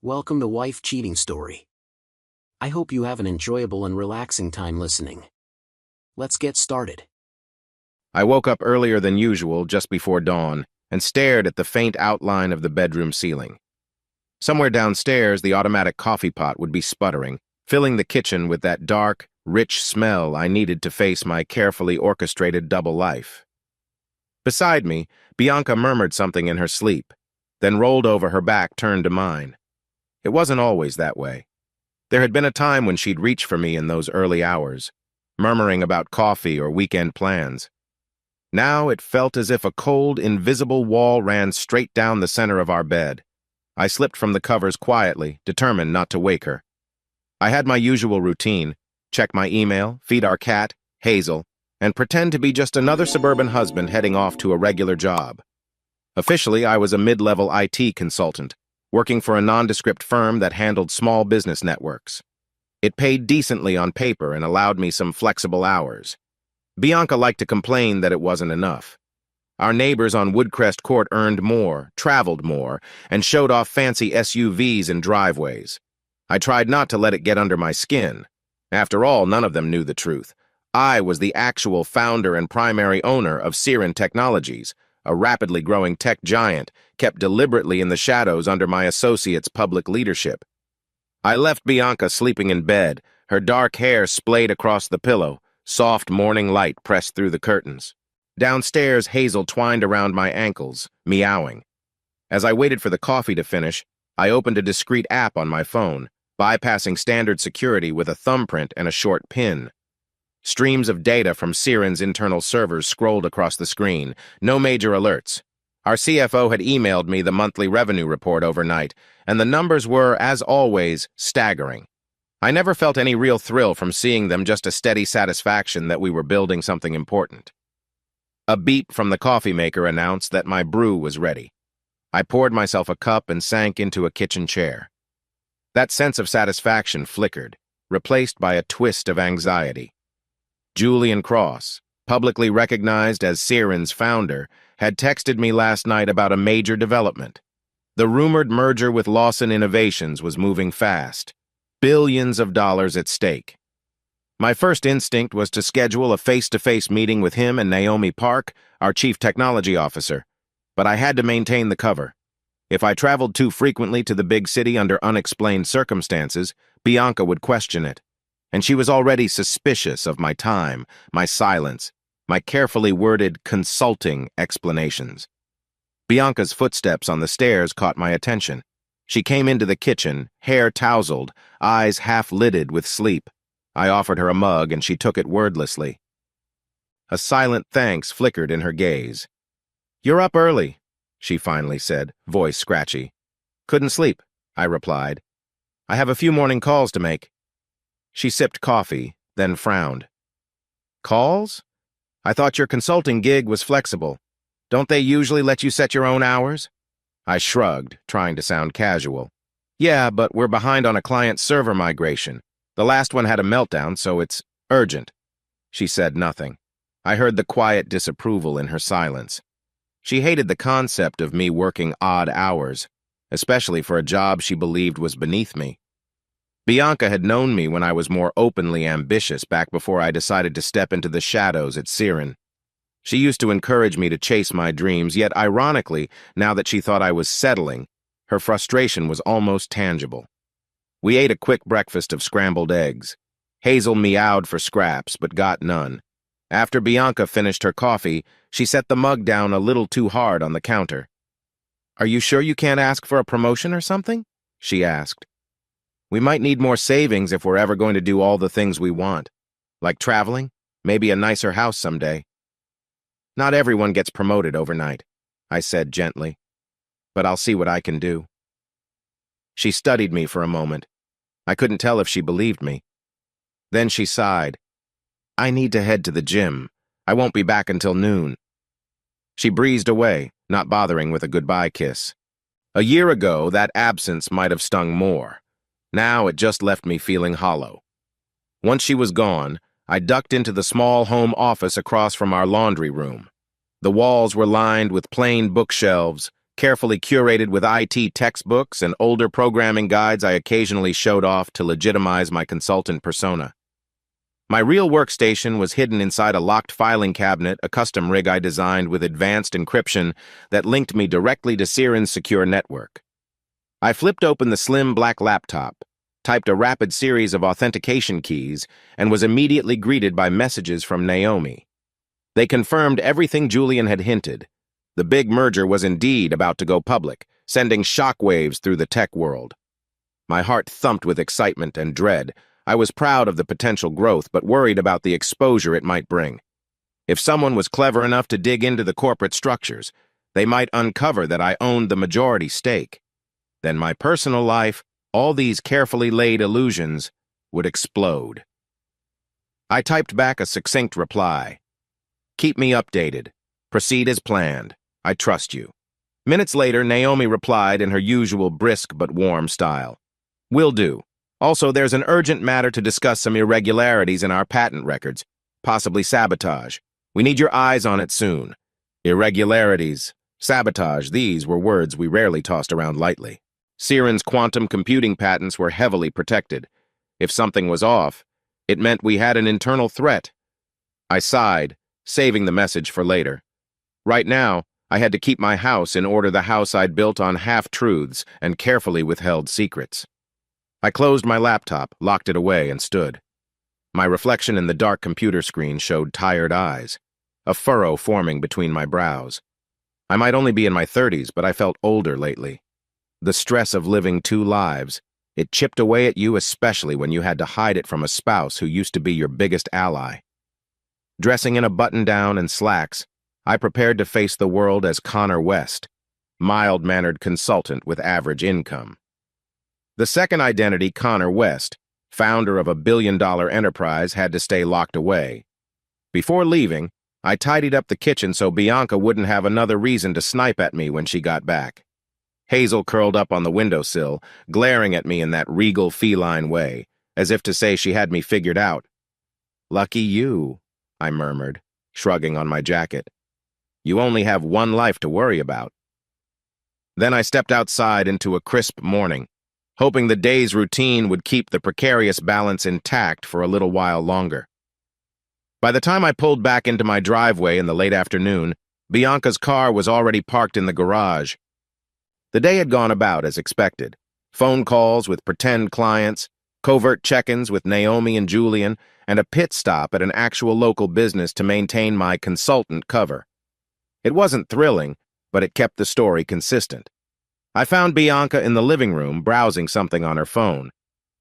Welcome to Wife Cheating Story. I hope you have an enjoyable and relaxing time listening. Let's get started. I woke up earlier than usual just before dawn and stared at the faint outline of the bedroom ceiling. Somewhere downstairs, the automatic coffee pot would be sputtering, filling the kitchen with that dark, rich smell I needed to face my carefully orchestrated double life. Beside me, Bianca murmured something in her sleep, then rolled over, her back turned to mine. It wasn't always that way. There had been a time when she'd reach for me in those early hours, murmuring about coffee or weekend plans. Now it felt as if a cold, invisible wall ran straight down the center of our bed. I slipped from the covers quietly, determined not to wake her. I had my usual routine: check my email, feed our cat, Hazel, and pretend to be just another suburban husband heading off to a regular job. Officially, I was a mid-level IT consultant, working for a nondescript firm that handled small business networks. It paid decently on paper and allowed me some flexible hours. Bianca liked to complain that it wasn't enough. Our neighbors on Woodcrest Court earned more, traveled more, and showed off fancy SUVs and driveways. I tried not to let it get under my skin. After all, none of them knew the truth. I was the actual founder and primary owner of Siren Technologies, a rapidly growing tech giant kept deliberately in the shadows under my associate's public leadership. I left Bianca sleeping in bed, her dark hair splayed across the pillow, soft morning light pressed through the curtains. Downstairs, Hazel twined around my ankles, meowing. As I waited for the coffee to finish, I opened a discreet app on my phone, bypassing standard security with a thumbprint and a short pin. Streams of data from Siren's internal servers scrolled across the screen. No major alerts. Our CFO had emailed me the monthly revenue report overnight, and the numbers were, as always, staggering. I never felt any real thrill from seeing them, just a steady satisfaction that we were building something important. A beep from the coffee maker announced that my brew was ready. I poured myself a cup and sank into a kitchen chair. That sense of satisfaction flickered, replaced by a twist of anxiety. Julian Cross, publicly recognized as Siren's founder, had texted me last night about a major development. The rumored merger with Lawson Innovations was moving fast. Billions of dollars at stake. My first instinct was to schedule a face-to-face meeting with him and Naomi Park, our chief technology officer, but I had to maintain the cover. If I traveled too frequently to the big city under unexplained circumstances, Bianca would question it. And she was already suspicious of my time, my silence, my carefully worded consulting explanations. Bianca's footsteps on the stairs caught my attention. She came into the kitchen, hair tousled, eyes half-lidded with sleep. I offered her a mug, and she took it wordlessly. A silent thanks flickered in her gaze. "You're up early," she finally said, voice scratchy. "Couldn't sleep," I replied. "I have a few morning calls to make." She sipped coffee, then frowned. "Calls? I thought your consulting gig was flexible. Don't they usually let you set your own hours?" I shrugged, trying to sound casual. "Yeah, but we're behind on a client server migration. The last one had a meltdown, so it's urgent." She said nothing. I heard the quiet disapproval in her silence. She hated the concept of me working odd hours, especially for a job she believed was beneath me. Bianca had known me when I was more openly ambitious, back before I decided to step into the shadows at Siren. She used to encourage me to chase my dreams, yet ironically, now that she thought I was settling, her frustration was almost tangible. We ate a quick breakfast of scrambled eggs. Hazel meowed for scraps, but got none. After Bianca finished her coffee, she set the mug down a little too hard on the counter. "Are you sure you can't ask for a promotion or something?" she asked. "We might need more savings if we're ever going to do all the things we want. Like traveling, maybe a nicer house someday." "Not everyone gets promoted overnight," I said gently. "But I'll see what I can do." She studied me for a moment. I couldn't tell if she believed me. Then she sighed. "I need to head to the gym. I won't be back until noon." She breezed away, not bothering with a goodbye kiss. A year ago, that absence might have stung more. Now it just left me feeling hollow. Once she was gone, I ducked into the small home office across from our laundry room. The walls were lined with plain bookshelves, carefully curated with IT textbooks and older programming guides I occasionally showed off to legitimize my consultant persona. My real workstation was hidden inside a locked filing cabinet, a custom rig I designed with advanced encryption that linked me directly to Siren's secure network. I flipped open the slim black laptop, typed a rapid series of authentication keys, and was immediately greeted by messages from Naomi. They confirmed everything Julian had hinted. The big merger was indeed about to go public, sending shockwaves through the tech world. My heart thumped with excitement and dread. I was proud of the potential growth, but worried about the exposure it might bring. If someone was clever enough to dig into the corporate structures, they might uncover that I owned the majority stake. Then my personal life, all these carefully laid illusions, would explode. I typed back a succinct reply. Keep me updated. Proceed as planned. I trust you. Minutes later, Naomi replied in her usual brisk but warm style. Will do. Also, there's an urgent matter to discuss some irregularities in our patent records, possibly sabotage. We need your eyes on it soon. Irregularities, sabotage, these were words we rarely tossed around lightly. Siren's quantum computing patents were heavily protected. If something was off, it meant we had an internal threat. I sighed, saving the message for later. Right now, I had to keep my house in order, the house I'd built on half-truths and carefully withheld secrets. I closed my laptop, locked it away, and stood. My reflection in the dark computer screen showed tired eyes, a furrow forming between my brows. I might only be in my 30s, but I felt older lately. The stress of living two lives, it chipped away at you, especially when you had to hide it from a spouse who used to be your biggest ally. Dressing in a button-down and slacks, I prepared to face the world as Connor West, mild-mannered consultant with average income. The second identity, Connor West, founder of a billion-dollar enterprise, had to stay locked away. Before leaving, I tidied up the kitchen so Bianca wouldn't have another reason to snipe at me when she got back. Hazel curled up on the windowsill, glaring at me in that regal feline way, as if to say she had me figured out. Lucky you, I murmured, shrugging on my jacket. You only have one life to worry about. Then I stepped outside into a crisp morning, hoping the day's routine would keep the precarious balance intact for a little while longer. By the time I pulled back into my driveway in the late afternoon, Bianca's car was already parked in the garage. The day had gone about as expected. Phone calls with pretend clients, covert check-ins with Naomi and Julian, and a pit stop at an actual local business to maintain my consultant cover. It wasn't thrilling, but it kept the story consistent. I found Bianca in the living room browsing something on her phone.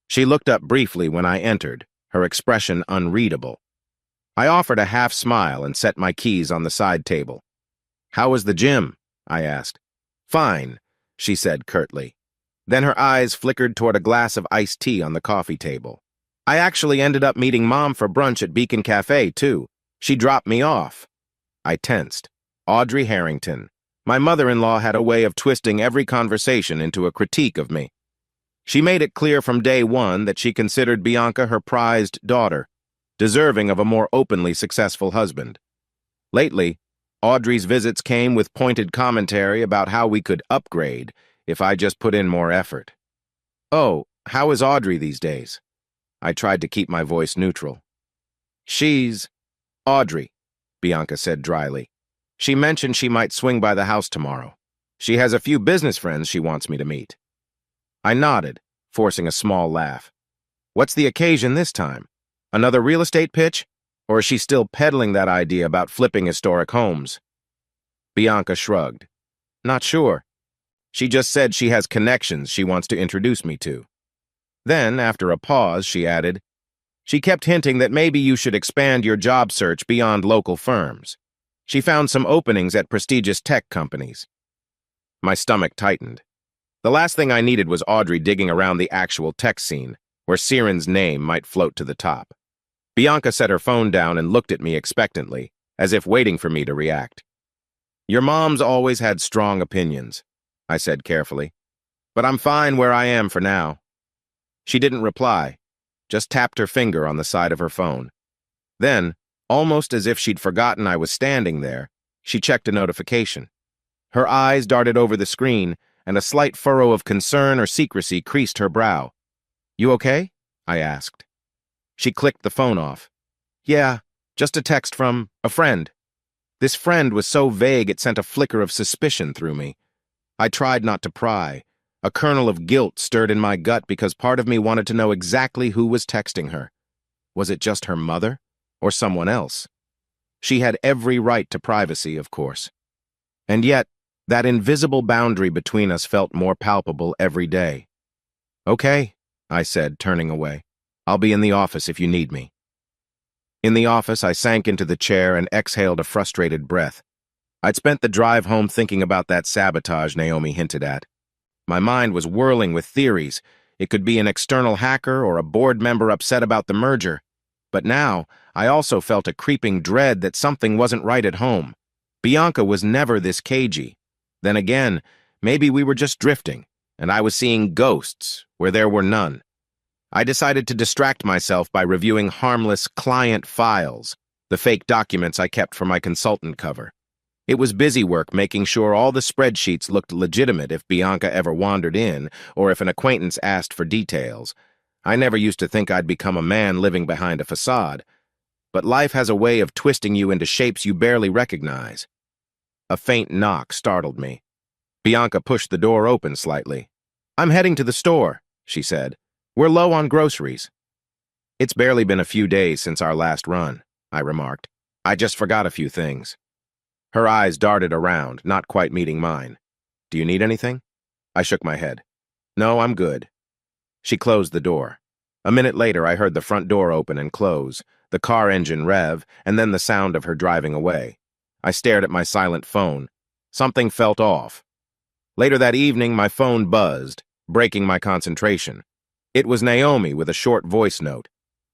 She looked up briefly when I entered, her expression unreadable. I offered a half smile and set my keys on the side table. How was the gym? I asked. Fine, she said curtly. Then her eyes flickered toward a glass of iced tea on the coffee table. I actually ended up meeting Mom for brunch at Beacon Cafe, too. She dropped me off. I tensed. Audrey Harrington. My mother-in-law had a way of twisting every conversation into a critique of me. She made it clear from day one that she considered Bianca her prized daughter, deserving of a more openly successful husband. Lately, Audrey's visits came with pointed commentary about how we could upgrade if I just put in more effort. Oh, how is Audrey these days? I tried to keep my voice neutral. She's Audrey, Bianca said dryly. She mentioned she might swing by the house tomorrow. She has a few business friends she wants me to meet. I nodded, forcing a small laugh. What's the occasion this time? Another real estate pitch? Or is she still peddling that idea about flipping historic homes? Bianca shrugged. Not sure. She just said she has connections she wants to introduce me to. Then, after a pause, she added, she kept hinting that maybe you should expand your job search beyond local firms. She found some openings at prestigious tech companies. My stomach tightened. The last thing I needed was Audrey digging around the actual tech scene, where Siren's name might float to the top. Bianca set her phone down and looked at me expectantly, as if waiting for me to react. Your mom's always had strong opinions, I said carefully, but I'm fine where I am for now. She didn't reply, just tapped her finger on the side of her phone. Then, almost as if she'd forgotten I was standing there, she checked a notification. Her eyes darted over the screen, and a slight furrow of concern or secrecy creased her brow. "You okay?" I asked. She clicked the phone off. "Yeah, just a text from a friend." This friend was so vague it sent a flicker of suspicion through me. I tried not to pry. A kernel of guilt stirred in my gut because part of me wanted to know exactly who was texting her. Was it just her mother, or someone else? She had every right to privacy, of course. And yet, that invisible boundary between us felt more palpable every day. "Okay," I said, turning away. "I'll be in the office if you need me." In the office, I sank into the chair and exhaled a frustrated breath. I'd spent the drive home thinking about that sabotage Naomi hinted at. My mind was whirling with theories. It could be an external hacker or a board member upset about the merger. But now, I also felt a creeping dread that something wasn't right at home. Bianca was never this cagey. Then again, maybe we were just drifting, and I was seeing ghosts where there were none. I decided to distract myself by reviewing harmless client files, the fake documents I kept for my consultant cover. It was busy work making sure all the spreadsheets looked legitimate if Bianca ever wandered in or if an acquaintance asked for details. I never used to think I'd become a man living behind a facade. But life has a way of twisting you into shapes you barely recognize. A faint knock startled me. Bianca pushed the door open slightly. "I'm heading to the store," she said. "We're low on groceries." "It's barely been a few days since our last run," I remarked. "I just forgot a few things." Her eyes darted around, not quite meeting mine. "Do you need anything?" I shook my head. "No, I'm good." She closed the door. A minute later, I heard the front door open and close, the car engine rev, and then the sound of her driving away. I stared at my silent phone. Something felt off. Later that evening, my phone buzzed, breaking my concentration. It was Naomi with a short voice note.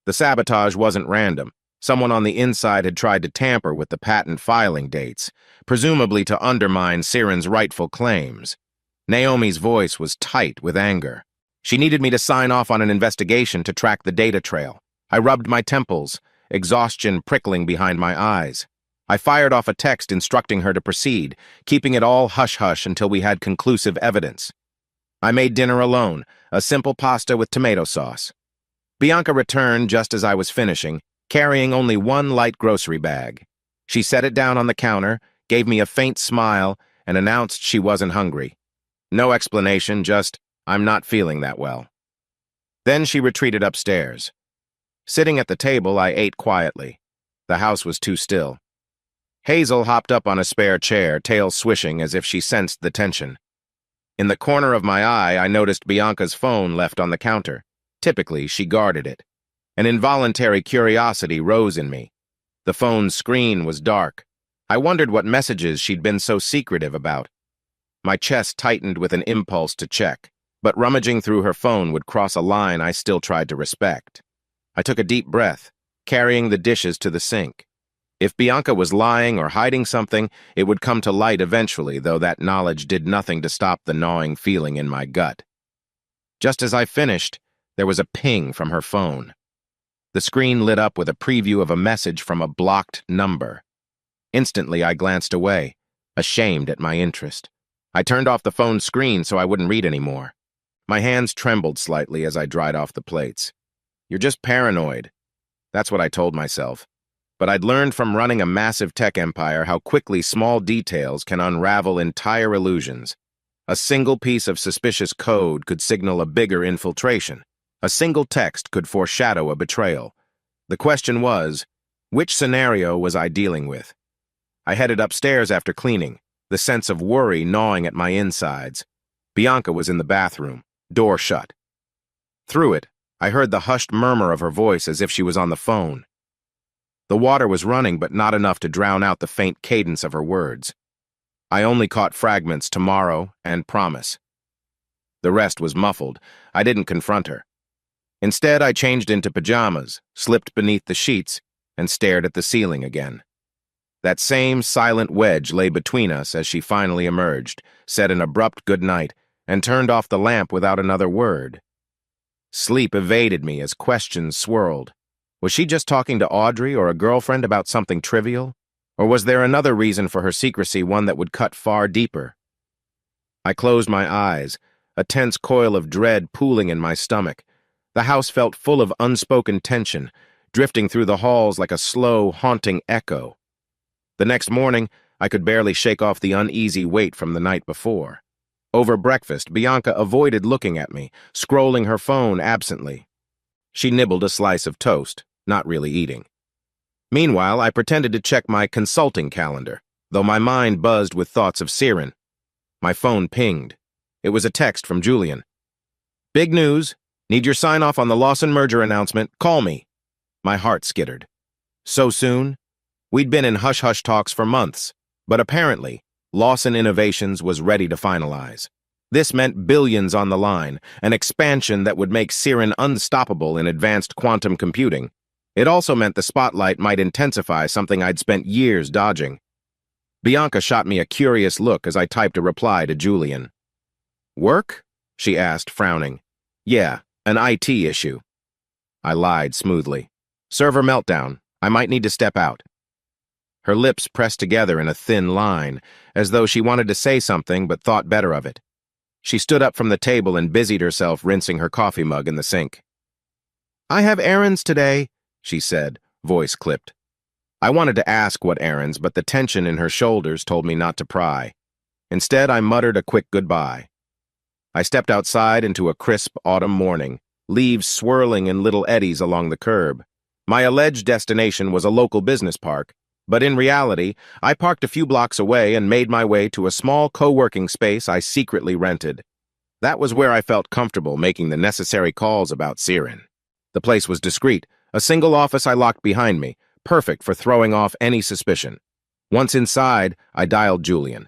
The sabotage wasn't random. Someone on the inside had tried to tamper with the patent filing dates, presumably to undermine Siren's rightful claims. Naomi's voice was tight with anger. She needed me to sign off on an investigation to track the data trail. I rubbed my temples, exhaustion prickling behind my eyes. I fired off a text instructing her to proceed, keeping it all hush-hush until we had conclusive evidence. I made dinner alone, a simple pasta with tomato sauce. Bianca returned just as I was finishing, carrying only one light grocery bag. She set it down on the counter, gave me a faint smile, and announced she wasn't hungry. No explanation, just, "I'm not feeling that well." Then she retreated upstairs. Sitting at the table, I ate quietly. The house was too still. Hazel hopped up on a spare chair, tail swishing as if she sensed the tension. In the corner of my eye, I noticed Bianca's phone left on the counter. Typically, she guarded it. An involuntary curiosity rose in me. The phone's screen was dark. I wondered what messages she'd been so secretive about. My chest tightened with an impulse to check, but rummaging through her phone would cross a line I still tried to respect. I took a deep breath, carrying the dishes to the sink. If Bianca was lying or hiding something, it would come to light eventually, though that knowledge did nothing to stop the gnawing feeling in my gut. Just as I finished, there was a ping from her phone. The screen lit up with a preview of a message from a blocked number. Instantly, I glanced away, ashamed at my interest. I turned off the phone's screen so I wouldn't read anymore. My hands trembled slightly as I dried off the plates. "You're just paranoid." That's what I told myself. But I'd learned from running a massive tech empire how quickly small details can unravel entire illusions. A single piece of suspicious code could signal a bigger infiltration. A single text could foreshadow a betrayal. The question was, which scenario was I dealing with? I headed upstairs after cleaning, the sense of worry gnawing at my insides. Bianca was in the bathroom, door shut. Through it, I heard the hushed murmur of her voice as if she was on the phone. The water was running, but not enough to drown out the faint cadence of her words. I only caught fragments tomorrow and promise. The rest was muffled. I didn't confront her. Instead, I changed into pajamas, slipped beneath the sheets, and stared at the ceiling again. That same silent wedge lay between us as she finally emerged, said an abrupt goodnight, and turned off the lamp without another word. Sleep evaded me as questions swirled. Was she just talking to Audrey or a girlfriend about something trivial? Or was there another reason for her secrecy, one that would cut far deeper? I closed my eyes, a tense coil of dread pooling in my stomach. The house felt full of unspoken tension, drifting through the halls like a slow, haunting echo. The next morning, I could barely shake off the uneasy weight from the night before. Over breakfast, Bianca avoided looking at me, scrolling her phone absently. She nibbled a slice of toast, not really eating. Meanwhile, I pretended to check my consulting calendar, though my mind buzzed with thoughts of Siren. My phone pinged. It was a text from Julian. "Big news. Need your sign-off on the Lawson merger announcement. Call me." My heart skittered. So soon? We'd been in hush-hush talks for months, but apparently, Lawson Innovations was ready to finalize. This meant billions on the line, an expansion that would make Siren unstoppable in advanced quantum computing. It also meant the spotlight might intensify something I'd spent years dodging. Bianca shot me a curious look as I typed a reply to Julian. "Work?" she asked, frowning. "Yeah, an IT issue." I lied smoothly. "Server meltdown. I might need to step out." Her lips pressed together in a thin line, as though she wanted to say something but thought better of it. She stood up from the table and busied herself rinsing her coffee mug in the sink. "I have errands today," she said, voice clipped. I wanted to ask what errands, but the tension in her shoulders told me not to pry. Instead, I muttered a quick goodbye. I stepped outside into a crisp autumn morning, leaves swirling in little eddies along the curb. My alleged destination was a local business park, but in reality, I parked a few blocks away and made my way to a small co-working space I secretly rented. That was where I felt comfortable making the necessary calls about Siren. The place was discreet, a single office I locked behind me, perfect for throwing off any suspicion. Once inside, I dialed Julian.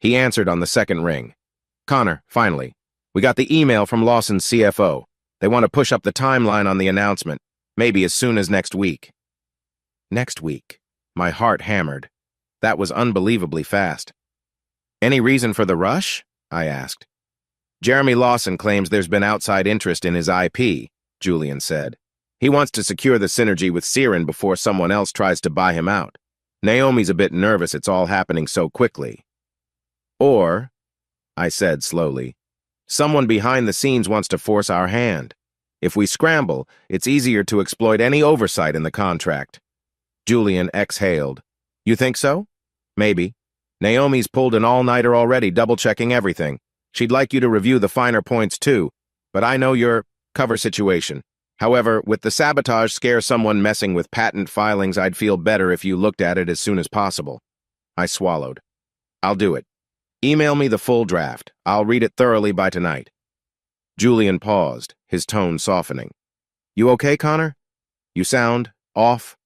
He answered on the second ring. "Connor, finally. We got the email from Lawson's CFO. They want to push up the timeline on the announcement, maybe as soon as next week." Next week. My heart hammered. That was unbelievably fast. "Any reason for the rush?" I asked. "Jeremy Lawson claims there's been outside interest in his IP," Julian said. "He wants to secure the synergy with Siren before someone else tries to buy him out. Naomi's a bit nervous it's all happening so quickly." "Or," I said slowly, "someone behind the scenes wants to force our hand. If we scramble, it's easier to exploit any oversight in the contract." Julian exhaled. "You think so?" "Maybe. Naomi's pulled an all-nighter already, double-checking everything. She'd like you to review the finer points too, but I know your cover situation. However, with the sabotage scare someone messing with patent filings, I'd feel better if you looked at it as soon as possible." I swallowed. "I'll do it. Email me the full draft. I'll read it thoroughly by tonight." Julian paused, his tone softening. "You okay, Connor? You sound off,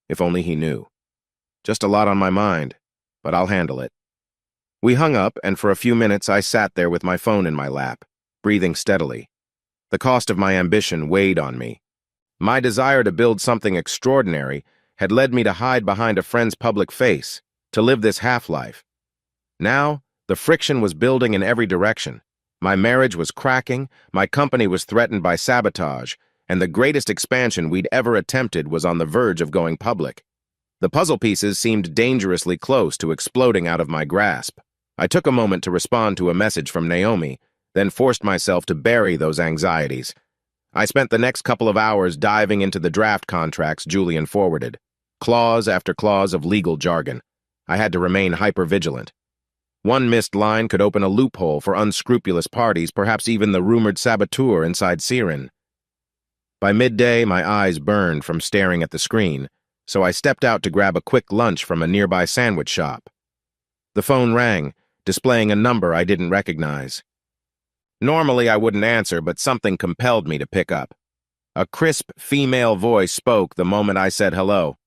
if only he knew. Just a lot on my mind, but I'll handle it." We hung up, and for a few minutes I sat there with my phone in my lap, breathing steadily. The cost of my ambition weighed on me. My desire to build something extraordinary had led me to hide behind a friend's public face, to live this half-life. Now, the friction was building in every direction. My marriage was cracking, my company was threatened by sabotage, and the greatest expansion we'd ever attempted was on the verge of going public. The puzzle pieces seemed dangerously close to exploding out of my grasp. I took a moment to respond to a message from Naomi, then forced myself to bury those anxieties. I spent the next couple of hours diving into the draft contracts Julian forwarded. Clause after clause of legal jargon. I had to remain hyper-vigilant. One missed line could open a loophole for unscrupulous parties, perhaps even the rumored saboteur inside Siren. By midday, my eyes burned from staring at the screen, so I stepped out to grab a quick lunch from a nearby sandwich shop. The phone rang, displaying a number I didn't recognize. Normally, I wouldn't answer, but something compelled me to pick up. A crisp female voice spoke the moment I said hello.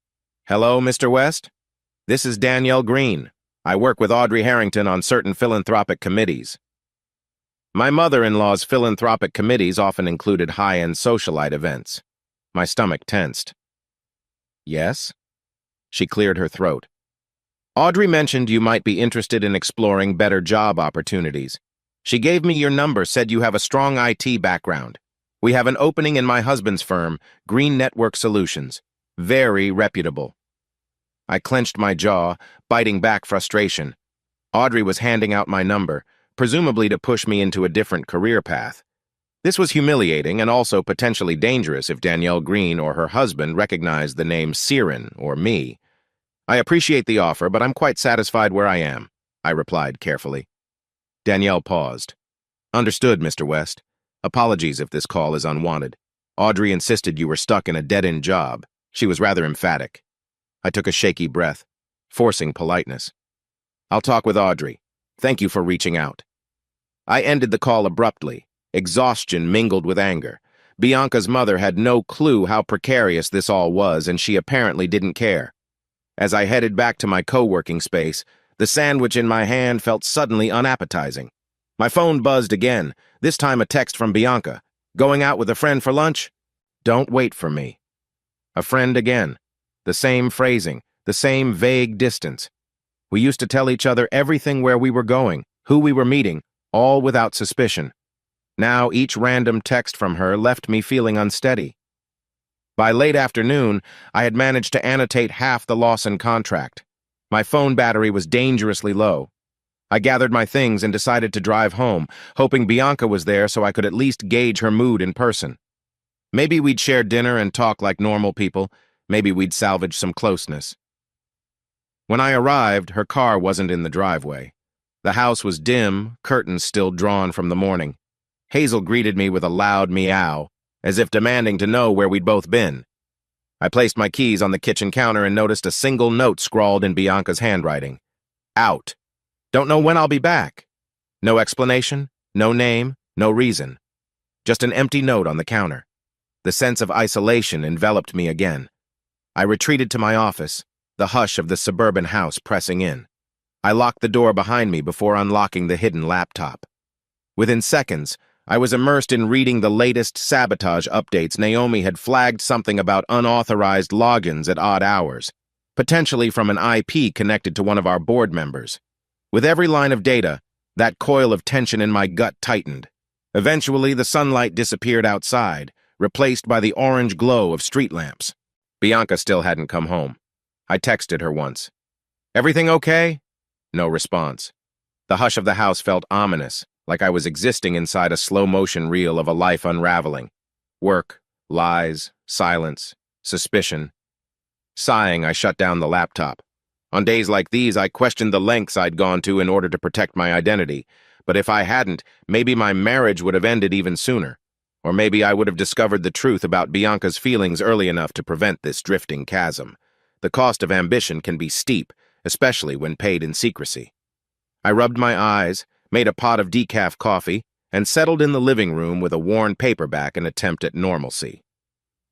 "Hello, Mr. West? This is Danielle Green. I work with Audrey Harrington on certain philanthropic committees." My mother-in-law's philanthropic committees often included high-end socialite events. My stomach tensed. "Yes?" She cleared her throat. "Audrey mentioned you might be interested in exploring better job opportunities. She gave me your number, said you have a strong IT background. We have an opening in my husband's firm, Green Network Solutions. Very reputable." I clenched my jaw, biting back frustration. Audrey was handing out my number, presumably to push me into a different career path. This was humiliating and also potentially dangerous if Danielle Green or her husband recognized the name Siren or me. I appreciate the offer, but I'm quite satisfied where I am, I replied carefully. Danielle paused. Understood, Mr. West. Apologies if this call is unwanted. Audrey insisted you were stuck in a dead-end job. She was rather emphatic. I took a shaky breath, forcing politeness. I'll talk with Audrey. Thank you for reaching out. I ended the call abruptly. Exhaustion mingled with anger. Bianca's mother had no clue how precarious this all was, and she apparently didn't care. As I headed back to my co-working space, the sandwich in my hand felt suddenly unappetizing. My phone buzzed again, this time a text from Bianca. Going out with a friend for lunch? Don't wait for me. A friend again. The same phrasing, the same vague distance. We used to tell each other everything where we were going, who we were meeting, all without suspicion. Now each random text from her left me feeling unsteady. By late afternoon, I had managed to annotate half the Lawson contract. My phone battery was dangerously low. I gathered my things and decided to drive home, hoping Bianca was there so I could at least gauge her mood in person. Maybe we'd share dinner and talk like normal people. Maybe we'd salvage some closeness. When I arrived, her car wasn't in the driveway. The house was dim, curtains still drawn from the morning. Hazel greeted me with a loud meow, as if demanding to know where we'd both been. I placed my keys on the kitchen counter and noticed a single note scrawled in Bianca's handwriting. Out. Don't know when I'll be back. No explanation, no name, no reason. Just an empty note on the counter. The sense of isolation enveloped me again. I retreated to my office, the hush of the suburban house pressing in. I locked the door behind me before unlocking the hidden laptop. Within seconds, I was immersed in reading the latest sabotage updates. Naomi had flagged something about unauthorized logins at odd hours, potentially from an IP connected to one of our board members. With every line of data, that coil of tension in my gut tightened. Eventually, the sunlight disappeared outside, replaced by the orange glow of street lamps. Bianca still hadn't come home. I texted her once. Everything okay? No response. The hush of the house felt ominous, like I was existing inside a slow-motion reel of a life unraveling. Work, lies, silence, suspicion. Sighing, I shut down the laptop. On days like these, I questioned the lengths I'd gone to in order to protect my identity. But if I hadn't, maybe my marriage would have ended even sooner. Or maybe I would have discovered the truth about Bianca's feelings early enough to prevent this drifting chasm. The cost of ambition can be steep, especially when paid in secrecy. I rubbed my eyes, made a pot of decaf coffee, and settled in the living room with a worn paperback in attempt at normalcy.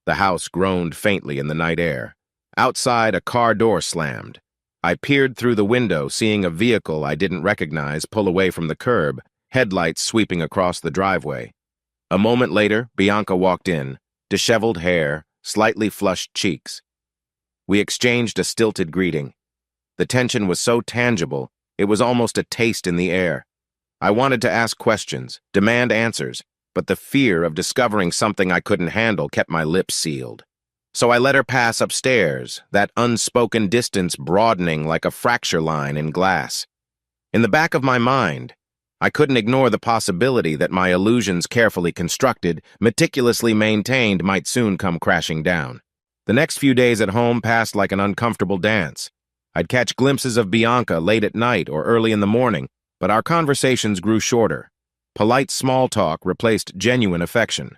The house groaned faintly in the night air. Outside, a car door slammed. I peered through the window, seeing a vehicle I didn't recognize pull away from the curb, headlights sweeping across the driveway. A moment later, Bianca walked in, disheveled hair, slightly flushed cheeks. We exchanged a stilted greeting. The tension was so tangible, it was almost a taste in the air. I wanted to ask questions, demand answers, but the fear of discovering something I couldn't handle kept my lips sealed. So I let her pass upstairs, that unspoken distance broadening like a fracture line in glass. In the back of my mind, I couldn't ignore the possibility that my illusions carefully constructed, meticulously maintained, might soon come crashing down. The next few days at home passed like an uncomfortable dance. I'd catch glimpses of Bianca late at night or early in the morning, but our conversations grew shorter. Polite small talk replaced genuine affection.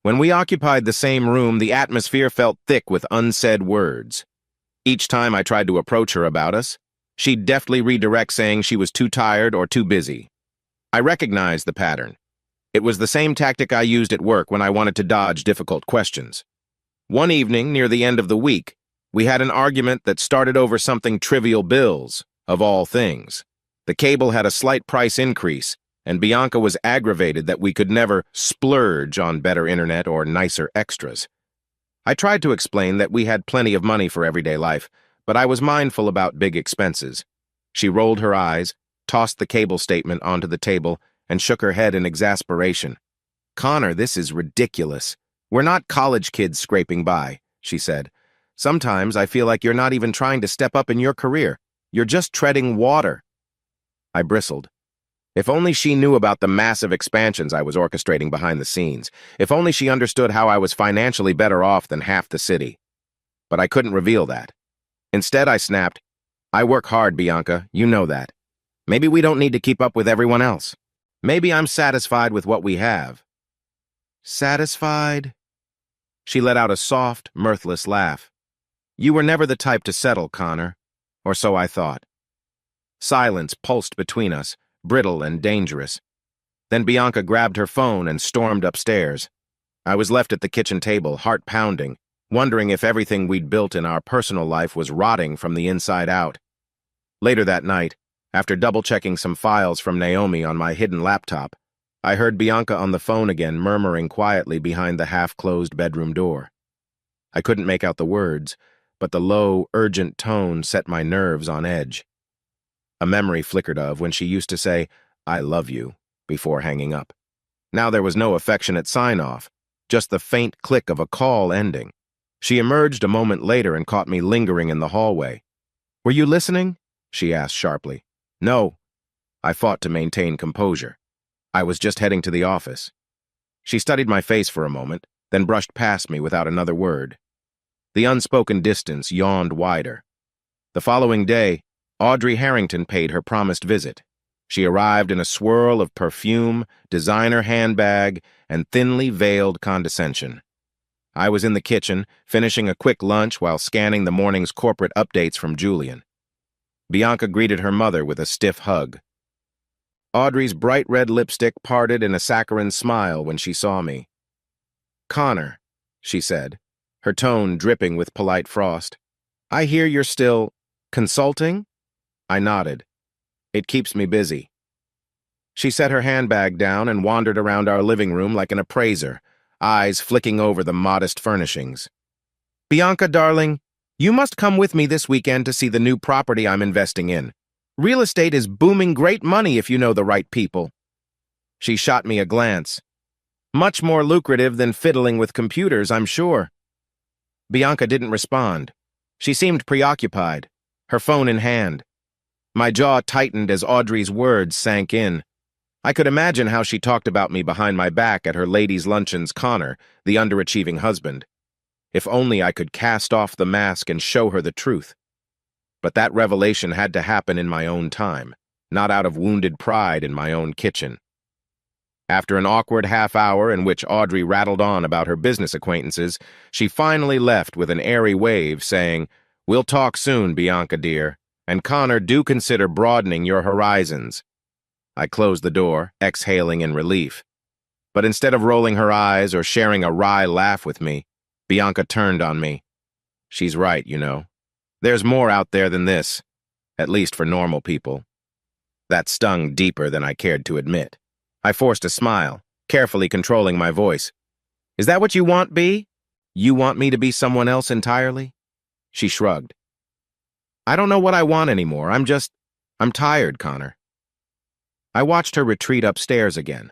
When we occupied the same room, the atmosphere felt thick with unsaid words. Each time I tried to approach her about us, she'd deftly redirect, saying she was too tired or too busy. I recognized the pattern. It was the same tactic I used at work when I wanted to dodge difficult questions. One evening, near the end of the week, we had an argument that started over something trivial: bills, of all things. The cable had a slight price increase, and Bianca was aggravated that we could never splurge on better internet or nicer extras. I tried to explain that we had plenty of money for everyday life, but I was mindful about big expenses. She rolled her eyes, tossed the cable statement onto the table, and shook her head in exasperation. "Connor, this is ridiculous. We're not college kids scraping by," she said. Sometimes I feel like you're not even trying to step up in your career. You're just treading water." I bristled. If only she knew about the massive expansions I was orchestrating behind the scenes. If only she understood how I was financially better off than half the city. But I couldn't reveal that. Instead, I snapped, "I work hard, Bianca. You know that. Maybe we don't need to keep up with everyone else. Maybe I'm satisfied with what we have." "Satisfied?" She let out a soft, mirthless laugh. "You were never the type to settle, Connor. Or so I thought." Silence pulsed between us, brittle and dangerous. Then Bianca grabbed her phone and stormed upstairs. I was left at the kitchen table, heart pounding, wondering if everything we'd built in our personal life was rotting from the inside out. Later that night, after double-checking some files from Naomi on my hidden laptop, I heard Bianca on the phone again murmuring quietly behind the half-closed bedroom door. I couldn't make out the words, but the low, urgent tone set my nerves on edge. A memory flickered of when she used to say, "I love you," before hanging up. Now there was no affectionate sign-off, just the faint click of a call ending. She emerged a moment later and caught me lingering in the hallway. "Were you listening?" she asked sharply. "No." I fought to maintain composure. I was just heading to the office. She studied my face for a moment, then brushed past me without another word. The unspoken distance yawned wider. The following day, Audrey Harrington paid her promised visit. She arrived in a swirl of perfume, designer handbag, and thinly veiled condescension. I was in the kitchen, finishing a quick lunch while scanning the morning's corporate updates from Julian. Bianca greeted her mother with a stiff hug. Audrey's bright red lipstick parted in a saccharine smile when she saw me. "Connor," she said, her tone dripping with polite frost. "I hear you're still consulting?" I nodded. "It keeps me busy." She set her handbag down and wandered around our living room like an appraiser, eyes flicking over the modest furnishings. "Bianca, darling, you must come with me this weekend to see the new property I'm investing in. Real estate is booming great money if you know the right people." She shot me a glance. "Much more lucrative than fiddling with computers, I'm sure." Bianca didn't respond. She seemed preoccupied, her phone in hand. My jaw tightened as Audrey's words sank in. I could imagine how she talked about me behind my back at her ladies' luncheons, Connor, the underachieving husband. If only I could cast off the mask and show her the truth. But that revelation had to happen in my own time, not out of wounded pride in my own kitchen. After an awkward half-hour in which Audrey rattled on about her business acquaintances, she finally left with an airy wave saying, "We'll talk soon, Bianca dear, and Connor, do consider broadening your horizons." I closed the door, exhaling in relief. But instead of rolling her eyes or sharing a wry laugh with me, Bianca turned on me. "She's right, you know. There's more out there than this, at least for normal people." That stung deeper than I cared to admit. I forced a smile, carefully controlling my voice. "Is that what you want, B? You want me to be someone else entirely?" She shrugged. "I don't know what I want anymore. I'm tired, Connor." I watched her retreat upstairs again,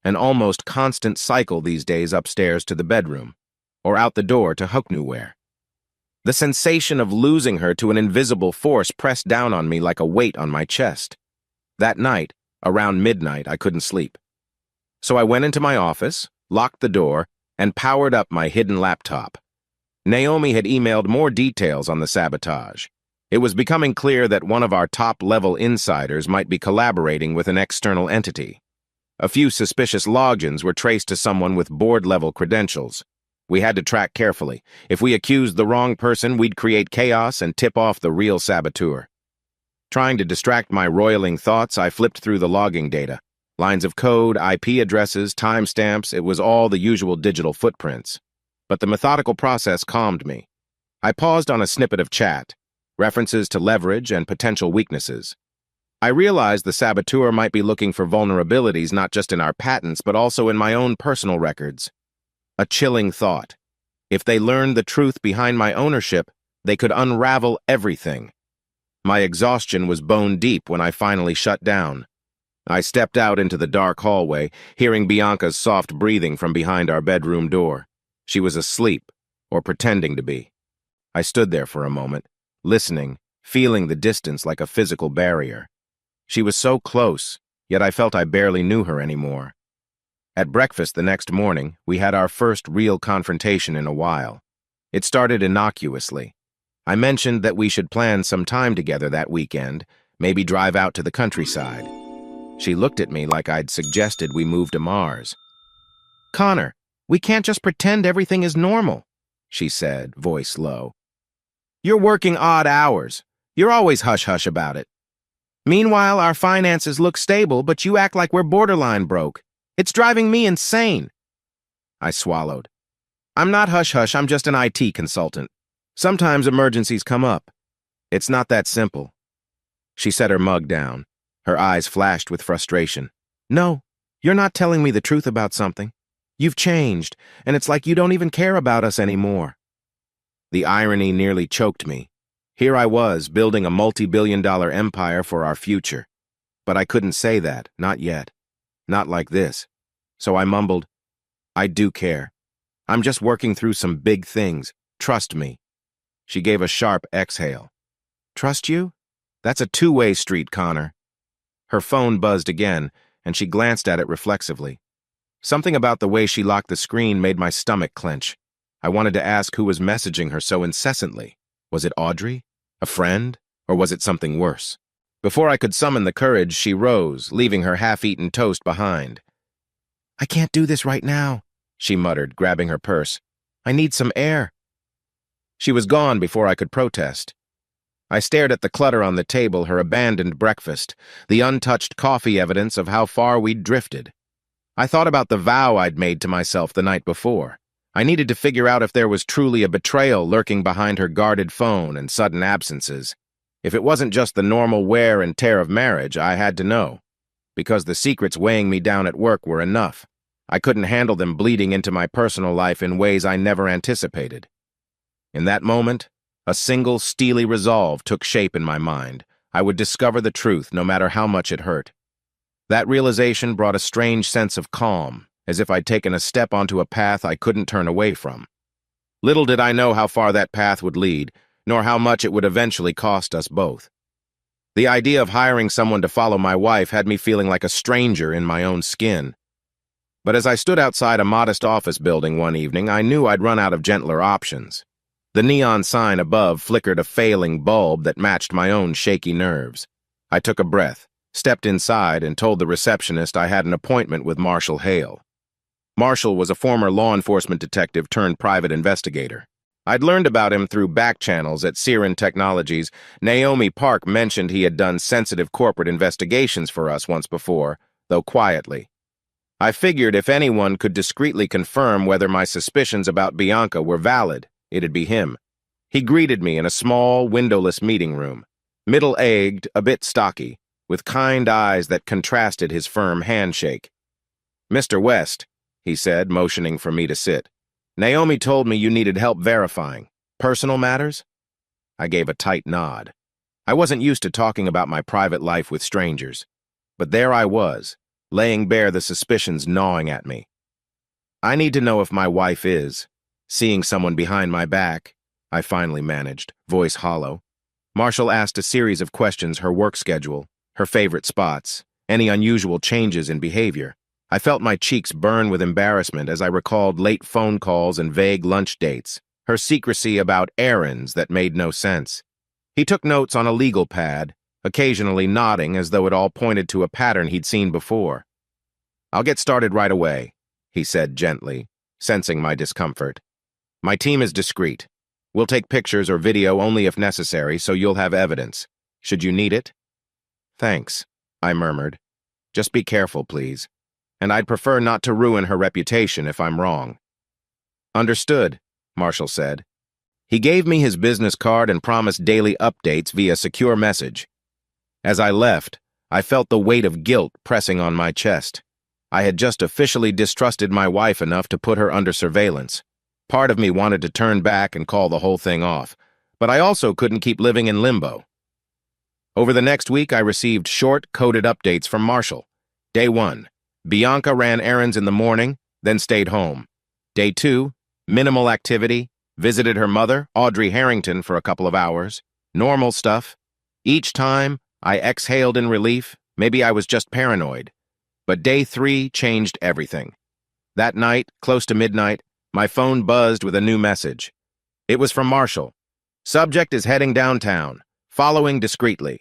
an almost constant cycle these days upstairs to the bedroom, or out the door to Hooknewware. The sensation of losing her to an invisible force pressed down on me like a weight on my chest. That night, around midnight, I couldn't sleep. So I went into my office, locked the door, and powered up my hidden laptop. Naomi had emailed more details on the sabotage. It was becoming clear that one of our top-level insiders might be collaborating with an external entity. A few suspicious logins were traced to someone with board-level credentials. We had to track carefully. If we accused the wrong person, we'd create chaos and tip off the real saboteur. Trying to distract my roiling thoughts, I flipped through the logging data. Lines of code, IP addresses, timestamps, it was all the usual digital footprints. But the methodical process calmed me. I paused on a snippet of chat, references to leverage and potential weaknesses. I realized the saboteur might be looking for vulnerabilities not just in our patents, but also in my own personal records. A chilling thought. If they learned the truth behind my ownership, they could unravel everything. My exhaustion was bone deep when I finally shut down. I stepped out into the dark hallway, hearing Bianca's soft breathing from behind our bedroom door. She was asleep, or pretending to be. I stood there for a moment, listening, feeling the distance like a physical barrier. She was so close, yet I felt I barely knew her anymore. At breakfast the next morning, we had our first real confrontation in a while. It started innocuously. I mentioned that we should plan some time together that weekend, maybe drive out to the countryside. She looked at me like I'd suggested we move to Mars. "Connor, we can't just pretend everything is normal," she said, voice low. "You're working odd hours. You're always hush-hush about it. Meanwhile, our finances look stable, but you act like we're borderline broke. It's driving me insane." I swallowed. "I'm not hush-hush, I'm just an IT consultant. Sometimes emergencies come up. It's not that simple." She set her mug down. Her eyes flashed with frustration. "No, you're not telling me the truth about something. You've changed, and it's like you don't even care about us anymore." The irony nearly choked me. Here I was, building a multi-billion-dollar empire for our future. But I couldn't say that, not yet. Not like this. So I mumbled, "I do care. I'm just working through some big things. Trust me." She gave a sharp exhale. "Trust you? That's a two-way street, Connor." Her phone buzzed again, and she glanced at it reflexively. Something about the way she locked the screen made my stomach clench. I wanted to ask who was messaging her so incessantly. Was it Audrey? A friend? Or was it something worse? Before I could summon the courage, she rose, leaving her half-eaten toast behind. "I can't do this right now," she muttered, grabbing her purse. "I need some air." She was gone before I could protest. I stared at the clutter on the table, her abandoned breakfast, the untouched coffee evidence of how far we'd drifted. I thought about the vow I'd made to myself the night before. I needed to figure out if there was truly a betrayal lurking behind her guarded phone and sudden absences. If it wasn't just the normal wear and tear of marriage, I had to know. Because the secrets weighing me down at work were enough. I couldn't handle them bleeding into my personal life in ways I never anticipated. In that moment, a single steely resolve took shape in my mind. I would discover the truth, no matter how much it hurt. That realization brought a strange sense of calm, as if I'd taken a step onto a path I couldn't turn away from. Little did I know how far that path would lead, nor how much it would eventually cost us both. The idea of hiring someone to follow my wife had me feeling like a stranger in my own skin. But as I stood outside a modest office building one evening, I knew I'd run out of gentler options. The neon sign above flickered a failing bulb that matched my own shaky nerves. I took a breath, stepped inside, and told the receptionist I had an appointment with Marshall Hale. Marshall was a former law enforcement detective turned private investigator. I'd learned about him through back channels at Siren Technologies. Naomi Park mentioned he had done sensitive corporate investigations for us once before, though quietly. I figured if anyone could discreetly confirm whether my suspicions about Bianca were valid, it'd be him. He greeted me in a small, windowless meeting room, middle-aged, a bit stocky, with kind eyes that contrasted his firm handshake. "Mr. West," he said, motioning for me to sit. "Naomi told me you needed help verifying. Personal matters?" I gave a tight nod. I wasn't used to talking about my private life with strangers. But there I was, laying bare the suspicions gnawing at me. "I need to know if my wife is seeing someone behind my back," I finally managed, voice hollow. Marshall asked a series of questions: her work schedule, her favorite spots, any unusual changes in behavior. I felt my cheeks burn with embarrassment as I recalled late phone calls and vague lunch dates, her secrecy about errands that made no sense. He took notes on a legal pad, occasionally nodding as though it all pointed to a pattern he'd seen before. "I'll get started right away," he said gently, sensing my discomfort. "My team is discreet. We'll take pictures or video only if necessary, so you'll have evidence. Should you need it?" "Thanks," I murmured. "Just be careful, please. And I'd prefer not to ruin her reputation if I'm wrong." "Understood," Marshall said. He gave me his business card and promised daily updates via secure message. As I left, I felt the weight of guilt pressing on my chest. I had just officially distrusted my wife enough to put her under surveillance. Part of me wanted to turn back and call the whole thing off, but I also couldn't keep living in limbo. Over the next week, I received short, coded updates from Marshall. Day 1. Bianca ran errands in the morning, then stayed home. Day 2. Minimal activity, Visited her mother, Audrey Harrington, for a couple of hours. Normal stuff. Each time, I exhaled in relief. Maybe I was just paranoid. But day 3 changed everything. That night, close to midnight, my phone buzzed with a new message. It was from Marshall. Subject is heading downtown, following discreetly.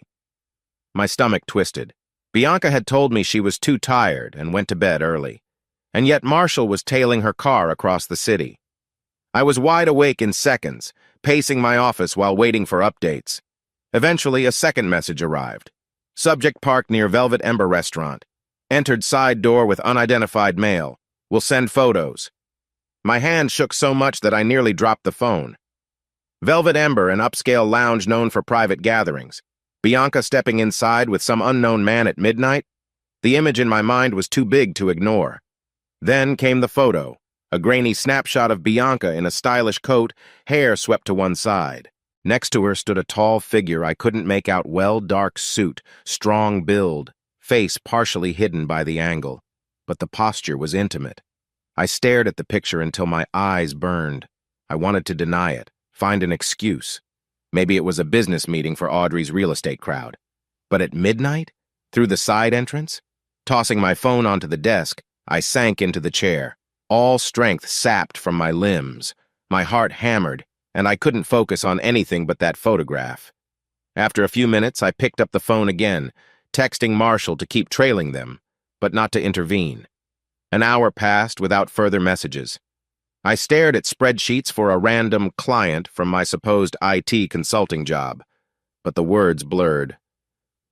My stomach twisted. Bianca had told me she was too tired and went to bed early. And yet Marshall was tailing her car across the city. I was wide awake in seconds, pacing my office while waiting for updates. Eventually, a second message arrived. Subject parked near Velvet Ember restaurant. Entered side door with unidentified mail. Will send photos. My hand shook so much that I nearly dropped the phone. Velvet Ember, an upscale lounge known for private gatherings. Bianca stepping inside with some unknown man at midnight? The image in my mind was too big to ignore. Then came the photo, a grainy snapshot of Bianca in a stylish coat, hair swept to one side. Next to her stood a tall figure I couldn't make out well, dark suit, strong build, face partially hidden by the angle. But the posture was intimate. I stared at the picture until my eyes burned. I wanted to deny it, find an excuse. Maybe it was a business meeting for Audrey's real estate crowd. But at midnight? Through the side entrance? Tossing my phone onto the desk, I sank into the chair, all strength sapped from my limbs. My heart hammered, and I couldn't focus on anything but that photograph. After a few minutes, I picked up the phone again, texting Marshall to keep trailing them, but not to intervene. An hour passed without further messages. I stared at spreadsheets for a random client from my supposed IT consulting job, but the words blurred.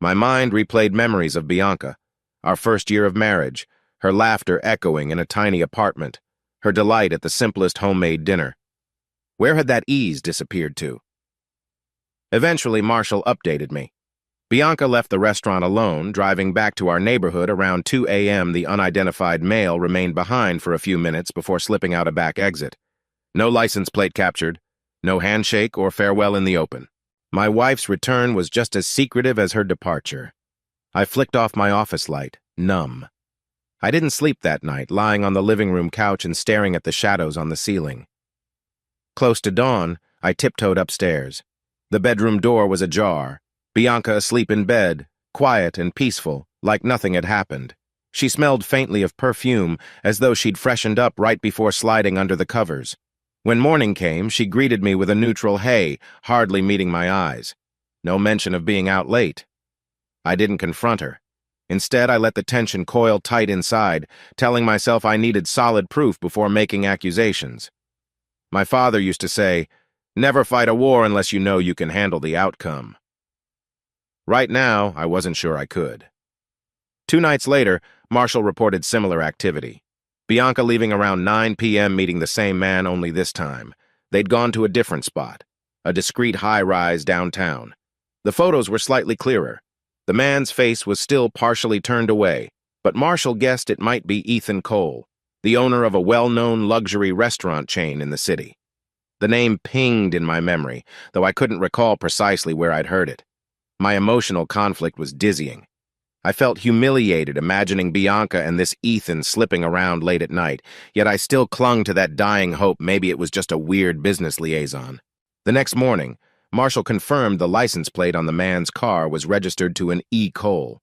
My mind replayed memories of Bianca, our first year of marriage, her laughter echoing in a tiny apartment, her delight at the simplest homemade dinner. Where had that ease disappeared to? Eventually, Marshall updated me. Bianca left the restaurant alone, driving back to our neighborhood around 2 a.m. The unidentified male remained behind for a few minutes before slipping out a back exit. No license plate captured, no handshake or farewell in the open. My wife's return was just as secretive as her departure. I flicked off my office light, numb. I didn't sleep that night, lying on the living room couch and staring at the shadows on the ceiling. Close to dawn, I tiptoed upstairs. The bedroom door was ajar. Bianca asleep in bed, quiet and peaceful, like nothing had happened. She smelled faintly of perfume, as though she'd freshened up right before sliding under the covers. When morning came, she greeted me with a neutral hey, hardly meeting my eyes. No mention of being out late. I didn't confront her. Instead, I let the tension coil tight inside, telling myself I needed solid proof before making accusations. My father used to say, "Never fight a war unless you know you can handle the outcome." Right now, I wasn't sure I could. 2 nights later, Marshall reported similar activity. Bianca leaving around 9 p.m. meeting the same man, only this time. They'd gone to a different spot, a discreet high-rise downtown. The photos were slightly clearer. The man's face was still partially turned away, but Marshall guessed it might be Ethan Cole, the owner of a well-known luxury restaurant chain in the city. The name pinged in my memory, though I couldn't recall precisely where I'd heard it. My emotional conflict was dizzying. I felt humiliated imagining Bianca and this Ethan slipping around late at night, yet I still clung to that dying hope maybe it was just a weird business liaison. The next morning, Marshall confirmed the license plate on the man's car was registered to an E. Cole.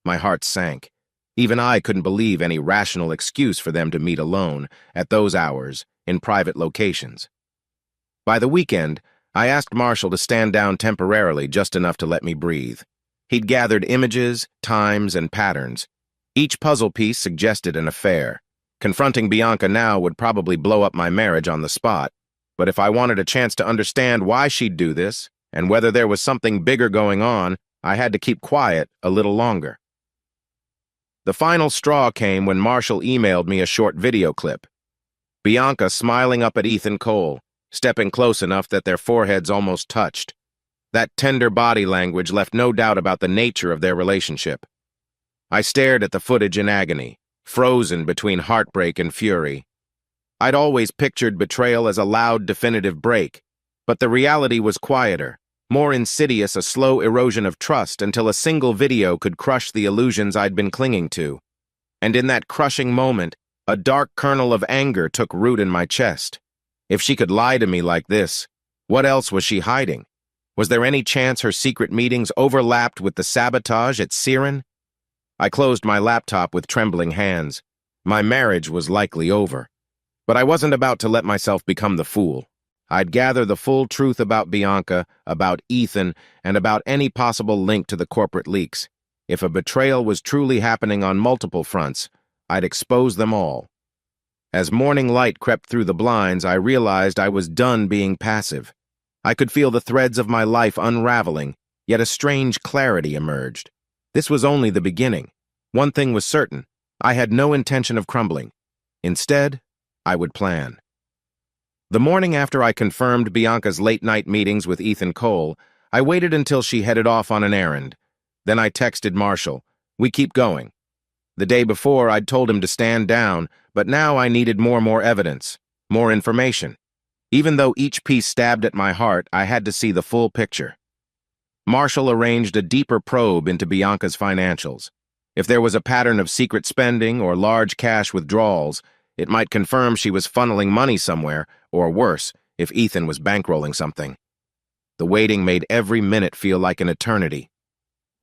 My heart sank. Even I couldn't believe any rational excuse for them to meet alone, at those hours, in private locations. By the weekend, I asked Marshall to stand down temporarily, just enough to let me breathe. He'd gathered images, times, and patterns. Each puzzle piece suggested an affair. Confronting Bianca now would probably blow up my marriage on the spot, but if I wanted a chance to understand why she'd do this, and whether there was something bigger going on, I had to keep quiet a little longer. The final straw came when Marshall emailed me a short video clip. Bianca smiling up at Ethan Cole, stepping close enough that their foreheads almost touched. That tender body language left no doubt about the nature of their relationship. I stared at the footage in agony, frozen between heartbreak and fury. I'd always pictured betrayal as a loud, definitive break, but the reality was quieter, more insidious, a slow erosion of trust until a single video could crush the illusions I'd been clinging to. And in that crushing moment, a dark kernel of anger took root in my chest. If she could lie to me like this, what else was she hiding? Was there any chance her secret meetings overlapped with the sabotage at Siren? I closed my laptop with trembling hands. My marriage was likely over. But I wasn't about to let myself become the fool. I'd gather the full truth about Bianca, about Ethan, and about any possible link to the corporate leaks. If a betrayal was truly happening on multiple fronts, I'd expose them all. As morning light crept through the blinds, I realized I was done being passive. I could feel the threads of my life unraveling, yet a strange clarity emerged. This was only the beginning. One thing was certain. I had no intention of crumbling. Instead, I would plan. The morning after I confirmed Bianca's late-night meetings with Ethan Cole, I waited until she headed off on an errand. Then I texted Marshall. We keep going. The day before, I'd told him to stand down, but now I needed more evidence, more information. Even though each piece stabbed at my heart, I had to see the full picture. Marshall arranged a deeper probe into Bianca's financials. If there was a pattern of secret spending or large cash withdrawals, it might confirm she was funneling money somewhere, or worse, if Ethan was bankrolling something. The waiting made every minute feel like an eternity.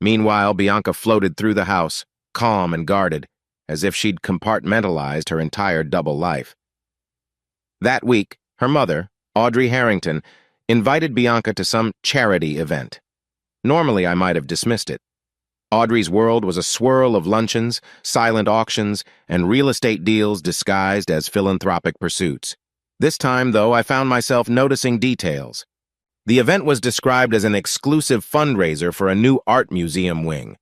Meanwhile, Bianca floated through the house, calm and guarded, as if she'd compartmentalized her entire double life. That week, her mother, Audrey Harrington, invited Bianca to some charity event. Normally, I might have dismissed it. Audrey's world was a swirl of luncheons, silent auctions, and real estate deals disguised as philanthropic pursuits. This time, though, I found myself noticing details. The event was described as an exclusive fundraiser for a new art museum wing.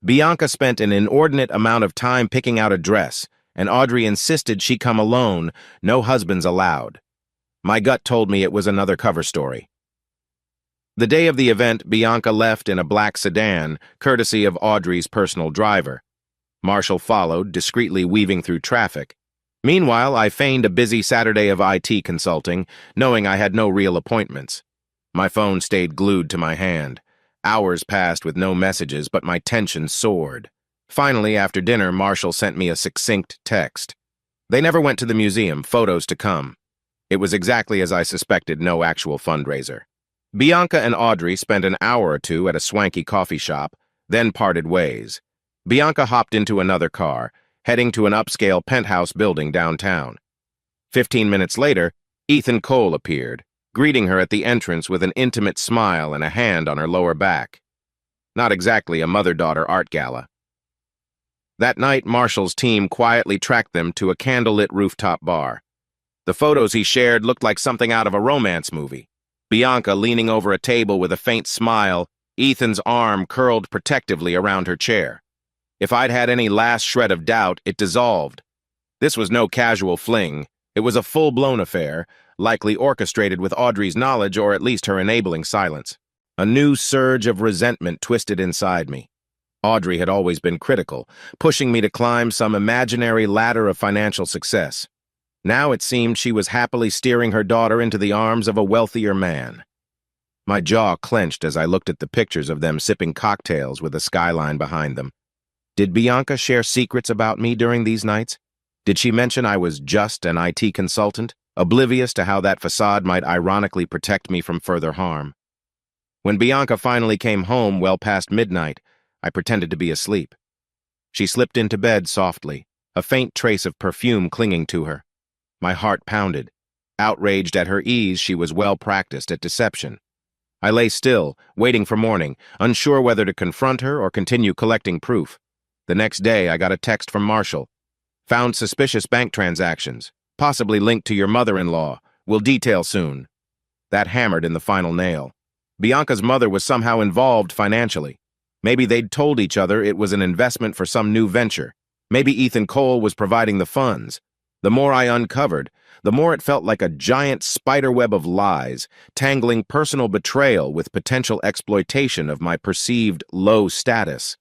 Bianca spent an inordinate amount of time picking out a dress, and Audrey insisted she come alone, no husbands allowed. My gut told me it was another cover story. The day of the event, Bianca left in a black sedan, courtesy of Audrey's personal driver. Marshall followed, discreetly weaving through traffic. Meanwhile, I feigned a busy Saturday of IT consulting, knowing I had no real appointments. My phone stayed glued to my hand. Hours passed with no messages, but my tension soared. Finally, after dinner, Marshall sent me a succinct text. They never went to the museum, photos to come. It was exactly as I suspected, no actual fundraiser. Bianca and Audrey spent an hour or two at a swanky coffee shop, then parted ways. Bianca hopped into another car, heading to an upscale penthouse building downtown. 15 minutes later, Ethan Cole appeared, greeting her at the entrance with an intimate smile and a hand on her lower back. Not exactly a mother-daughter art gala. That night, Marshall's team quietly tracked them to a candlelit rooftop bar. The photos he shared looked like something out of a romance movie. Bianca leaning over a table with a faint smile, Ethan's arm curled protectively around her chair. If I'd had any last shred of doubt, it dissolved. This was no casual fling. It was a full-blown affair, likely orchestrated with Audrey's knowledge or at least her enabling silence. A new surge of resentment twisted inside me. Audrey had always been critical, pushing me to climb some imaginary ladder of financial success. Now it seemed she was happily steering her daughter into the arms of a wealthier man. My jaw clenched as I looked at the pictures of them sipping cocktails with a skyline behind them. Did Bianca share secrets about me during these nights? Did she mention I was just an IT consultant, oblivious to how that facade might ironically protect me from further harm? When Bianca finally came home well past midnight, I pretended to be asleep. She slipped into bed softly, a faint trace of perfume clinging to her. My heart pounded. Outraged at her ease, she was well practiced at deception. I lay still, waiting for morning, unsure whether to confront her or continue collecting proof. The next day, I got a text from Marshall. Found suspicious bank transactions, possibly linked to your mother-in-law. Will detail soon. That hammered in the final nail. Bianca's mother was somehow involved financially. Maybe they'd told each other it was an investment for some new venture. Maybe Ethan Cole was providing the funds. The more I uncovered, the more it felt like a giant spiderweb of lies, tangling personal betrayal with potential exploitation of my perceived low status.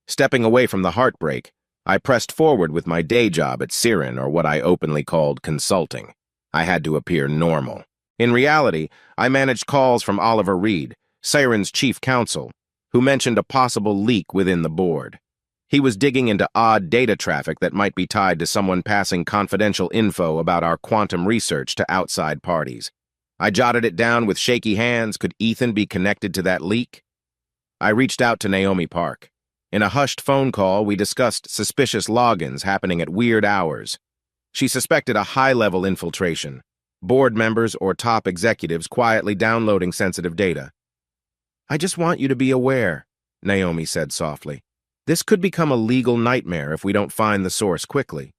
Stepping away from the heartbreak, I pressed forward with my day job at Siren, or what I openly called consulting. I had to appear normal. In reality, I managed calls from Oliver Reed, Siren's chief counsel, who mentioned a possible leak within the board. He was digging into odd data traffic that might be tied to someone passing confidential info about our quantum research to outside parties. I jotted it down with shaky hands. Could Ethan be connected to that leak? I reached out to Naomi Park. In a hushed phone call, we discussed suspicious logins happening at weird hours. She suspected a high-level infiltration, board members or top executives quietly downloading sensitive data. "I just want you to be aware," Naomi said softly. "This could become a legal nightmare if we don't find the source quickly."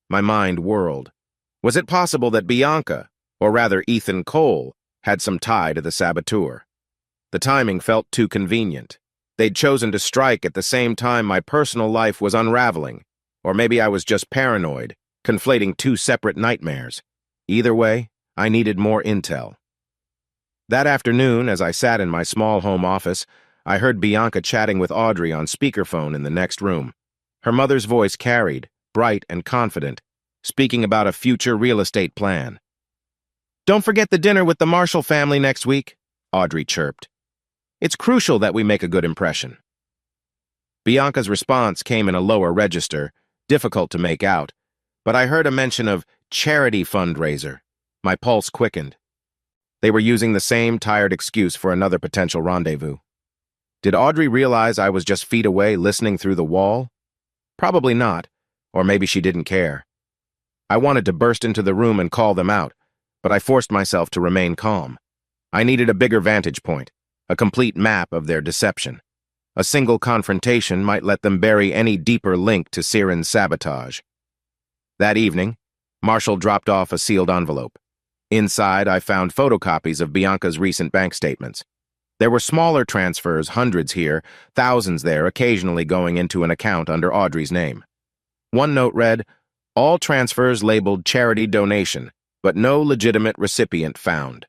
My mind whirled. Was it possible that Bianca, or rather Ethan Cole, had some tie to the saboteur? The timing felt too convenient. They'd chosen to strike at the same time my personal life was unraveling, or maybe I was just paranoid, conflating two separate nightmares. Either way, I needed more intel. That afternoon, as I sat in my small home office, I heard Bianca chatting with Audrey on speakerphone in the next room. Her mother's voice carried, bright and confident, speaking about a future real estate plan. "Don't forget the dinner with the Marshall family next week," Audrey chirped. "It's crucial that we make a good impression." Bianca's response came in a lower register, difficult to make out, but I heard a mention of charity fundraiser. My pulse quickened. They were using the same tired excuse for another potential rendezvous. Did Audrey realize I was just feet away listening through the wall? Probably not, or maybe she didn't care. I wanted to burst into the room and call them out, but I forced myself to remain calm. I needed a bigger vantage point, a complete map of their deception. A single confrontation might let them bury any deeper link to Siren's sabotage. That evening, Marshall dropped off a sealed envelope. Inside, I found photocopies of Bianca's recent bank statements. There were smaller transfers, hundreds here, thousands there, occasionally going into an account under Audrey's name. One note read, "All transfers labeled charity donation, but no legitimate recipient found."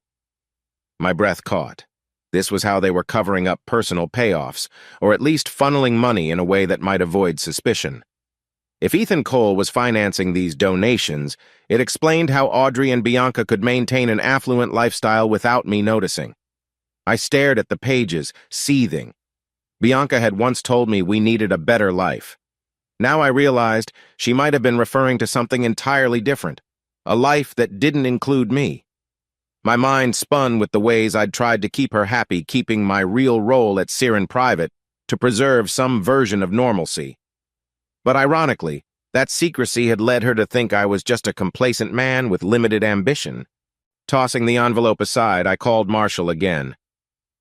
My breath caught. This was how they were covering up personal payoffs, or at least funneling money in a way that might avoid suspicion. If Ethan Cole was financing these donations, it explained how Audrey and Bianca could maintain an affluent lifestyle without me noticing. I stared at the pages, seething. Bianca had once told me we needed a better life. Now I realized she might have been referring to something entirely different, a life that didn't include me. My mind spun with the ways I'd tried to keep her happy, keeping my real role at Siren private to preserve some version of normalcy. But ironically, that secrecy had led her to think I was just a complacent man with limited ambition. Tossing the envelope aside, I called Marshall again.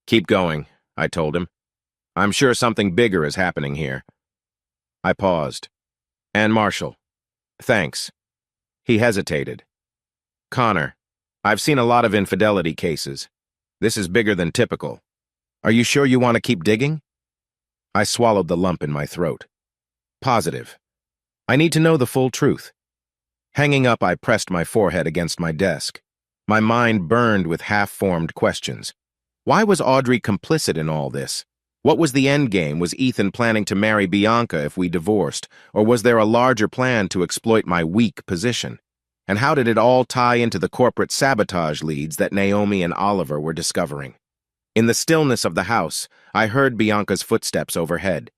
"Keep going," I told him. "I'm sure something bigger is happening here." I paused. "And Marshall, thanks." He hesitated. "Connor, I've seen a lot of infidelity cases. This is bigger than typical. Are you sure you want to keep digging?" I swallowed the lump in my throat. "Positive. I need to know the full truth." Hanging up, I pressed my forehead against my desk. My mind burned with half-formed questions. Why was Audrey complicit in all this? What was the end game? Was Ethan planning to marry Bianca if we divorced, or was there a larger plan to exploit my weak position? And how did it all tie into the corporate sabotage leads that Naomi and Oliver were discovering? In the stillness of the house, I heard Bianca's footsteps overhead.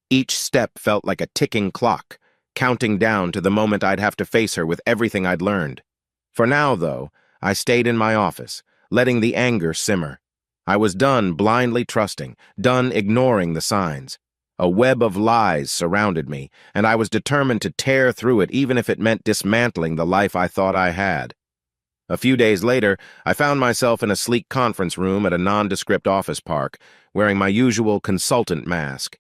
Each step felt like a ticking clock, counting down to the moment I'd have to face her with everything I'd learned. For now, though, I stayed in my office, letting the anger simmer. I was done blindly trusting, done ignoring the signs. A web of lies surrounded me, and I was determined to tear through it even if it meant dismantling the life I thought I had. A few days later, I found myself in a sleek conference room at a nondescript office park, wearing my usual consultant mask.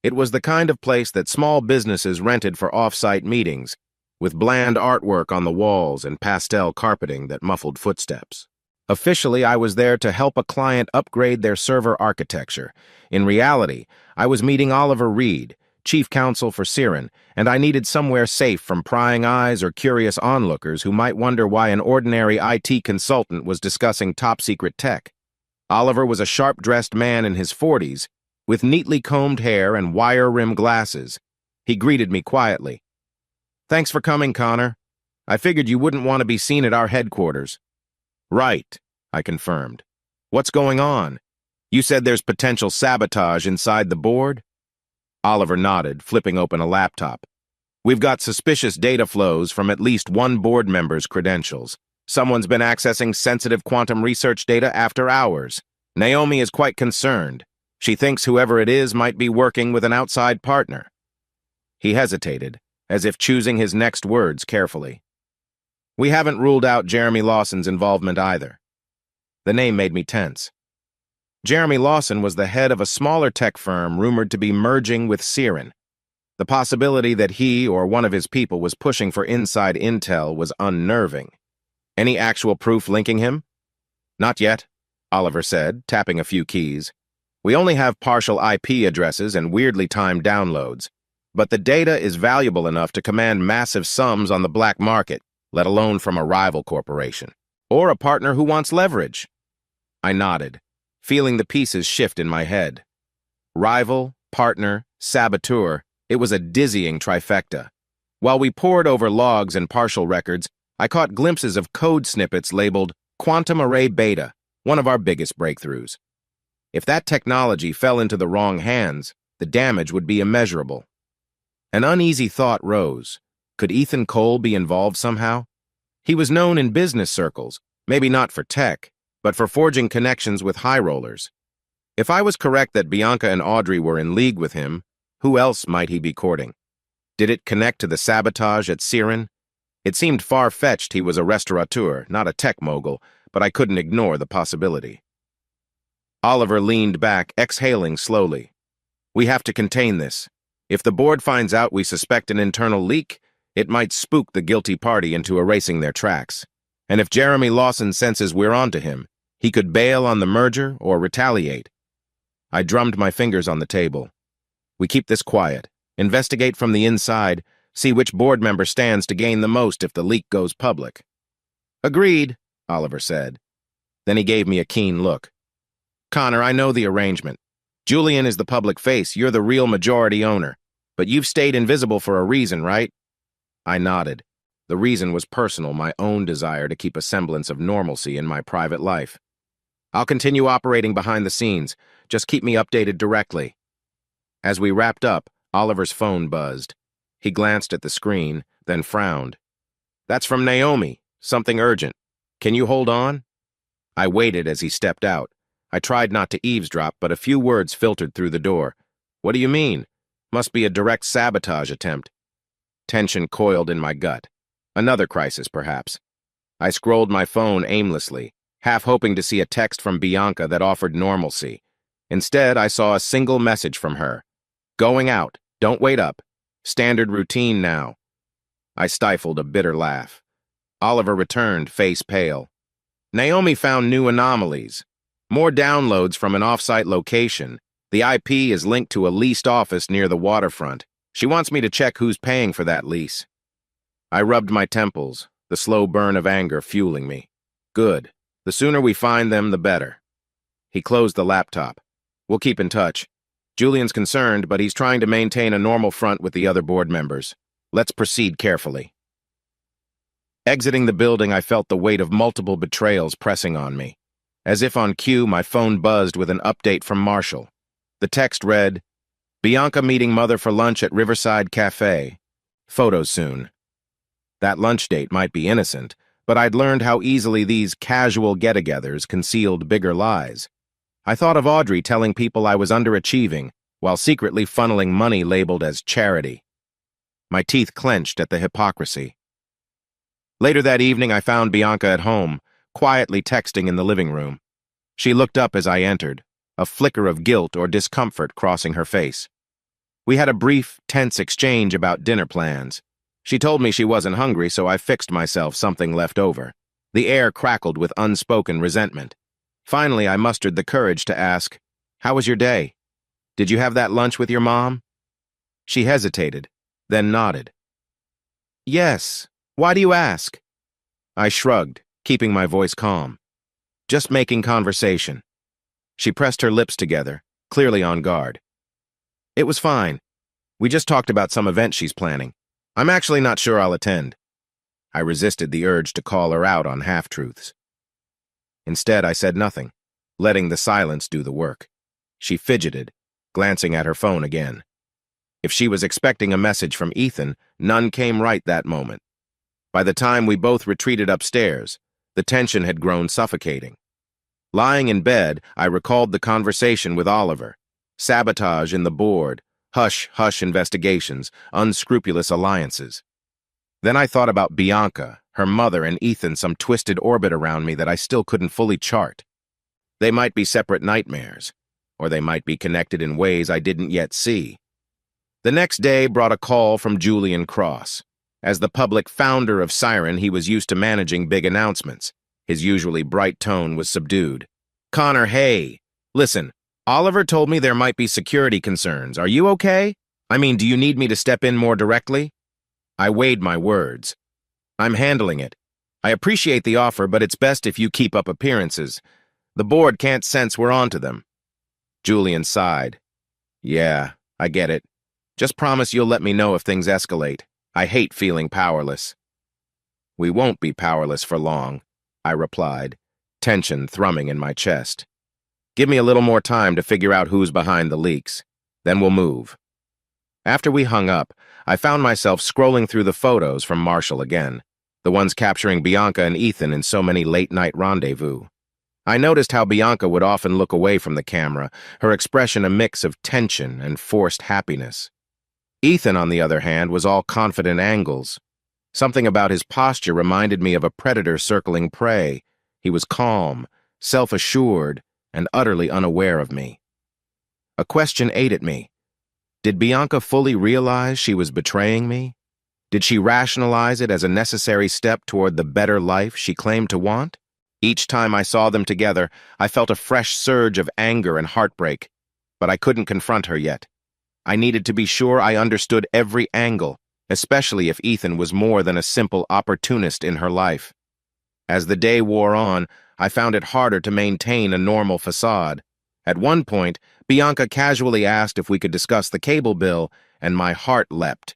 It was the kind of place that small businesses rented for off-site meetings, with bland artwork on the walls and pastel carpeting that muffled footsteps. Officially, I was there to help a client upgrade their server architecture. In reality, I was meeting Oliver Reed, chief counsel for Siren, and I needed somewhere safe from prying eyes or curious onlookers who might wonder why an ordinary IT consultant was discussing top-secret tech. Oliver was a sharp-dressed man in his 40s, with neatly combed hair and wire-rimmed glasses. He greeted me quietly. "Thanks for coming, Connor. I figured you wouldn't want to be seen at our headquarters." "Right," I confirmed. "What's going on? You said there's potential sabotage inside the board?" Oliver nodded, flipping open a laptop. We've got suspicious data flows from at least one board member's credentials. Someone's been accessing sensitive quantum research data after hours. Naomi is quite concerned. She thinks whoever it is might be working with an outside partner. He hesitated, as if choosing his next words carefully. We haven't ruled out Jeremy Lawson's involvement either. The name made me tense. Jeremy Lawson was the head of a smaller tech firm rumored to be merging with Siren. The possibility that he or one of his people was pushing for inside intel was unnerving. Any actual proof linking him? Not yet, Oliver said, tapping a few keys. We only have partial IP addresses and weirdly timed downloads, but the data is valuable enough to command massive sums on the black market, let alone from a rival corporation, or a partner who wants leverage. I nodded, feeling the pieces shift in my head. Rival, partner, saboteur, it was a dizzying trifecta. While we pored over logs and partial records, I caught glimpses of code snippets labeled Quantum Array Beta, one of our biggest breakthroughs. If that technology fell into the wrong hands, the damage would be immeasurable. An uneasy thought rose. Could Ethan Cole be involved somehow? He was known in business circles, maybe not for tech, but for forging connections with high rollers. If I was correct that Bianca and Audrey were in league with him, who else might he be courting? Did it connect to the sabotage at Siren? It seemed far-fetched he was a restaurateur, not a tech mogul, but I couldn't ignore the possibility. Oliver leaned back, exhaling slowly. We have to contain this. If the board finds out we suspect an internal leak, it might spook the guilty party into erasing their tracks. And if Jeremy Lawson senses we're onto him, he could bail on the merger or retaliate. I drummed my fingers on the table. We keep this quiet, investigate from the inside, see which board member stands to gain the most if the leak goes public. Agreed, Oliver said. Then he gave me a keen look. Connor, I know the arrangement. Julian is the public face, you're the real majority owner. But you've stayed invisible for a reason, right? I nodded. The reason was personal, my own desire to keep a semblance of normalcy in my private life. I'll continue operating behind the scenes. Just keep me updated directly. As we wrapped up, Oliver's phone buzzed. He glanced at the screen, then frowned. That's from Naomi. Something urgent. Can you hold on? I waited as he stepped out. I tried not to eavesdrop, but a few words filtered through the door. What do you mean? Must be a direct sabotage attempt. Tension coiled in my gut. Another crisis, perhaps. I scrolled my phone aimlessly, half hoping to see a text from Bianca that offered normalcy. Instead, I saw a single message from her. Going out. Don't wait up. Standard routine now. I stifled a bitter laugh. Oliver returned, face pale. Naomi found new anomalies. More downloads from an off-site location. The IP is linked to a leased office near the waterfront. She wants me to check who's paying for that lease. I rubbed my temples, the slow burn of anger fueling me. Good. The sooner we find them, the better. He closed the laptop. We'll keep in touch. Julian's concerned, but he's trying to maintain a normal front with the other board members. Let's proceed carefully. Exiting the building, I felt the weight of multiple betrayals pressing on me. As if on cue, my phone buzzed with an update from Marshall. The text read, Bianca meeting mother for lunch at Riverside Cafe. Photo soon. That lunch date might be innocent, but I'd learned how easily these casual get-togethers concealed bigger lies. I thought of Audrey telling people I was underachieving, while secretly funneling money labeled as charity. My teeth clenched at the hypocrisy. Later that evening, I found Bianca at home, quietly texting in the living room. She looked up as I entered, a flicker of guilt or discomfort crossing her face. We had a brief, tense exchange about dinner plans. She told me she wasn't hungry, so I fixed myself something left over. The air crackled with unspoken resentment. Finally, I mustered the courage to ask, How was your day? Did you have that lunch with your mom? She hesitated, then nodded. Yes. Why do you ask? I shrugged, keeping my voice calm. Just making conversation. She pressed her lips together, clearly on guard. It was fine. We just talked about some event she's planning. I'm actually not sure I'll attend. I resisted the urge to call her out on half-truths. Instead, I said nothing, letting the silence do the work. She fidgeted, glancing at her phone again. If she was expecting a message from Ethan, none came right that moment. By the time we both retreated upstairs, the tension had grown suffocating. Lying in bed, I recalled the conversation with Oliver. Sabotage in the board, hush-hush investigations, unscrupulous alliances. Then I thought about Bianca, her mother, and Ethan, some twisted orbit around me that I still couldn't fully chart. They might be separate nightmares, or they might be connected in ways I didn't yet see. The next day brought a call from Julian Cross. As the public founder of Siren, he was used to managing big announcements. His usually bright tone was subdued. "Connor, hey. Listen, Oliver told me there might be security concerns. Are you okay? I mean, do you need me to step in more directly?" I weighed my words. "I'm handling it. I appreciate the offer, but it's best if you keep up appearances. The board can't sense we're onto them." Julian sighed. "Yeah, I get it. Just promise you'll let me know if things escalate. I hate feeling powerless." "We won't be powerless for long," I replied, tension thrumming in my chest. "Give me a little more time to figure out who's behind the leaks. Then we'll move." After we hung up, I found myself scrolling through the photos from Marshall again, the ones capturing Bianca and Ethan in so many late-night rendezvous. I noticed how Bianca would often look away from the camera, her expression a mix of tension and forced happiness. Ethan, on the other hand, was all confident angles. Something about his posture reminded me of a predator circling prey. He was calm, self-assured, and utterly unaware of me. A question ate at me. Did Bianca fully realize she was betraying me? Did she rationalize it as a necessary step toward the better life she claimed to want? Each time I saw them together, I felt a fresh surge of anger and heartbreak, but I couldn't confront her yet. I needed to be sure I understood every angle, especially if Ethan was more than a simple opportunist in her life. As the day wore on, I found it harder to maintain a normal facade. At one point, Bianca casually asked if we could discuss the cable bill, and my heart leapt.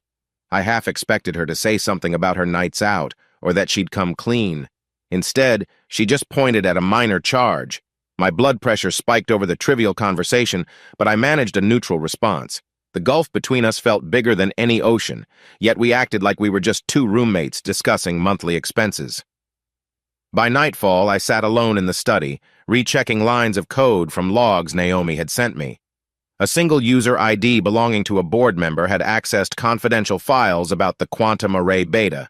I half expected her to say something about her nights out, or that she'd come clean. Instead, she just pointed at a minor charge. My blood pressure spiked over the trivial conversation, but I managed a neutral response. The gulf between us felt bigger than any ocean, yet we acted like we were just two roommates discussing monthly expenses. By nightfall, I sat alone in the study, rechecking lines of code from logs Naomi had sent me. A single user ID belonging to a board member had accessed confidential files about the quantum array beta.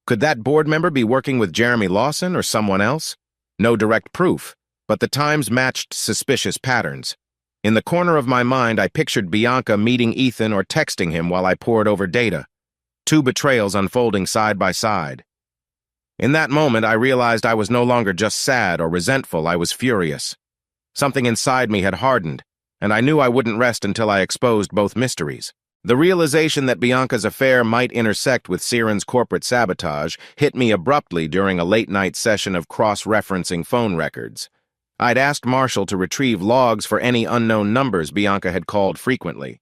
Could that board member be working with Jeremy Lawson or someone else? No direct proof, but the times matched suspicious patterns. In the corner of my mind, I pictured Bianca meeting Ethan or texting him while I pored over data. Two betrayals unfolding side by side. In that moment, I realized I was no longer just sad or resentful, I was furious. Something inside me had hardened, and I knew I wouldn't rest until I exposed both mysteries. The realization that Bianca's affair might intersect with Siren's corporate sabotage hit me abruptly during a late-night session of cross-referencing phone records. I'd asked Marshall to retrieve logs for any unknown numbers Bianca had called frequently.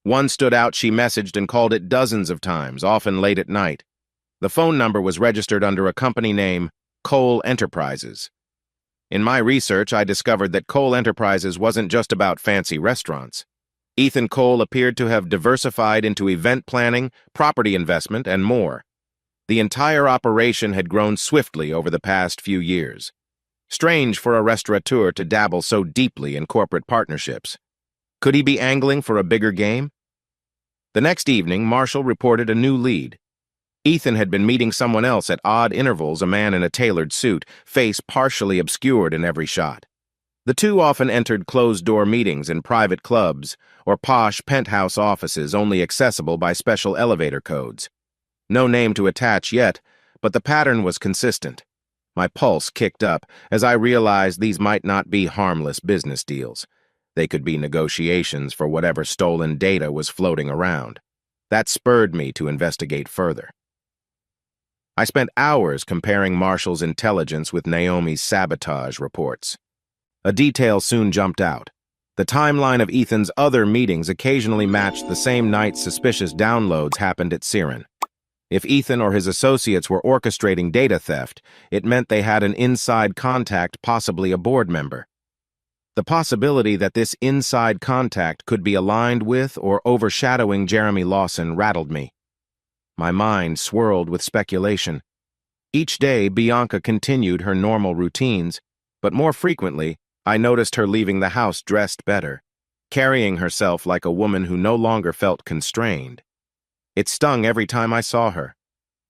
One stood out. She messaged and called it dozens of times, often late at night. The phone number was registered under a company name, Cole Enterprises. In my research, I discovered that Cole Enterprises wasn't just about fancy restaurants. Ethan Cole appeared to have diversified into event planning, property investment, and more. The entire operation had grown swiftly over the past few years. Strange for a restaurateur to dabble so deeply in corporate partnerships. Could he be angling for a bigger game? The next evening, Marshall reported a new lead. Ethan had been meeting someone else at odd intervals, a man in a tailored suit, face partially obscured in every shot. The two often entered closed-door meetings in private clubs or posh penthouse offices only accessible by special elevator codes. No name to attach yet, but the pattern was consistent. My pulse kicked up as I realized these might not be harmless business deals. They could be negotiations for whatever stolen data was floating around. That spurred me to investigate further. I spent hours comparing Marshall's intelligence with Naomi's sabotage reports. A detail soon jumped out. The timeline of Ethan's other meetings occasionally matched the same night suspicious downloads happened at Siren. If Ethan or his associates were orchestrating data theft, it meant they had an inside contact, possibly a board member. The possibility that this inside contact could be aligned with or overshadowing Jeremy Lawson rattled me. My mind swirled with speculation. Each day, Bianca continued her normal routines, but more frequently, I noticed her leaving the house dressed better, carrying herself like a woman who no longer felt constrained. It stung every time I saw her.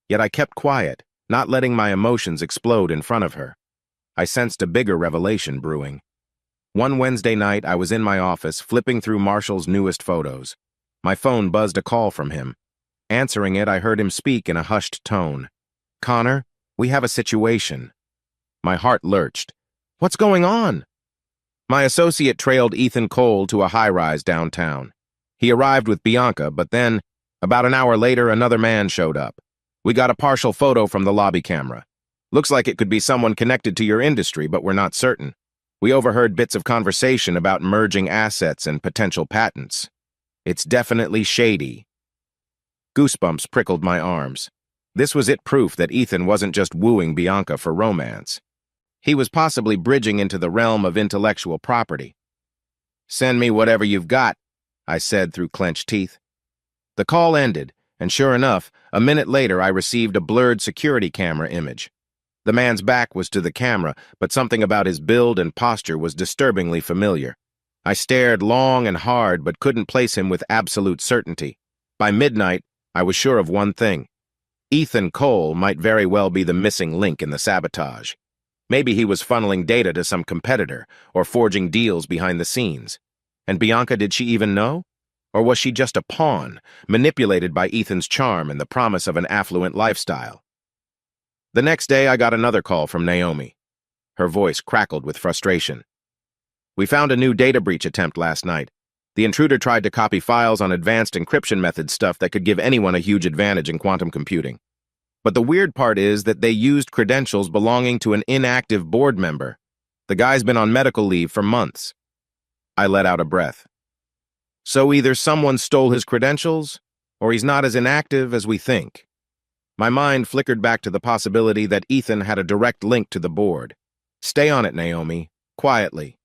Yet I kept quiet, not letting my emotions explode in front of her. I sensed a bigger revelation brewing. One Wednesday night, I was in my office, flipping through Marshall's newest photos. My phone buzzed a call from him. Answering it, I heard him speak in a hushed tone. "Connor, we have a situation." My heart lurched. "What's going on?" My associate trailed Ethan Cole to a high-rise downtown. He arrived with Bianca, but then, about an hour later, another man showed up. We got a partial photo from the lobby camera. Looks like it could be someone connected to your industry, but we're not certain. We overheard bits of conversation about merging assets and potential patents. It's definitely shady. Goosebumps prickled my arms. This was proof that Ethan wasn't just wooing Bianca for romance. He was possibly bridging into the realm of intellectual property. "Send me whatever you've got," I said through clenched teeth. The call ended, and sure enough, a minute later I received a blurred security camera image. The man's back was to the camera, but something about his build and posture was disturbingly familiar. I stared long and hard, but couldn't place him with absolute certainty. By midnight, I was sure of one thing. Ethan Cole might very well be the missing link in the sabotage. Maybe he was funneling data to some competitor, or forging deals behind the scenes. And Bianca, did she even know? Or was she just a pawn, manipulated by Ethan's charm and the promise of an affluent lifestyle? The next day, I got another call from Naomi. Her voice crackled with frustration. "We found a new data breach attempt last night. The intruder tried to copy files on advanced encryption method stuff that could give anyone a huge advantage in quantum computing. But the weird part is that they used credentials belonging to an inactive board member. The guy's been on medical leave for months." I let out a breath. So either someone stole his credentials, or he's not as inactive as we think. My mind flickered back to the possibility that Ethan had a direct link to the board. "Stay on it, Naomi. Quietly."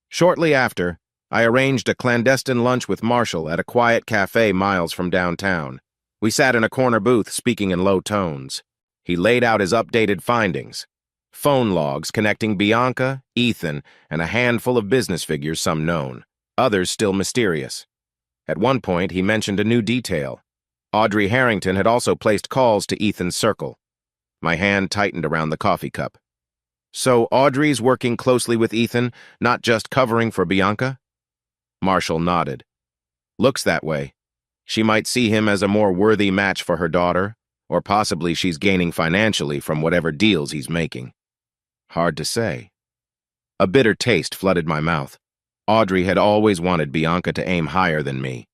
Shortly after, I arranged a clandestine lunch with Marshall at a quiet cafe miles from downtown. We sat in a corner booth speaking in low tones. He laid out his updated findings. Phone logs connecting Bianca, Ethan, and a handful of business figures, some known, others still mysterious. At one point, he mentioned a new detail. Audrey Harrington had also placed calls to Ethan's circle. My hand tightened around the coffee cup. So Audrey's working closely with Ethan, not just covering for Bianca? Marshall nodded. Looks that way. She might see him as a more worthy match for her daughter, or possibly she's gaining financially from whatever deals he's making. Hard to say. A bitter taste flooded my mouth. Audrey had always wanted Bianca to aim higher than me.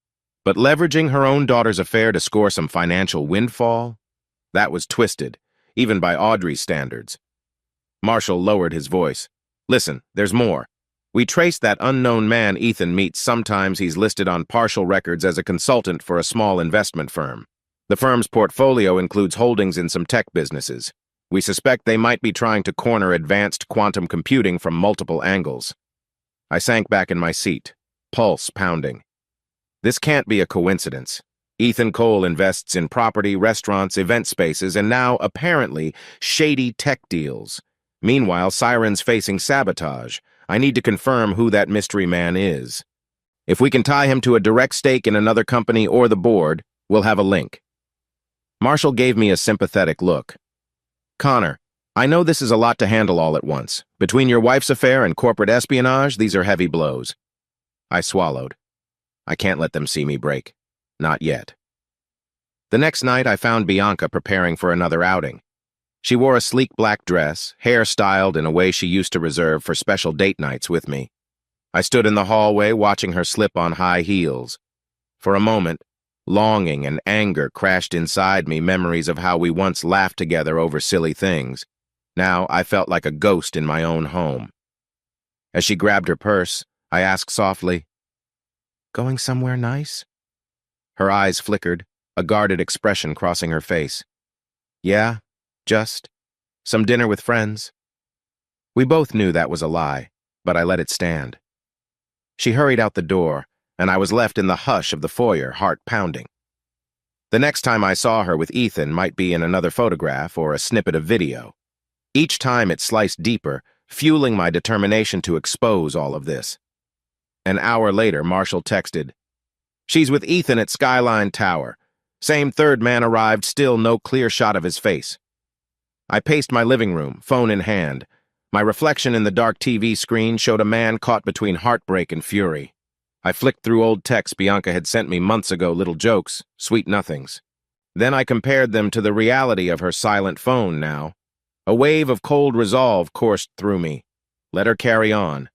But leveraging her own daughter's affair to score some financial windfall? That was twisted, even by Audrey's standards. Marshall lowered his voice. "Listen, there's more. We traced that unknown man Ethan meets. Sometimes he's listed on partial records as a consultant for a small investment firm. The firm's portfolio includes holdings in some tech businesses. We suspect they might be trying to corner advanced quantum computing from multiple angles." I sank back in my seat, pulse pounding. This can't be a coincidence. Ethan Cole invests in property, restaurants, event spaces, and now, apparently, shady tech deals. Meanwhile, Siren's facing sabotage. I need to confirm who that mystery man is. If we can tie him to a direct stake in another company or the board, we'll have a link. Marshall gave me a sympathetic look. "Connor, I know this is a lot to handle all at once. Between your wife's affair and corporate espionage, these are heavy blows." I swallowed. I can't let them see me break. Not yet. The next night, I found Bianca preparing for another outing. She wore a sleek black dress, hair styled in a way she used to reserve for special date nights with me. I stood in the hallway watching her slip on high heels. For a moment, longing and anger crashed inside me, memories of how we once laughed together over silly things. Now I felt like a ghost in my own home. As she grabbed her purse, I asked softly, "Going somewhere nice?" Her eyes flickered, a guarded expression crossing her face. "Yeah, just some dinner with friends." We both knew that was a lie, but I let it stand. She hurried out the door, and I was left in the hush of the foyer, heart pounding. The next time I saw her with Ethan might be in another photograph or a snippet of video. Each time it sliced deeper, fueling my determination to expose all of this. An hour later, Marshall texted, "She's with Ethan at Skyline Tower. Same third man arrived, still no clear shot of his face." I paced my living room, phone in hand. My reflection in the dark TV screen showed a man caught between heartbreak and fury. I flicked through old texts Bianca had sent me months ago, little jokes, sweet nothings. Then I compared them to the reality of her silent phone now. A wave of cold resolve coursed through me. Let her carry on.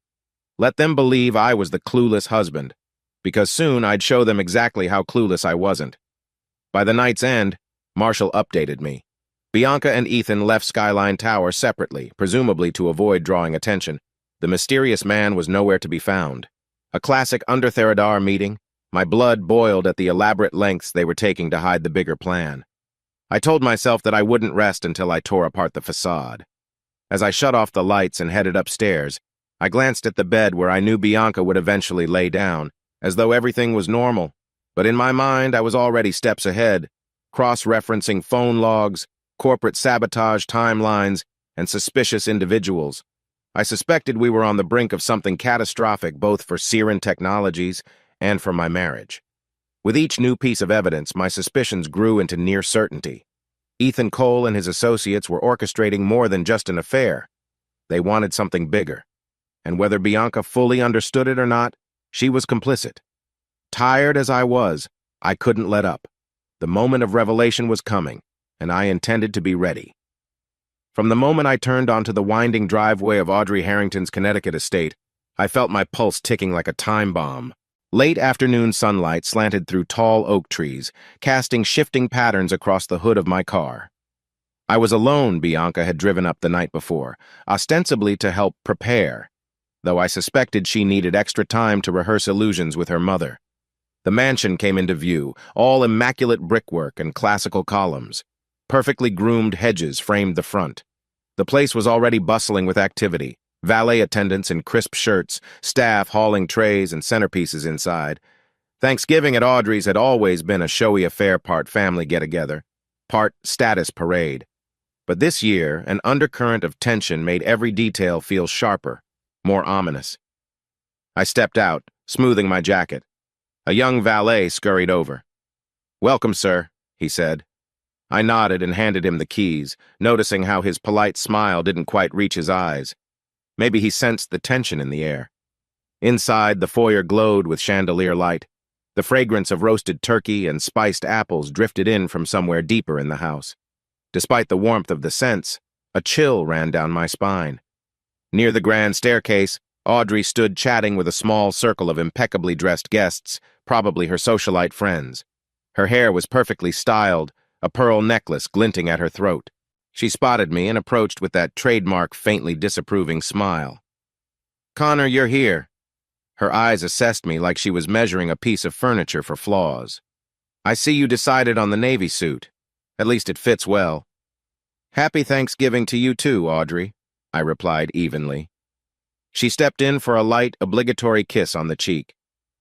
Let them believe I was the clueless husband, because soon I'd show them exactly how clueless I wasn't. By the night's end, Marshall updated me. Bianca and Ethan left Skyline Tower separately, presumably to avoid drawing attention. The mysterious man was nowhere to be found. A classic under-Theradar meeting. My blood boiled at the elaborate lengths they were taking to hide the bigger plan. I told myself that I wouldn't rest until I tore apart the facade. As I shut off the lights and headed upstairs, I glanced at the bed where I knew Bianca would eventually lay down, as though everything was normal. But in my mind, I was already steps ahead, cross-referencing phone logs, corporate sabotage timelines, and suspicious individuals. I suspected we were on the brink of something catastrophic both for Siren Technologies and for my marriage. With each new piece of evidence, my suspicions grew into near certainty. Ethan Cole and his associates were orchestrating more than just an affair. They wanted something bigger. And whether Bianca fully understood it or not, she was complicit. Tired as I was, I couldn't let up. The moment of revelation was coming, and I intended to be ready. From the moment I turned onto the winding driveway of Audrey Harrington's Connecticut estate, I felt my pulse ticking like a time bomb. Late afternoon sunlight slanted through tall oak trees, casting shifting patterns across the hood of my car. I was alone. Bianca had driven up the night before, ostensibly to help prepare, though I suspected she needed extra time to rehearse illusions with her mother. The mansion came into view, all immaculate brickwork and classical columns. Perfectly groomed hedges framed the front. The place was already bustling with activity. Valet attendants in crisp shirts, staff hauling trays and centerpieces inside. Thanksgiving at Audrey's had always been a showy affair, part family get-together, part status parade. But this year, an undercurrent of tension made every detail feel sharper, more ominous. I stepped out, smoothing my jacket. A young valet scurried over. "Welcome, sir," he said. I nodded and handed him the keys, noticing how his polite smile didn't quite reach his eyes. Maybe he sensed the tension in the air. Inside, the foyer glowed with chandelier light. The fragrance of roasted turkey and spiced apples drifted in from somewhere deeper in the house. Despite the warmth of the scents, a chill ran down my spine. Near the grand staircase, Audrey stood chatting with a small circle of impeccably dressed guests, probably her socialite friends. Her hair was perfectly styled, a pearl necklace glinting at her throat. She spotted me and approached with that trademark faintly disapproving smile. "Connor, you're here." Her eyes assessed me like she was measuring a piece of furniture for flaws. "I see you decided on the Navy suit. At least it fits well." "Happy Thanksgiving to you too, Audrey," I replied evenly. She stepped in for a light, obligatory kiss on the cheek.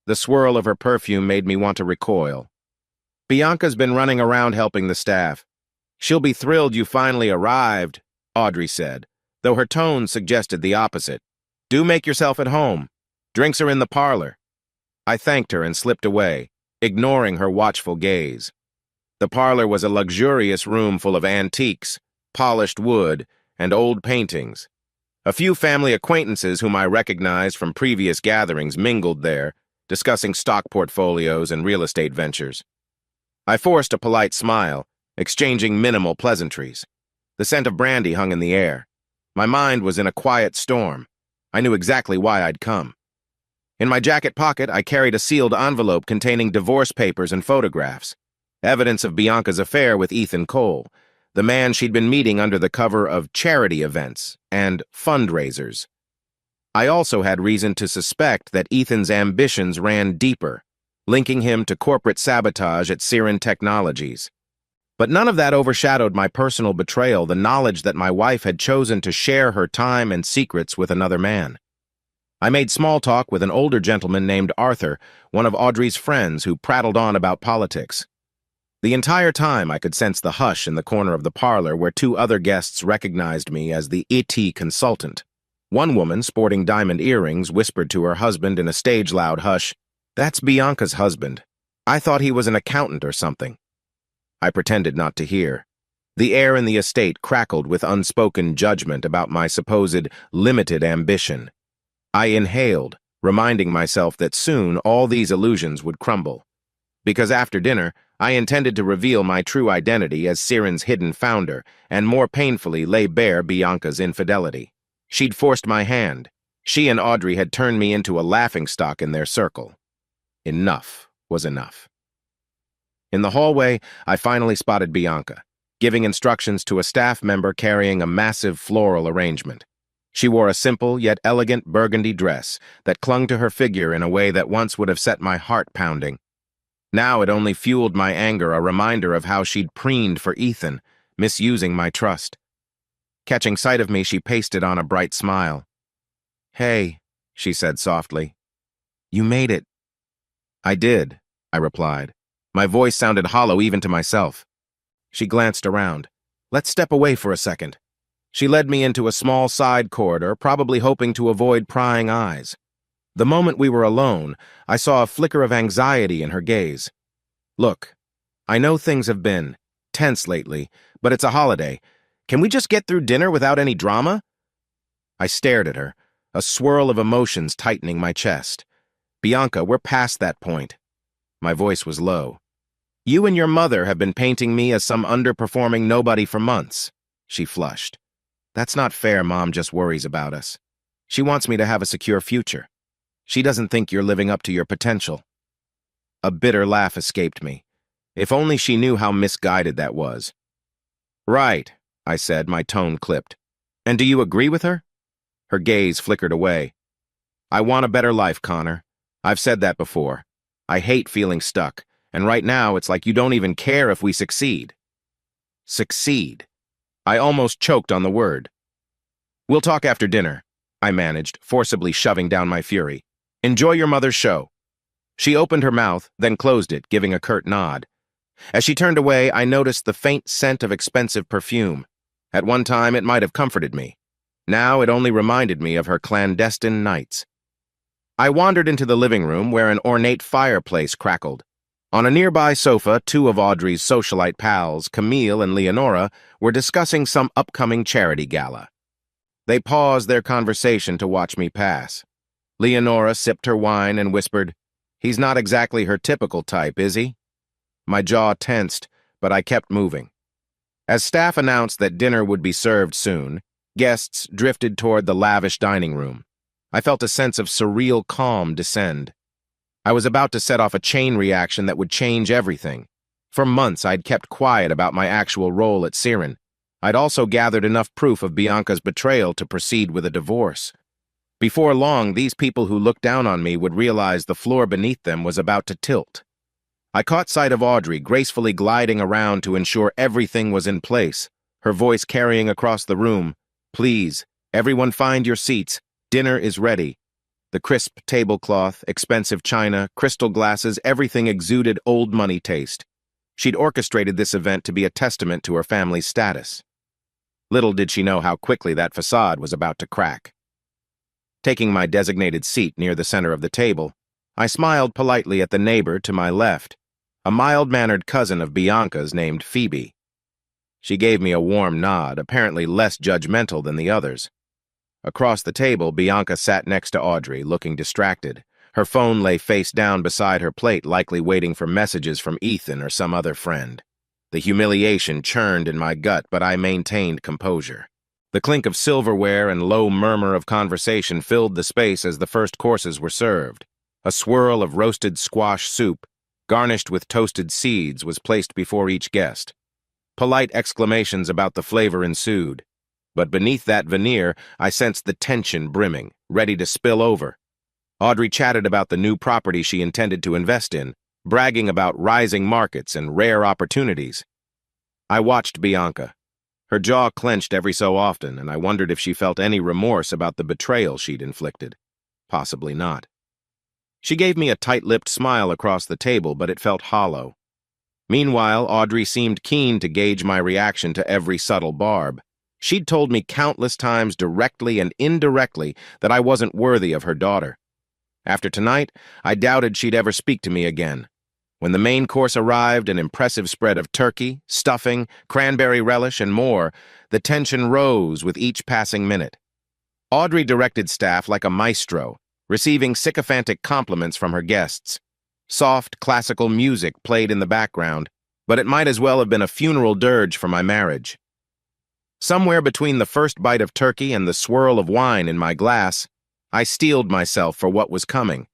The swirl of her perfume made me want to recoil. "Bianca's been running around helping the staff. She'll be thrilled you finally arrived," Audrey said, though her tone suggested the opposite. "Do make yourself at home. Drinks are in the parlor." I thanked her and slipped away, ignoring her watchful gaze. The parlor was a luxurious room full of antiques, polished wood, and old paintings. A few family acquaintances whom I recognized from previous gatherings mingled there, discussing stock portfolios and real estate ventures. I forced a polite smile, exchanging minimal pleasantries. The scent of brandy hung in the air. My mind was in a quiet storm. I knew exactly why I'd come. In my jacket pocket, I carried a sealed envelope containing divorce papers and photographs, evidence of Bianca's affair with Ethan Cole, the man she'd been meeting under the cover of charity events and fundraisers. I also had reason to suspect that Ethan's ambitions ran deeper, linking him to corporate sabotage at Siren Technologies. But none of that overshadowed my personal betrayal, the knowledge that my wife had chosen to share her time and secrets with another man. I made small talk with an older gentleman named Arthur, one of Audrey's friends who prattled on about politics. The entire time I could sense the hush in the corner of the parlor where two other guests recognized me as the IT consultant. One woman, sporting diamond earrings, whispered to her husband in a stage-loud hush, "That's Bianca's husband. I thought he was an accountant or something." I pretended not to hear. The air in the estate crackled with unspoken judgment about my supposed limited ambition. I inhaled, reminding myself that soon all these illusions would crumble. Because after dinner, I intended to reveal my true identity as Siren's hidden founder and more painfully lay bare Bianca's infidelity. She'd forced my hand. She and Audrey had turned me into a laughingstock in their circle. Enough was enough. In the hallway, I finally spotted Bianca, giving instructions to a staff member carrying a massive floral arrangement. She wore a simple yet elegant burgundy dress that clung to her figure in a way that once would have set my heart pounding. Now it only fueled my anger, a reminder of how she'd preened for Ethan, misusing my trust. Catching sight of me, she pasted on a bright smile. "Hey," she said softly. "You made it." "I did," I replied. My voice sounded hollow even to myself. She glanced around. "Let's step away for a second." She led me into a small side corridor, probably hoping to avoid prying eyes. The moment we were alone, I saw a flicker of anxiety in her gaze. "Look, I know things have been tense lately, but it's a holiday. Can we just get through dinner without any drama?" I stared at her, a swirl of emotions tightening my chest. "Bianca, we're past that point." My voice was low. "You and your mother have been painting me as some underperforming nobody for months." She flushed. "That's not fair. Mom just worries about us. She wants me to have a secure future. She doesn't think you're living up to your potential." A bitter laugh escaped me. If only she knew how misguided that was. "Right," I said, my tone clipped. "And do you agree with her?" Her gaze flickered away. "I want a better life, Connor. I've said that before. I hate feeling stuck, and right now it's like you don't even care if we succeed." Succeed. I almost choked on the word. "We'll talk after dinner," I managed, forcibly shoving down my fury. "Enjoy your mother's show." She opened her mouth, then closed it, giving a curt nod. As she turned away, I noticed the faint scent of expensive perfume. At one time, it might have comforted me. Now it only reminded me of her clandestine nights. I wandered into the living room where an ornate fireplace crackled. On a nearby sofa, two of Audrey's socialite pals, Camille and Leonora, were discussing some upcoming charity gala. They paused their conversation to watch me pass. Leonora sipped her wine and whispered, "He's not exactly her typical type, is he?" My jaw tensed, but I kept moving. As staff announced that dinner would be served soon, guests drifted toward the lavish dining room. I felt a sense of surreal calm descend. I was about to set off a chain reaction that would change everything. For months, I'd kept quiet about my actual role at Siren. I'd also gathered enough proof of Bianca's betrayal to proceed with a divorce. Before long, these people who looked down on me would realize the floor beneath them was about to tilt. I caught sight of Audrey gracefully gliding around to ensure everything was in place, her voice carrying across the room, "Please, everyone find your seats. Dinner is ready." The crisp tablecloth, expensive china, crystal glasses, everything exuded old money taste. She'd orchestrated this event to be a testament to her family's status. Little did she know how quickly that facade was about to crack. Taking my designated seat near the center of the table, I smiled politely at the neighbor to my left, a mild-mannered cousin of Bianca's named Phoebe. She gave me a warm nod, apparently less judgmental than the others. Across the table, Bianca sat next to Audrey, looking distracted. Her phone lay face down beside her plate, likely waiting for messages from Ethan or some other friend. The humiliation churned in my gut, but I maintained composure. The clink of silverware and low murmur of conversation filled the space as the first courses were served. A swirl of roasted squash soup, garnished with toasted seeds, was placed before each guest. Polite exclamations about the flavor ensued. But beneath that veneer, I sensed the tension brimming, ready to spill over. Audrey chatted about the new property she intended to invest in, bragging about rising markets and rare opportunities. I watched Bianca. Her jaw clenched every so often, and I wondered if she felt any remorse about the betrayal she'd inflicted. Possibly not. She gave me a tight-lipped smile across the table, but it felt hollow. Meanwhile, Audrey seemed keen to gauge my reaction to every subtle barb. She'd told me countless times directly and indirectly that I wasn't worthy of her daughter. After tonight, I doubted she'd ever speak to me again. When the main course arrived, an impressive spread of turkey, stuffing, cranberry relish, and more, the tension rose with each passing minute. Audrey directed staff like a maestro, receiving sycophantic compliments from her guests. Soft, classical music played in the background, but it might as well have been a funeral dirge for my marriage. Somewhere between the first bite of turkey and the swirl of wine in my glass, I steeled myself for what was coming.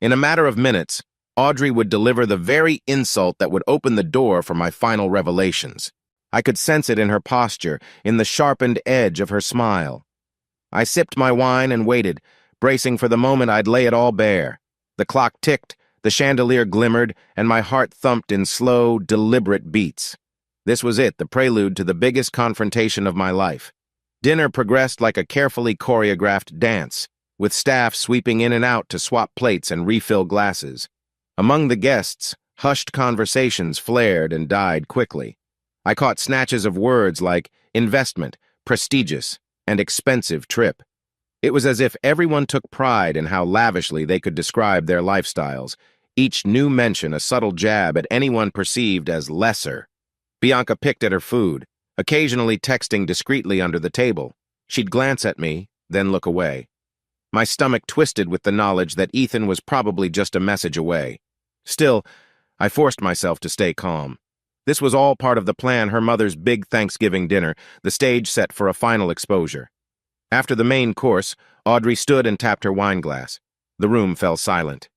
In a matter of minutes, Audrey would deliver the very insult that would open the door for my final revelations. I could sense it in her posture, in the sharpened edge of her smile. I sipped my wine and waited, bracing for the moment I'd lay it all bare. The clock ticked, the chandelier glimmered, and my heart thumped in slow, deliberate beats. This was it, the prelude to the biggest confrontation of my life. Dinner progressed like a carefully choreographed dance, with staff sweeping in and out to swap plates and refill glasses. Among the guests, hushed conversations flared and died quickly. I caught snatches of words like investment, prestigious, and expensive trip. It was as if everyone took pride in how lavishly they could describe their lifestyles, each new mention a subtle jab at anyone perceived as lesser. Bianca picked at her food, occasionally texting discreetly under the table. She'd glance at me, then look away. My stomach twisted with the knowledge that Ethan was probably just a message away. Still, I forced myself to stay calm. This was all part of the plan, her mother's big Thanksgiving dinner, the stage set for a final exposure. After the main course, Audrey stood and tapped her wine glass. The room fell silent.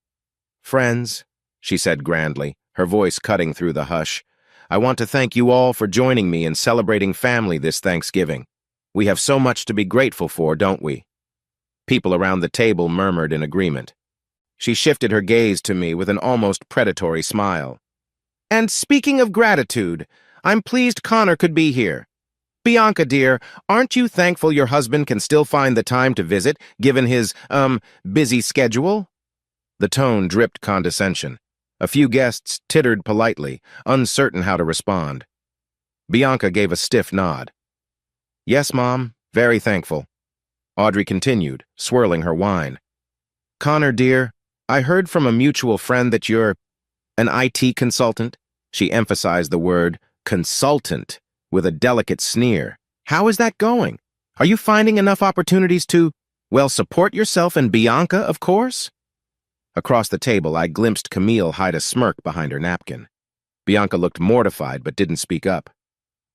"Friends," she said grandly, her voice cutting through the hush, "I want to thank you all for joining me in celebrating family this Thanksgiving. We have so much to be grateful for, don't we?" People around the table murmured in agreement. She shifted her gaze to me with an almost predatory smile. "And speaking of gratitude, I'm pleased Connor could be here. Bianca, dear, aren't you thankful your husband can still find the time to visit, given his, busy schedule?" The tone dripped condescension. A few guests tittered politely, uncertain how to respond. Bianca gave a stiff nod. "Yes, Mom, very thankful." Audrey continued, swirling her wine. "Connor, dear, I heard from a mutual friend that you're an IT consultant." She emphasized the word consultant with a delicate sneer. "How is that going? Are you finding enough opportunities to, well, support yourself and Bianca, of course?" Across the table, I glimpsed Camille hide a smirk behind her napkin. Bianca looked mortified but didn't speak up.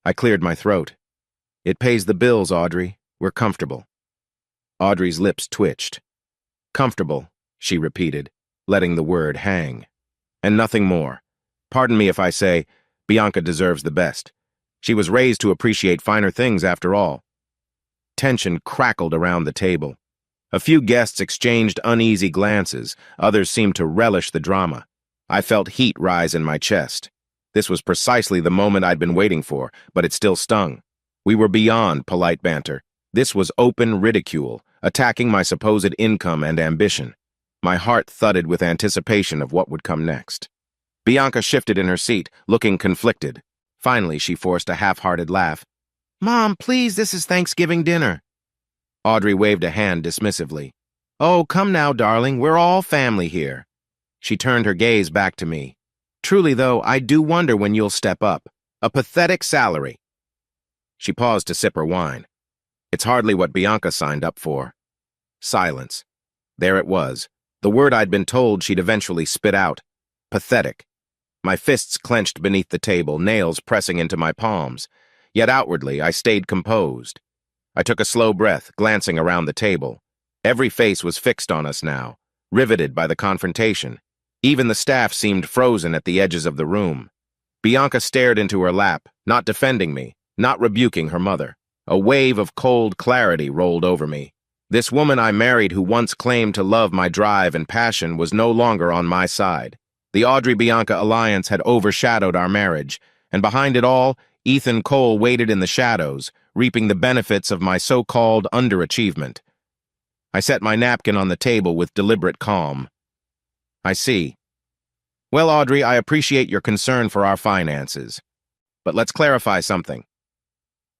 I cleared my throat. "It pays the bills, Audrey. We're comfortable." Audrey's lips twitched. "Comfortable," she repeated, letting the word hang. "And nothing more. Pardon me if I say, Bianca deserves the best. She was raised to appreciate finer things after all." Tension crackled around the table. A few guests exchanged uneasy glances, others seemed to relish the drama. I felt heat rise in my chest. This was precisely the moment I'd been waiting for, but it still stung. We were beyond polite banter. This was open ridicule, attacking my supposed income and ambition. My heart thudded with anticipation of what would come next. Bianca shifted in her seat, looking conflicted. Finally, she forced a half-hearted laugh. "Mom, please, this is Thanksgiving dinner." Audrey waved a hand dismissively. "Oh, come now, darling, we're all family here." She turned her gaze back to me. "Truly, though, I do wonder when you'll step up. A pathetic salary." She paused to sip her wine. It's hardly what Bianca signed up for. Silence. There it was, the word I'd been told she'd eventually spit out. Pathetic. My fists clenched beneath the table, nails pressing into my palms. Yet outwardly, I stayed composed. I took a slow breath, glancing around the table. Every face was fixed on us now, riveted by the confrontation. Even the staff seemed frozen at the edges of the room. Bianca stared into her lap, not defending me, not rebuking her mother. A wave of cold clarity rolled over me. This woman I married who once claimed to love my drive and passion was no longer on my side. The Audrey-Bianca alliance had overshadowed our marriage, and behind it all, Ethan Cole waited in the shadows, reaping the benefits of my so-called underachievement. I set my napkin on the table with deliberate calm. I see. Well, Audrey, I appreciate your concern for our finances. But let's clarify something.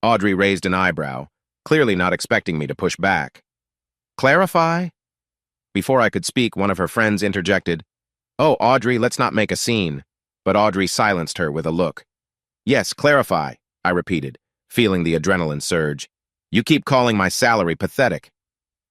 Audrey raised an eyebrow, clearly not expecting me to push back. Clarify? Before I could speak, one of her friends interjected, "Oh, Audrey, let's not make a scene." But Audrey silenced her with a look. "Yes, clarify," I repeated, feeling the adrenaline surge. "You keep calling my salary pathetic.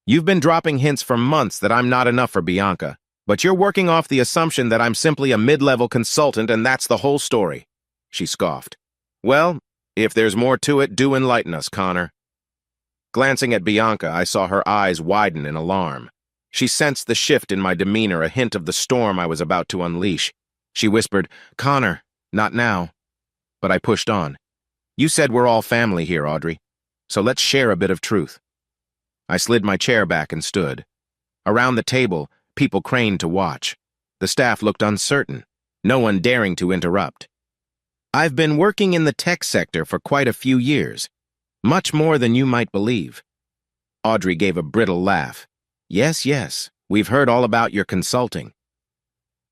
You've been dropping hints for months that I'm not enough for Bianca, but you're working off the assumption that I'm simply a mid-level consultant and that's the whole story." She scoffed. "Well, if there's more to it, do enlighten us, Connor." Glancing at Bianca, I saw her eyes widen in alarm. She sensed the shift in my demeanor, a hint of the storm I was about to unleash. She whispered, "Connor, not now." But I pushed on. "You said we're all family here, Audrey, so let's share a bit of truth." I slid my chair back and stood. Around the table, people craned to watch. The staff looked uncertain, no one daring to interrupt. "I've been working in the tech sector for quite a few years, much more than you might believe." Audrey gave a brittle laugh. Yes, we've heard all about your consulting."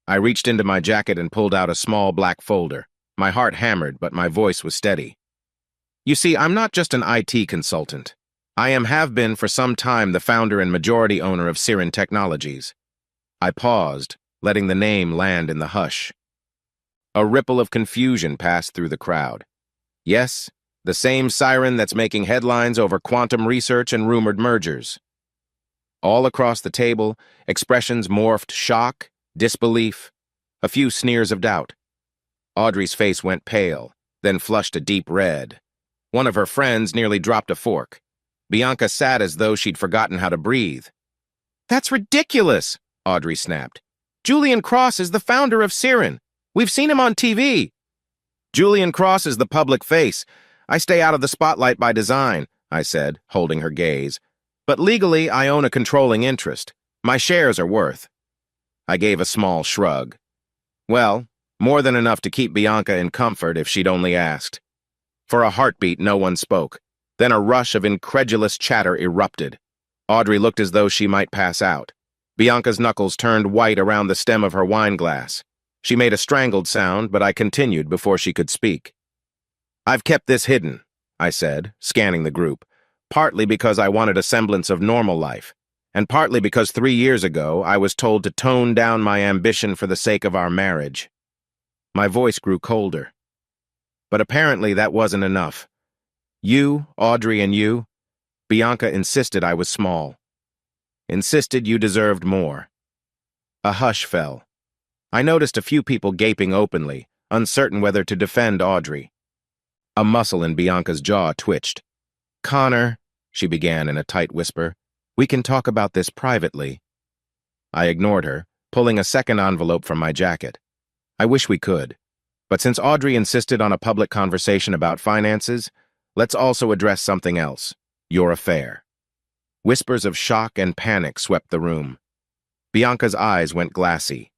I reached into my jacket and pulled out a small black folder. My heart hammered, but my voice was steady. "You see, I'm not just an IT consultant. I have been for some time the founder and majority owner of Siren Technologies." I paused, letting the name land in the hush. A ripple of confusion passed through the crowd. Yes, the same siren that's making headlines over quantum research and rumored mergers. All across the table, expressions morphed shock, disbelief, a few sneers of doubt. Audrey's face went pale, then flushed a deep red. One of her friends nearly dropped a fork. Bianca sat as though she'd forgotten how to breathe. "That's ridiculous," Audrey snapped. "Julian Cross is the founder of Siren. We've seen him on TV." "Julian Cross is the public face. I stay out of the spotlight by design," I said, holding her gaze. "But legally, I own a controlling interest. My shares are worth." I gave a small shrug. Well, more than enough to keep Bianca in comfort if she'd only asked. For a heartbeat, no one spoke. Then a rush of incredulous chatter erupted. Audrey looked as though she might pass out. Bianca's knuckles turned white around the stem of her wine glass. She made a strangled sound, but I continued before she could speak. "I've kept this hidden," I said, scanning the group, partly because I wanted a semblance of normal life, and partly because 3 years ago I was told to tone down my ambition for the sake of our marriage. My voice grew colder. But apparently that wasn't enough. You, Audrey, and you, Bianca insisted I was small. Insisted you deserved more. A hush fell. I noticed a few people gaping openly, uncertain whether to defend Audrey. A muscle in Bianca's jaw twitched. "Connor," she began in a tight whisper, "we can talk about this privately." I ignored her, pulling a second envelope from my jacket. I wish we could. But since Audrey insisted on a public conversation about finances, let's also address something else, your affair. Whispers of shock and panic swept the room. Bianca's eyes went glassy.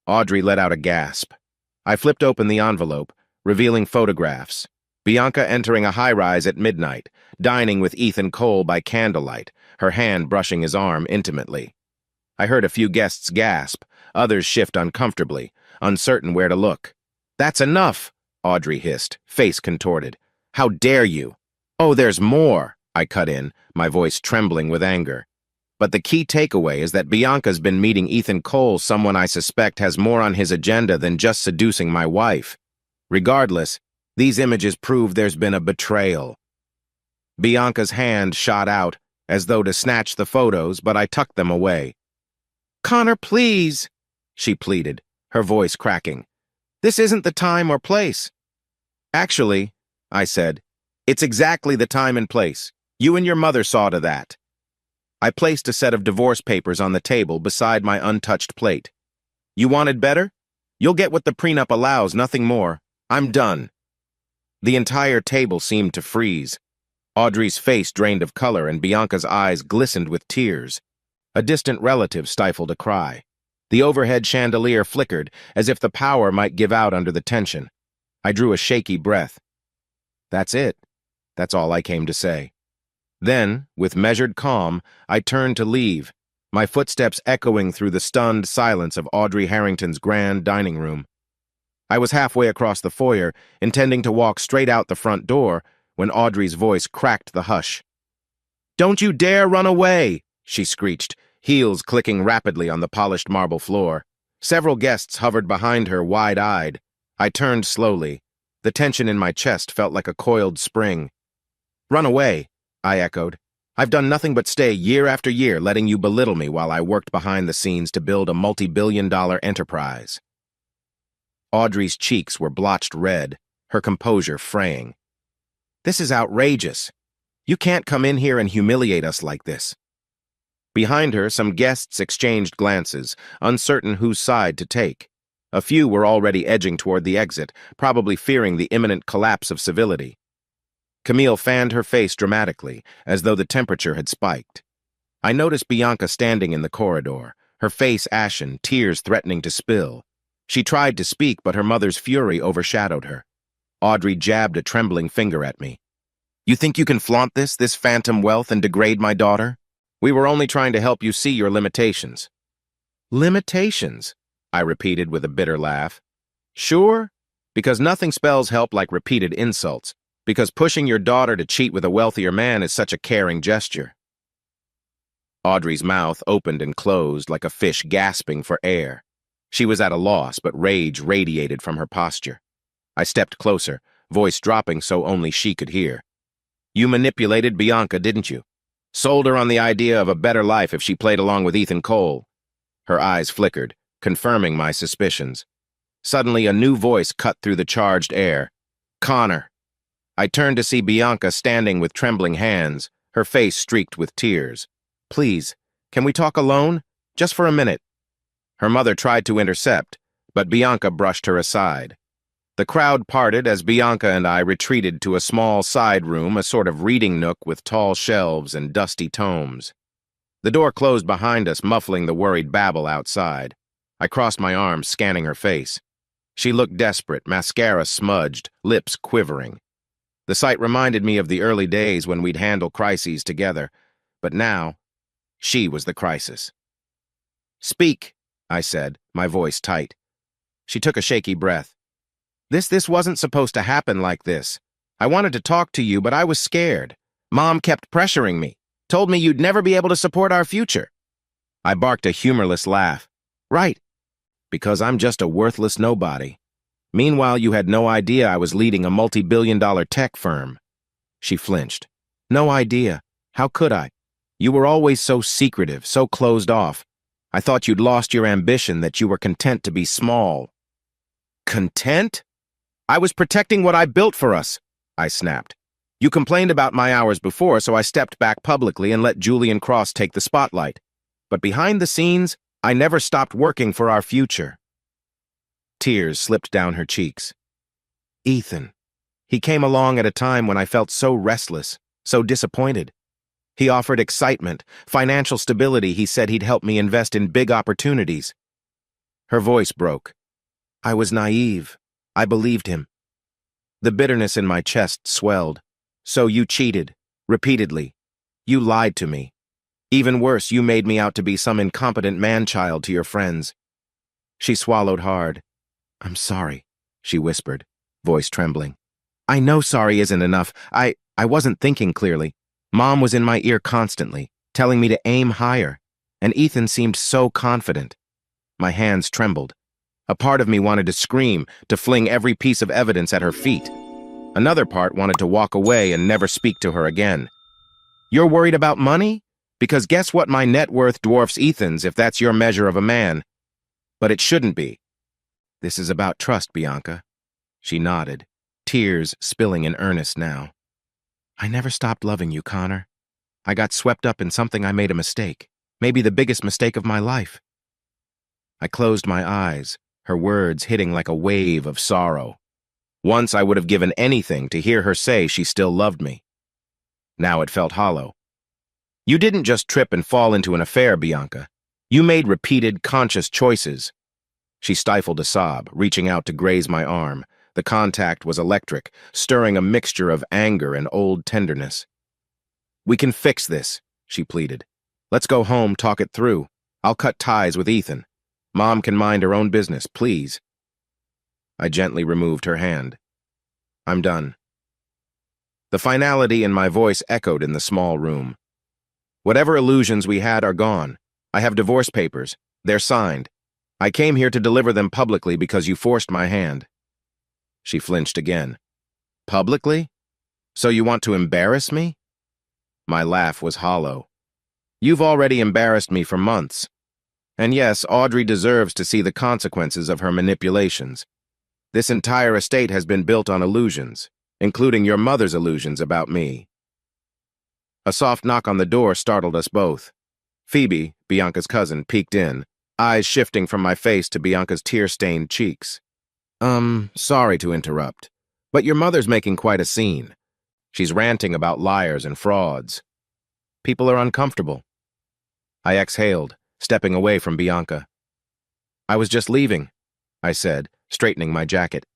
Audrey let out a gasp. I flipped open the envelope, revealing photographs. Bianca entering a high-rise at midnight, dining with Ethan Cole by candlelight, her hand brushing his arm intimately. I heard a few guests gasp, others shift uncomfortably, uncertain where to look. "That's enough," Audrey hissed, face contorted. "How dare you?" "Oh, there's more," I cut in, my voice trembling with anger. "But the key takeaway is that Bianca's been meeting Ethan Cole, someone I suspect has more on his agenda than just seducing my wife. Regardless, these images prove there's been a betrayal." Bianca's hand shot out, as though to snatch the photos, but I tucked them away. "Connor, please," she pleaded, her voice cracking. "This isn't the time or place." "Actually," I said, "it's exactly the time and place. You and your mother saw to that." I placed a set of divorce papers on the table beside my untouched plate. "You wanted better? You'll get what the prenup allows, nothing more. I'm done." The entire table seemed to freeze. Audrey's face drained of color and Bianca's eyes glistened with tears. A distant relative stifled a cry. The overhead chandelier flickered, as if the power might give out under the tension. I drew a shaky breath. That's it. That's all I came to say. Then, with measured calm, I turned to leave, my footsteps echoing through the stunned silence of Audrey Harrington's grand dining room. I was halfway across the foyer, intending to walk straight out the front door, when Audrey's voice cracked the hush. "Don't you dare run away!" she screeched, heels clicking rapidly on the polished marble floor. Several guests hovered behind her, wide-eyed. I turned slowly. The tension in my chest felt like a coiled spring. "Run away," I echoed. "I've done nothing but stay year after year letting you belittle me while I worked behind the scenes to build a multi-billion-dollar enterprise." Audrey's cheeks were blotched red, her composure fraying. "This is outrageous. You can't come in here and humiliate us like this." Behind her, some guests exchanged glances, uncertain whose side to take. A few were already edging toward the exit, probably fearing the imminent collapse of civility. Camille fanned her face dramatically, as though the temperature had spiked. I noticed Bianca standing in the corridor, her face ashen, tears threatening to spill. She tried to speak, but her mother's fury overshadowed her. Audrey jabbed a trembling finger at me. "You think you can flaunt this phantom wealth, and degrade my daughter? We were only trying to help you see your limitations." "Limitations?" I repeated with a bitter laugh. "Sure? Because nothing spells help like repeated insults. Because pushing your daughter to cheat with a wealthier man is such a caring gesture." Audrey's mouth opened and closed like a fish gasping for air. She was at a loss, but rage radiated from her posture. I stepped closer, voice dropping so only she could hear. "You manipulated Bianca, didn't you? Sold her on the idea of a better life if she played along with Ethan Cole." Her eyes flickered, confirming my suspicions. Suddenly, a new voice cut through the charged air. "Connor." I turned to see Bianca standing with trembling hands, her face streaked with tears. "Please, can we talk alone? Just for a minute." Her mother tried to intercept, but Bianca brushed her aside. The crowd parted as Bianca and I retreated to a small side room, a sort of reading nook with tall shelves and dusty tomes. The door closed behind us, muffling the worried babble outside. I crossed my arms, scanning her face. She looked desperate, mascara smudged, lips quivering. The sight reminded me of the early days when we'd handle crises together, but now, she was the crisis. "Speak," I said, my voice tight. She took a shaky breath. This wasn't supposed to happen like this. I wanted to talk to you, but I was scared. Mom kept pressuring me, told me you'd never be able to support our future." I barked a humorless laugh. "Right, because I'm just a worthless nobody. Meanwhile, you had no idea I was leading a multi-billion-dollar tech firm." She flinched. "No idea. How could I? You were always so secretive, so closed off. I thought you'd lost your ambition, that you were content to be small." "Content? I was protecting what I built for us," I snapped. "You complained about my hours before, so I stepped back publicly and let Julian Cross take the spotlight. But behind the scenes, I never stopped working for our future." Tears slipped down her cheeks. "Ethan. He came along at a time when I felt so restless, so disappointed. He offered excitement, financial stability. He said he'd help me invest in big opportunities." Her voice broke. "I was naive. I believed him." The bitterness in my chest swelled. "So you cheated, repeatedly. You lied to me. Even worse, you made me out to be some incompetent man-child to your friends." She swallowed hard. "I'm sorry," she whispered, voice trembling. "I know sorry isn't enough. I wasn't thinking clearly. Mom was in my ear constantly, telling me to aim higher, and Ethan seemed so confident." My hands trembled. A part of me wanted to scream, to fling every piece of evidence at her feet. Another part wanted to walk away and never speak to her again. "You're worried about money? Because guess what? My net worth dwarfs Ethan's, if that's your measure of a man. But it shouldn't be." "This is about trust, Bianca." She nodded, tears spilling in earnest now. "I never stopped loving you, Connor. I got swept up in something. I made a mistake. Maybe the biggest mistake of my life." I closed my eyes, her words hitting like a wave of sorrow. Once I would have given anything to hear her say she still loved me. Now it felt hollow. "You didn't just trip and fall into an affair, Bianca. You made repeated, conscious choices." She stifled a sob, reaching out to graze my arm. The contact was electric, stirring a mixture of anger and old tenderness. We can fix this, she pleaded. Let's go home, talk it through. I'll cut ties with Ethan. Mom can mind her own business, please. I gently removed her hand. I'm done. The finality in my voice echoed in the small room. Whatever illusions we had are gone. I have divorce papers. They're signed. I came here to deliver them publicly because you forced my hand. She flinched again. Publicly? So you want to embarrass me? My laugh was hollow. You've already embarrassed me for months. And yes, Audrey deserves to see the consequences of her manipulations. This entire estate has been built on illusions, including your mother's illusions about me. A soft knock on the door startled us both. Phoebe, Bianca's cousin, peeked in, eyes shifting from my face to Bianca's tear-stained cheeks. Sorry to interrupt, but your mother's making quite a scene. She's ranting about liars and frauds. People are uncomfortable. I exhaled, stepping away from Bianca. I was just leaving, I said, straightening my jacket.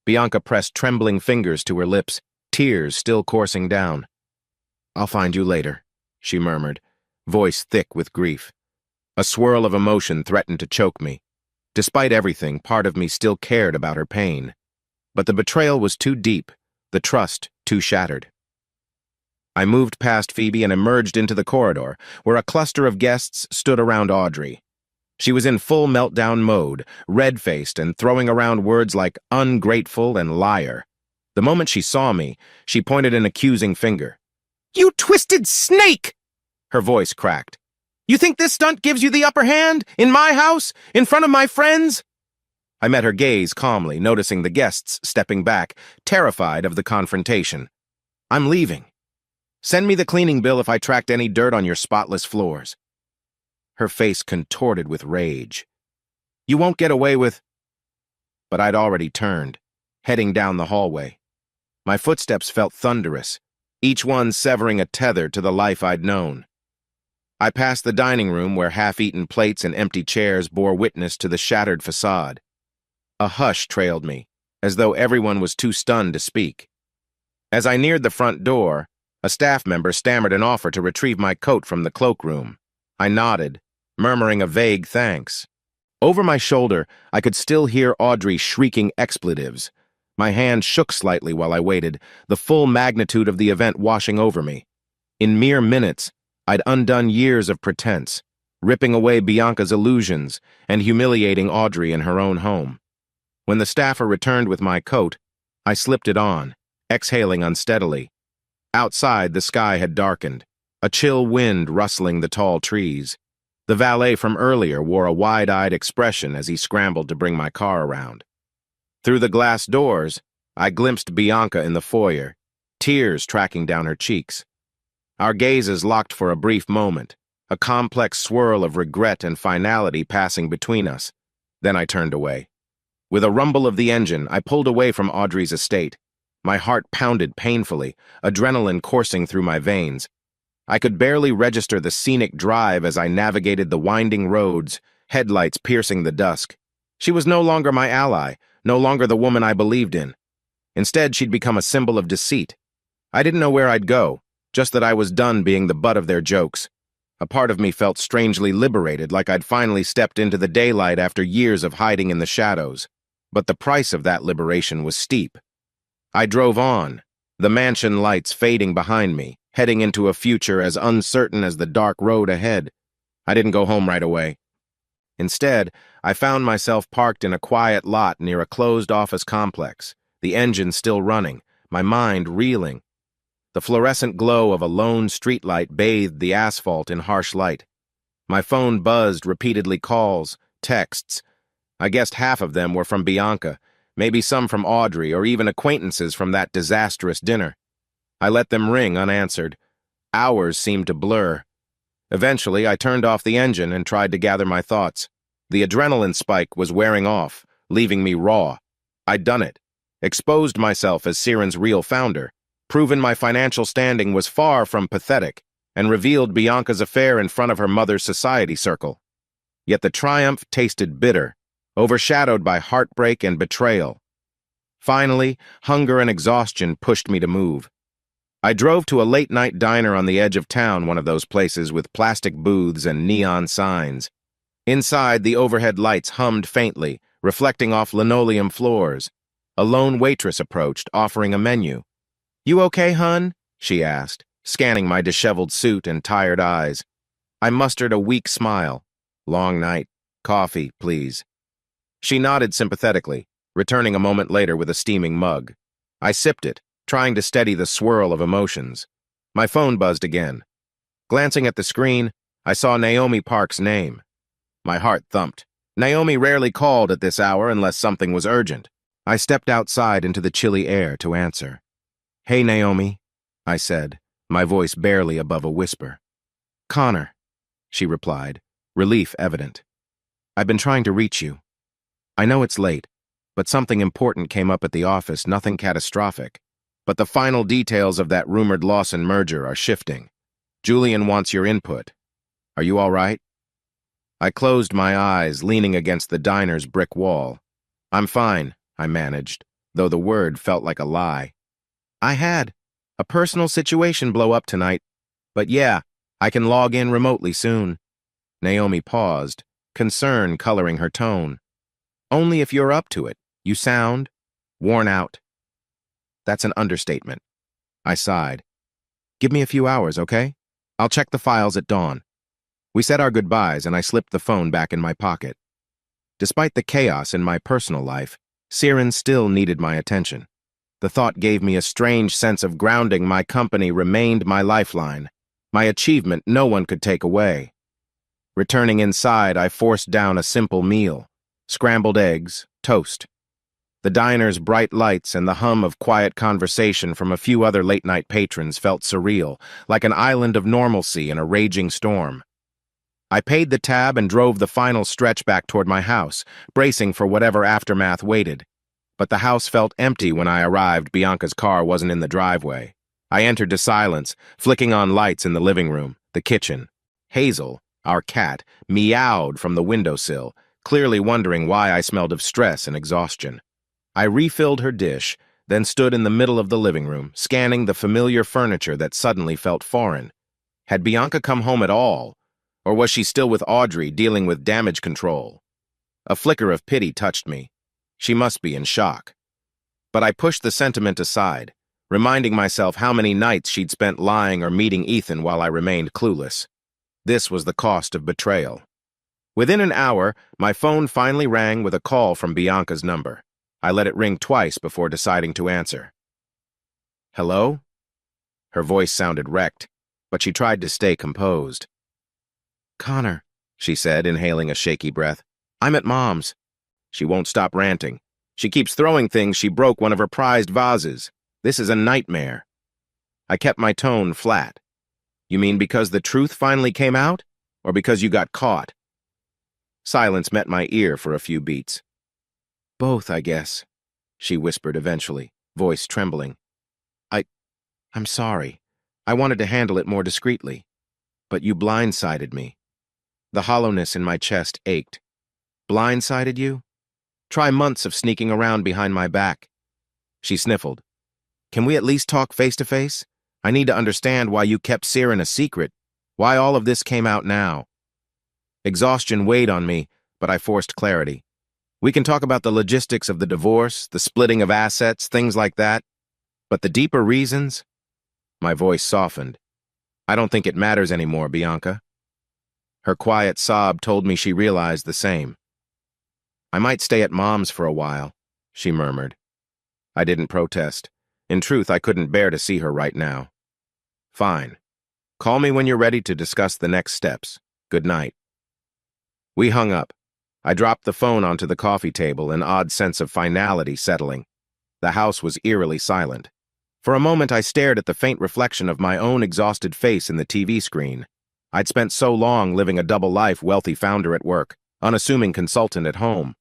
Bianca pressed trembling fingers to her lips, tears still coursing down. I'll find you later, she murmured, voice thick with grief. A swirl of emotion threatened to choke me. Despite everything, part of me still cared about her pain. But the betrayal was too deep, the trust too shattered. I moved past Phoebe and emerged into the corridor, where a cluster of guests stood around Audrey. She was in full meltdown mode, red-faced and throwing around words like ungrateful and liar. The moment she saw me, she pointed an accusing finger. You twisted snake! Her voice cracked. You think this stunt gives you the upper hand? In my house? In front of my friends? I met her gaze calmly, noticing the guests stepping back, terrified of the confrontation. I'm leaving. Send me the cleaning bill if I tracked any dirt on your spotless floors. Her face contorted with rage. You won't get away with... But I'd already turned, heading down the hallway. My footsteps felt thunderous, each one severing a tether to the life I'd known. I passed the dining room where half-eaten plates and empty chairs bore witness to the shattered facade. A hush trailed me, as though everyone was too stunned to speak. As I neared the front door, a staff member stammered an offer to retrieve my coat from the cloakroom. I nodded, murmuring a vague thanks. Over my shoulder, I could still hear Audrey shrieking expletives. My hand shook slightly while I waited, the full magnitude of the event washing over me. In mere minutes, I'd undone years of pretense, ripping away Bianca's illusions and humiliating Audrey in her own home. When the staffer returned with my coat, I slipped it on, exhaling unsteadily. Outside, the sky had darkened, a chill wind rustling the tall trees. The valet from earlier wore a wide-eyed expression as he scrambled to bring my car around. Through the glass doors, I glimpsed Bianca in the foyer, tears tracking down her cheeks. Our gazes locked for a brief moment, a complex swirl of regret and finality passing between us. Then I turned away. With a rumble of the engine, I pulled away from Audrey's estate. My heart pounded painfully, adrenaline coursing through my veins. I could barely register the scenic drive as I navigated the winding roads, headlights piercing the dusk. She was no longer my ally, no longer the woman I believed in. Instead, she'd become a symbol of deceit. I didn't know where I'd go, just that I was done being the butt of their jokes. A part of me felt strangely liberated, like I'd finally stepped into the daylight after years of hiding in the shadows. But the price of that liberation was steep. I drove on, the mansion lights fading behind me, heading into a future as uncertain as the dark road ahead. I didn't go home right away. Instead, I found myself parked in a quiet lot near a closed office complex, the engine still running, my mind reeling. The fluorescent glow of a lone streetlight bathed the asphalt in harsh light. My phone buzzed repeatedly calls, texts. I guessed half of them were from Bianca, maybe some from Audrey, or even acquaintances from that disastrous dinner. I let them ring unanswered. Hours seemed to blur. Eventually, I turned off the engine and tried to gather my thoughts. The adrenaline spike was wearing off, leaving me raw. I'd done it. Exposed myself as Siren's real founder, proven my financial standing was far from pathetic, and revealed Bianca's affair in front of her mother's society circle. Yet the triumph tasted bitter, overshadowed by heartbreak and betrayal. Finally, hunger and exhaustion pushed me to move. I drove to a late-night diner on the edge of town, one of those places with plastic booths and neon signs. Inside, the overhead lights hummed faintly, reflecting off linoleum floors. A lone waitress approached, offering a menu. "You okay, hun?" she asked, scanning my disheveled suit and tired eyes. I mustered a weak smile. "Long night. Coffee, please." She nodded sympathetically, returning a moment later with a steaming mug. I sipped it, trying to steady the swirl of emotions. My phone buzzed again. Glancing at the screen, I saw Naomi Park's name. My heart thumped. Naomi rarely called at this hour unless something was urgent. I stepped outside into the chilly air to answer. "Hey, Naomi," I said, my voice barely above a whisper. "Connor," she replied, relief evident. "I've been trying to reach you. I know it's late, but something important came up at the office, nothing catastrophic. But the final details of that rumored Lawson merger are shifting. Julian wants your input. Are you all right?" I closed my eyes, leaning against the diner's brick wall. "I'm fine," I managed, though the word felt like a lie. "I had a personal situation blow up tonight, but yeah, I can log in remotely soon." Naomi paused, concern coloring her tone. "Only if you're up to it. You sound worn out." "That's an understatement." I sighed. "Give me a few hours, okay? I'll check the files at dawn." We said our goodbyes, and I slipped the phone back in my pocket. Despite the chaos in my personal life, Siren still needed my attention. The thought gave me a strange sense of grounding. My company remained my lifeline, my achievement no one could take away. Returning inside, I forced down a simple meal: scrambled eggs, toast. The diner's bright lights and the hum of quiet conversation from a few other late-night patrons felt surreal, like an island of normalcy in a raging storm. I paid the tab and drove the final stretch back toward my house, bracing for whatever aftermath waited. But the house felt empty when I arrived. Bianca's car wasn't in the driveway. I entered to silence, flicking on lights in the living room, the kitchen. Hazel, our cat, meowed from the windowsill, clearly wondering why I smelled of stress and exhaustion. I refilled her dish, then stood in the middle of the living room, scanning the familiar furniture that suddenly felt foreign. Had Bianca come home at all? Or was she still with Audrey, dealing with damage control? A flicker of pity touched me. She must be in shock. But I pushed the sentiment aside, reminding myself how many nights she'd spent lying or meeting Ethan while I remained clueless. This was the cost of betrayal. Within an hour, my phone finally rang with a call from Bianca's number. I let it ring twice before deciding to answer. "Hello?" Her voice sounded wrecked, but she tried to stay composed. "Connor," she said, inhaling a shaky breath. "I'm at Mom's." She won't stop ranting. She keeps throwing things. She broke one of her prized vases. This is a nightmare. I kept my tone flat. "You mean because the truth finally came out? Or because you got caught?" Silence met my ear for a few beats. "Both, I guess," she whispered eventually, voice trembling. I'm sorry. I wanted to handle it more discreetly. But you blindsided me." The hollowness in my chest ached. "Blindsided you? Try months of sneaking around behind my back." She sniffled. "Can we at least talk face to face? I need to understand why you kept Siren a secret, why all of this came out now." Exhaustion weighed on me, but I forced clarity. "We can talk about the logistics of the divorce, the splitting of assets, things like that. But the deeper reasons?" My voice softened. "I don't think it matters anymore, Bianca." Her quiet sob told me she realized the same. "I might stay at Mom's for a while," she murmured. I didn't protest. In truth, I couldn't bear to see her right now. "Fine. Call me when you're ready to discuss the next steps. Good night." We hung up. I dropped the phone onto the coffee table, an odd sense of finality settling. The house was eerily silent. For a moment, I stared at the faint reflection of my own exhausted face in the TV screen. I'd spent so long living a double life, wealthy founder at work, unassuming consultant at home.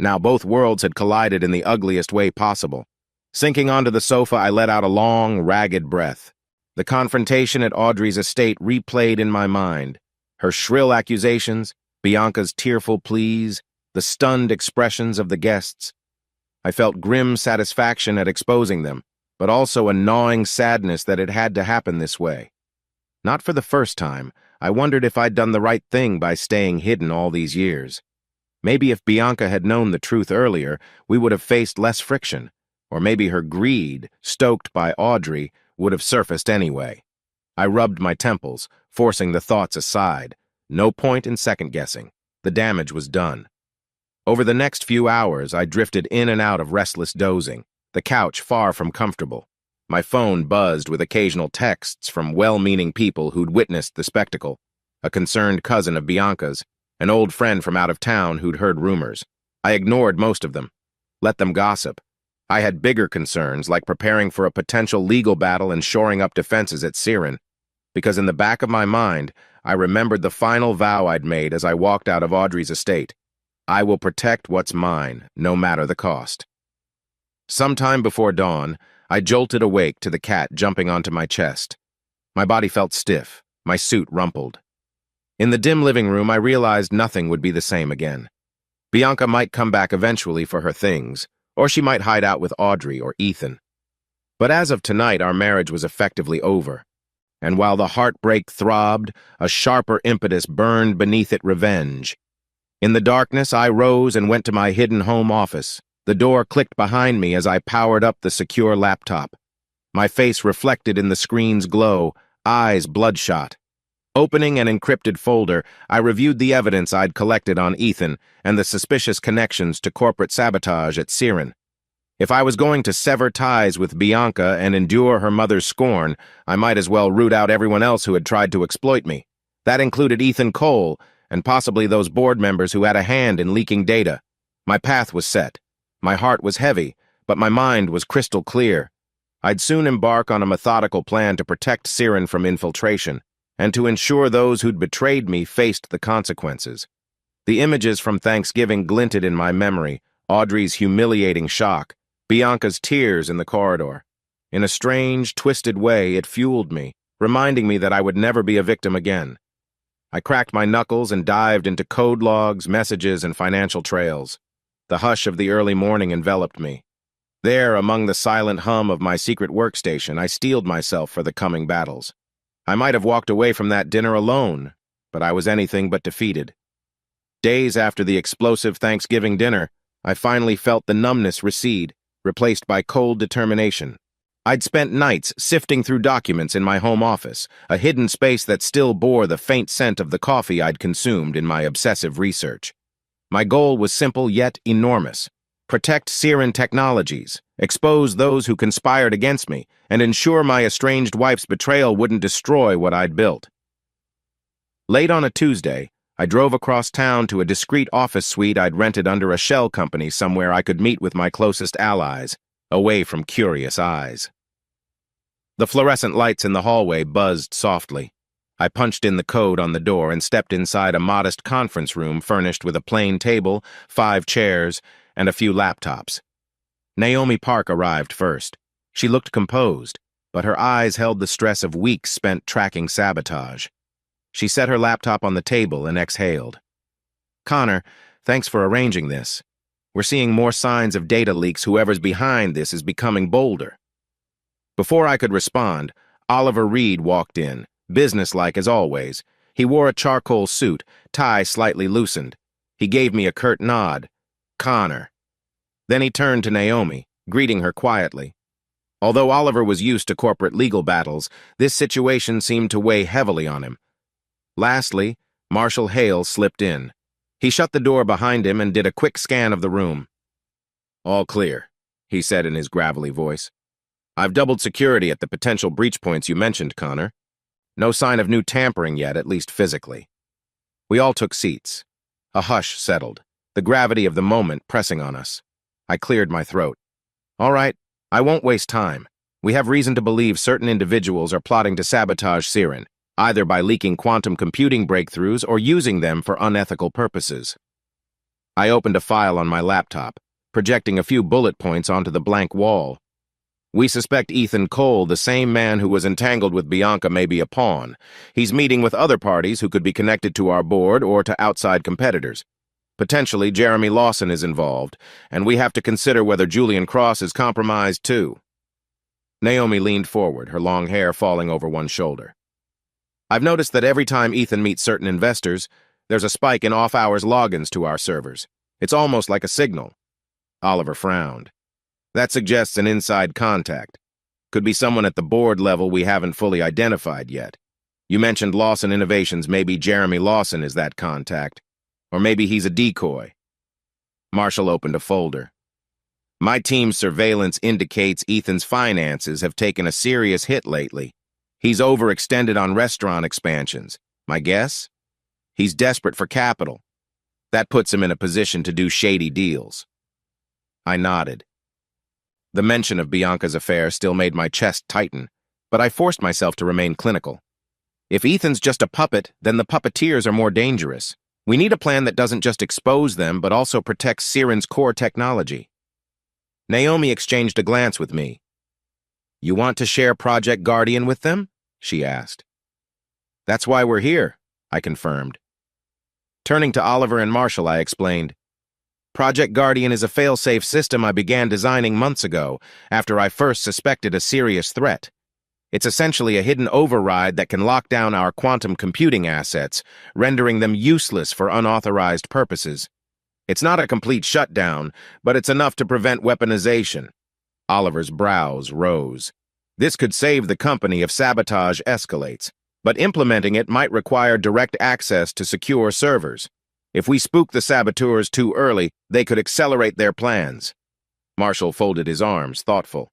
Now both worlds had collided in the ugliest way possible. Sinking onto the sofa, I let out a long, ragged breath. The confrontation at Audrey's estate replayed in my mind. Her shrill accusations, Bianca's tearful pleas, the stunned expressions of the guests. I felt grim satisfaction at exposing them, but also a gnawing sadness that it had to happen this way. Not for the first time, I wondered if I'd done the right thing by staying hidden all these years. Maybe if Bianca had known the truth earlier, we would have faced less friction, or maybe her greed, stoked by Audrey, would have surfaced anyway. I rubbed my temples, forcing the thoughts aside. No point in second-guessing. The damage was done. Over the next few hours, I drifted in and out of restless dozing, the couch far from comfortable. My phone buzzed with occasional texts from well-meaning people who'd witnessed the spectacle, a concerned cousin of Bianca's, an old friend from out of town who'd heard rumors. I ignored most of them, let them gossip. I had bigger concerns, like preparing for a potential legal battle and shoring up defenses at Siren, because in the back of my mind, I remembered the final vow I'd made as I walked out of Audrey's estate. I will protect what's mine, no matter the cost. Sometime before dawn, I jolted awake to the cat jumping onto my chest. My body felt stiff, my suit rumpled. In the dim living room, I realized nothing would be the same again. Bianca might come back eventually for her things, or she might hide out with Audrey or Ethan. But as of tonight, our marriage was effectively over. And while the heartbreak throbbed, a sharper impetus burned beneath it revenge. In the darkness, I rose and went to my hidden home office. The door clicked behind me as I powered up the secure laptop. My face reflected in the screen's glow, eyes bloodshot. Opening an encrypted folder, I reviewed the evidence I'd collected on Ethan and the suspicious connections to corporate sabotage at Siren. If I was going to sever ties with Bianca and endure her mother's scorn, I might as well root out everyone else who had tried to exploit me. That included Ethan Cole and possibly those board members who had a hand in leaking data. My path was set. My heart was heavy, but my mind was crystal clear. I'd soon embark on a methodical plan to protect Siren from infiltration, and to ensure those who'd betrayed me faced the consequences. The images from Thanksgiving glinted in my memory, Audrey's humiliating shock, Bianca's tears in the corridor. In a strange, twisted way, it fueled me, reminding me that I would never be a victim again. I cracked my knuckles and dived into code logs, messages, and financial trails. The hush of the early morning enveloped me. There, among the silent hum of my secret workstation, I steeled myself for the coming battles. I might have walked away from that dinner alone, but I was anything but defeated. Days after the explosive Thanksgiving dinner, I finally felt the numbness recede, replaced by cold determination. I'd spent nights sifting through documents in my home office, a hidden space that still bore the faint scent of the coffee I'd consumed in my obsessive research. My goal was simple yet enormous. Protect Siren Technologies, expose those who conspired against me, and ensure my estranged wife's betrayal wouldn't destroy what I'd built. Late on a Tuesday, I drove across town to a discreet office suite I'd rented under a shell company somewhere I could meet with my closest allies, away from curious eyes. The fluorescent lights in the hallway buzzed softly. I punched in the code on the door and stepped inside a modest conference room furnished with a plain table, 5 chairs, and a few laptops. Naomi Park arrived first. She looked composed, but her eyes held the stress of weeks spent tracking sabotage. She set her laptop on the table and exhaled. "Connor, thanks for arranging this. We're seeing more signs of data leaks. Whoever's behind this is becoming bolder." Before I could respond, Oliver Reed walked in, businesslike as always. He wore a charcoal suit, tie slightly loosened. He gave me a curt nod. "Connor." Then he turned to Naomi, greeting her quietly. Although Oliver was used to corporate legal battles, this situation seemed to weigh heavily on him. Lastly, Marshall Hale slipped in. He shut the door behind him and did a quick scan of the room. "All clear," he said in his gravelly voice. "I've doubled security at the potential breach points you mentioned, Connor. No sign of new tampering yet, at least physically." We all took seats. A hush settled, the gravity of the moment pressing on us. I cleared my throat. "All right, I won't waste time. We have reason to believe certain individuals are plotting to sabotage Siren, either by leaking quantum computing breakthroughs or using them for unethical purposes." I opened a file on my laptop, projecting a few bullet points onto the blank wall. "We suspect Ethan Cole, the same man who was entangled with Bianca, may be a pawn. He's meeting with other parties who could be connected to our board or to outside competitors. Potentially, Jeremy Lawson is involved, and we have to consider whether Julian Cross is compromised too." Naomi leaned forward, her long hair falling over one shoulder. I've noticed that every time Ethan meets certain investors, there's a spike in off-hours logins to our servers. It's almost like a signal. Oliver frowned. That suggests an inside contact. Could be someone at the board level we haven't fully identified yet. You mentioned Lawson Innovations. Maybe Jeremy Lawson is that contact. Or maybe he's a decoy. Marshall opened a folder. My team's surveillance indicates Ethan's finances have taken a serious hit lately. He's overextended on restaurant expansions. My guess? He's desperate for capital. That puts him in a position to do shady deals. I nodded. The mention of Bianca's affair still made my chest tighten, but I forced myself to remain clinical. If Ethan's just a puppet, then the puppeteers are more dangerous. We need a plan that doesn't just expose them, but also protects Siren's core technology. Naomi exchanged a glance with me. You want to share Project Guardian with them? She asked. That's why we're here, I confirmed. Turning to Oliver and Marshall, I explained. Project Guardian is a fail-safe system I began designing months ago, after I first suspected a serious threat. It's essentially a hidden override that can lock down our quantum computing assets, rendering them useless for unauthorized purposes. It's not a complete shutdown, but it's enough to prevent weaponization. Oliver's brows rose. This could save the company if sabotage escalates, but implementing it might require direct access to secure servers. If we spook the saboteurs too early, they could accelerate their plans. Marshall folded his arms, thoughtful.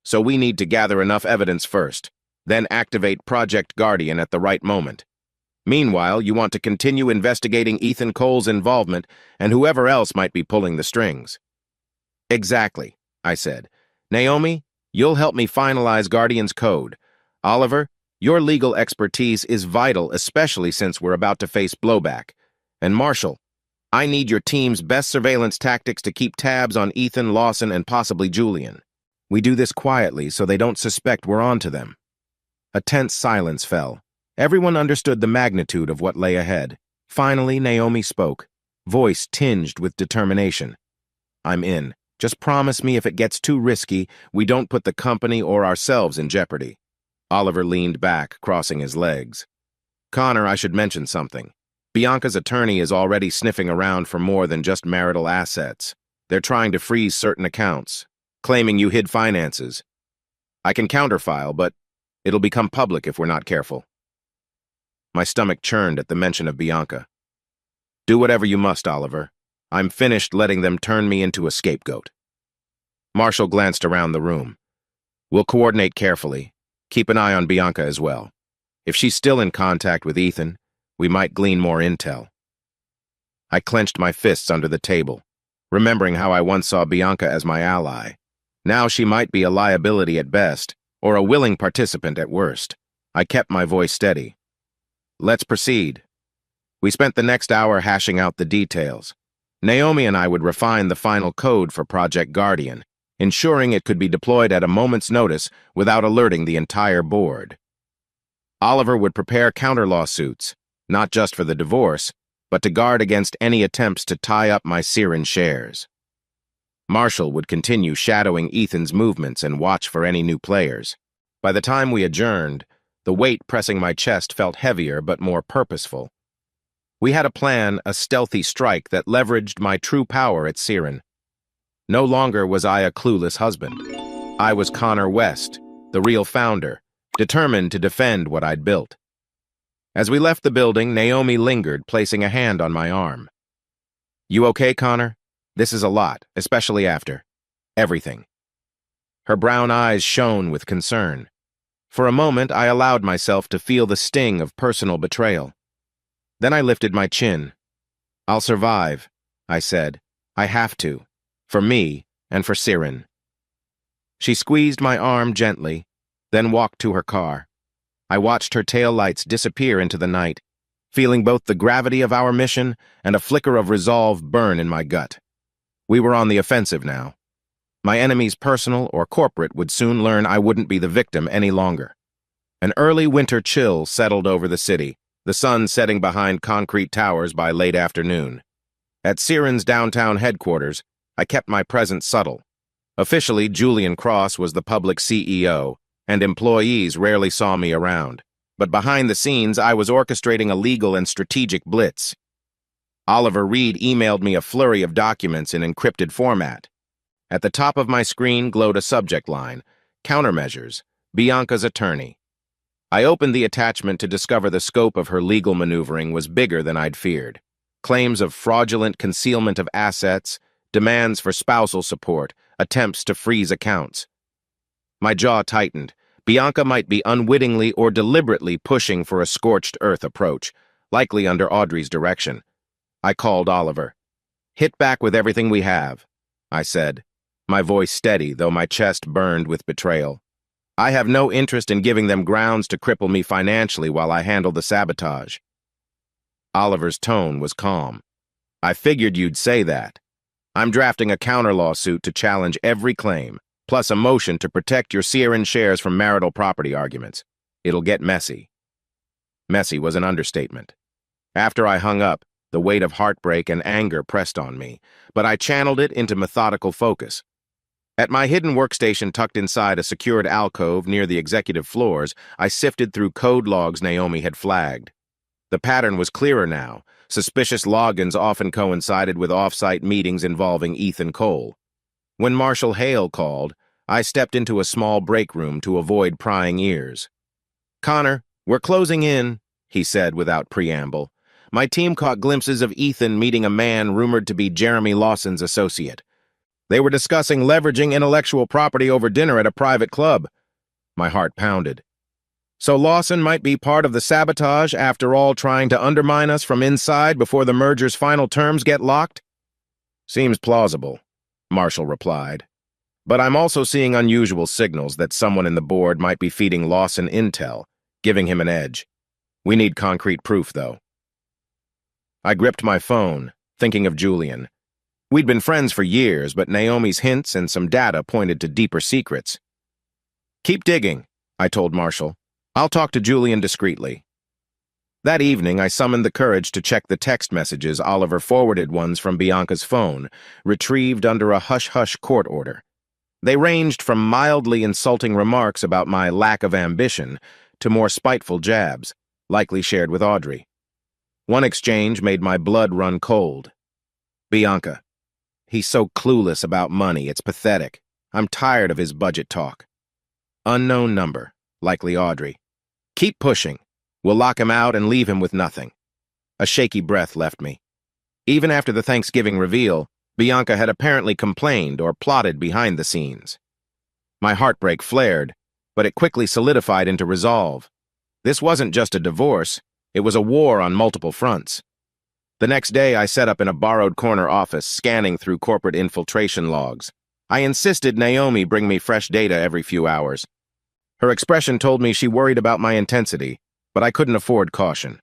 So we need to gather enough evidence first, then activate Project Guardian at the right moment. Meanwhile, you want to continue investigating Ethan Cole's involvement and whoever else might be pulling the strings. Exactly, I said. Naomi, you'll help me finalize Guardian's code. Oliver, your legal expertise is vital, especially since we're about to face blowback. And Marshall, I need your team's best surveillance tactics to keep tabs on Ethan, Lawson, and possibly Julian. We do this quietly so they don't suspect we're onto them. A tense silence fell. Everyone understood the magnitude of what lay ahead. Finally, Naomi spoke, voice tinged with determination. I'm in. Just promise me if it gets too risky, we don't put the company or ourselves in jeopardy. Oliver leaned back, crossing his legs. Connor, I should mention something. Bianca's attorney is already sniffing around for more than just marital assets. They're trying to freeze certain accounts, claiming you hid finances. I can counterfile, but it'll become public if we're not careful. My stomach churned at the mention of Bianca. Do whatever you must, Oliver. I'm finished letting them turn me into a scapegoat. Marshall glanced around the room. We'll coordinate carefully. Keep an eye on Bianca as well. If she's still in contact with Ethan, we might glean more intel. I clenched my fists under the table, remembering how I once saw Bianca as my ally. Now she might be a liability at best, or a willing participant at worst. I kept my voice steady. Let's proceed. We spent the next hour hashing out the details. Naomi and I would refine the final code for Project Guardian, ensuring it could be deployed at a moment's notice without alerting the entire board. Oliver would prepare counter-lawsuits, not just for the divorce, but to guard against any attempts to tie up my Siren shares. Marshall would continue shadowing Ethan's movements and watch for any new players. By the time we adjourned, the weight pressing my chest felt heavier but more purposeful. We had a plan, a stealthy strike that leveraged my true power at Siren. No longer was I a clueless husband. I was Connor West, the real founder, determined to defend what I'd built. As we left the building, Naomi lingered, placing a hand on my arm. You okay, Connor? This is a lot, especially after everything. Her brown eyes shone with concern. For a moment, I allowed myself to feel the sting of personal betrayal. Then I lifted my chin. I'll survive, I said. I have to. For me and for Siren. She squeezed my arm gently, then walked to her car. I watched her tail lights disappear into the night, feeling both the gravity of our mission and a flicker of resolve burn in my gut. We were on the offensive now. My enemies, personal or corporate, would soon learn I wouldn't be the victim any longer. An early winter chill settled over the city, the sun setting behind concrete towers by late afternoon. At Siren's downtown headquarters, I kept my presence subtle. Officially, Julian Cross was the public CEO, and employees rarely saw me around. But behind the scenes, I was orchestrating a legal and strategic blitz. Oliver Reed emailed me a flurry of documents in encrypted format. At the top of my screen glowed a subject line, Countermeasures, Bianca's attorney. I opened the attachment to discover the scope of her legal maneuvering was bigger than I'd feared. Claims of fraudulent concealment of assets, demands for spousal support, attempts to freeze accounts. My jaw tightened. Bianca might be unwittingly or deliberately pushing for a scorched earth approach, likely under Audrey's direction. I called Oliver. "Hit back with everything we have," I said, my voice steady, though my chest burned with betrayal. "I have no interest in giving them grounds to cripple me financially while I handle the sabotage." Oliver's tone was calm. "I figured you'd say that. I'm drafting a counter lawsuit to challenge every claim, plus a motion to protect your Sierran shares from marital property arguments. It'll get messy." Messy was an understatement. After I hung up, the weight of heartbreak and anger pressed on me, but I channeled it into methodical focus. At my hidden workstation tucked inside a secured alcove near the executive floors, I sifted through code logs Naomi had flagged. The pattern was clearer now. Suspicious logins often coincided with off-site meetings involving Ethan Cole. When Marshall Hale called, I stepped into a small break room to avoid prying ears. "Connor, we're closing in," he said without preamble. "My team caught glimpses of Ethan meeting a man rumored to be Jeremy Lawson's associate. They were discussing leveraging intellectual property over dinner at a private club." My heart pounded. "So Lawson might be part of the sabotage after all, trying to undermine us from inside before the merger's final terms get locked?" "Seems plausible," Marshall replied. "But I'm also seeing unusual signals that someone in the board might be feeding Lawson intel, giving him an edge. We need concrete proof, though." I gripped my phone, thinking of Julian. We'd been friends for years, but Naomi's hints and some data pointed to deeper secrets. "Keep digging," I told Marshall. "I'll talk to Julian discreetly." That evening, I summoned the courage to check the text messages Oliver forwarded, ones from Bianca's phone, retrieved under a hush-hush court order. They ranged from mildly insulting remarks about my lack of ambition to more spiteful jabs, likely shared with Audrey. One exchange made my blood run cold. "Bianca, he's so clueless about money, it's pathetic. I'm tired of his budget talk." Unknown number, likely Audrey. "Keep pushing. We'll lock him out and leave him with nothing." A shaky breath left me. Even after the Thanksgiving reveal, Bianca had apparently complained or plotted behind the scenes. My heartbreak flared, but it quickly solidified into resolve. This wasn't just a divorce, it was a war on multiple fronts. The next day, I set up in a borrowed corner office, scanning through corporate infiltration logs. I insisted Naomi bring me fresh data every few hours. Her expression told me she worried about my intensity, but I couldn't afford caution.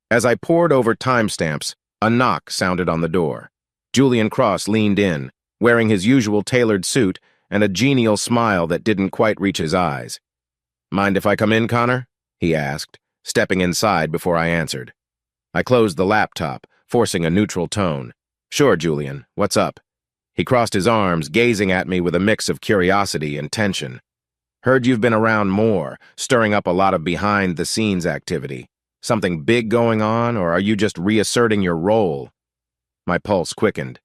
As I pored over timestamps, a knock sounded on the door. Julian Cross leaned in, wearing his usual tailored suit and a genial smile that didn't quite reach his eyes. "Mind if I come in, Connor?" he asked, stepping inside before I answered. I closed the laptop, forcing a neutral tone. "Sure, Julian, what's up?" He crossed his arms, gazing at me with a mix of curiosity and tension. "Heard you've been around more, stirring up a lot of behind-the-scenes activity. Something big going on, or are you just reasserting your role?" My pulse quickened.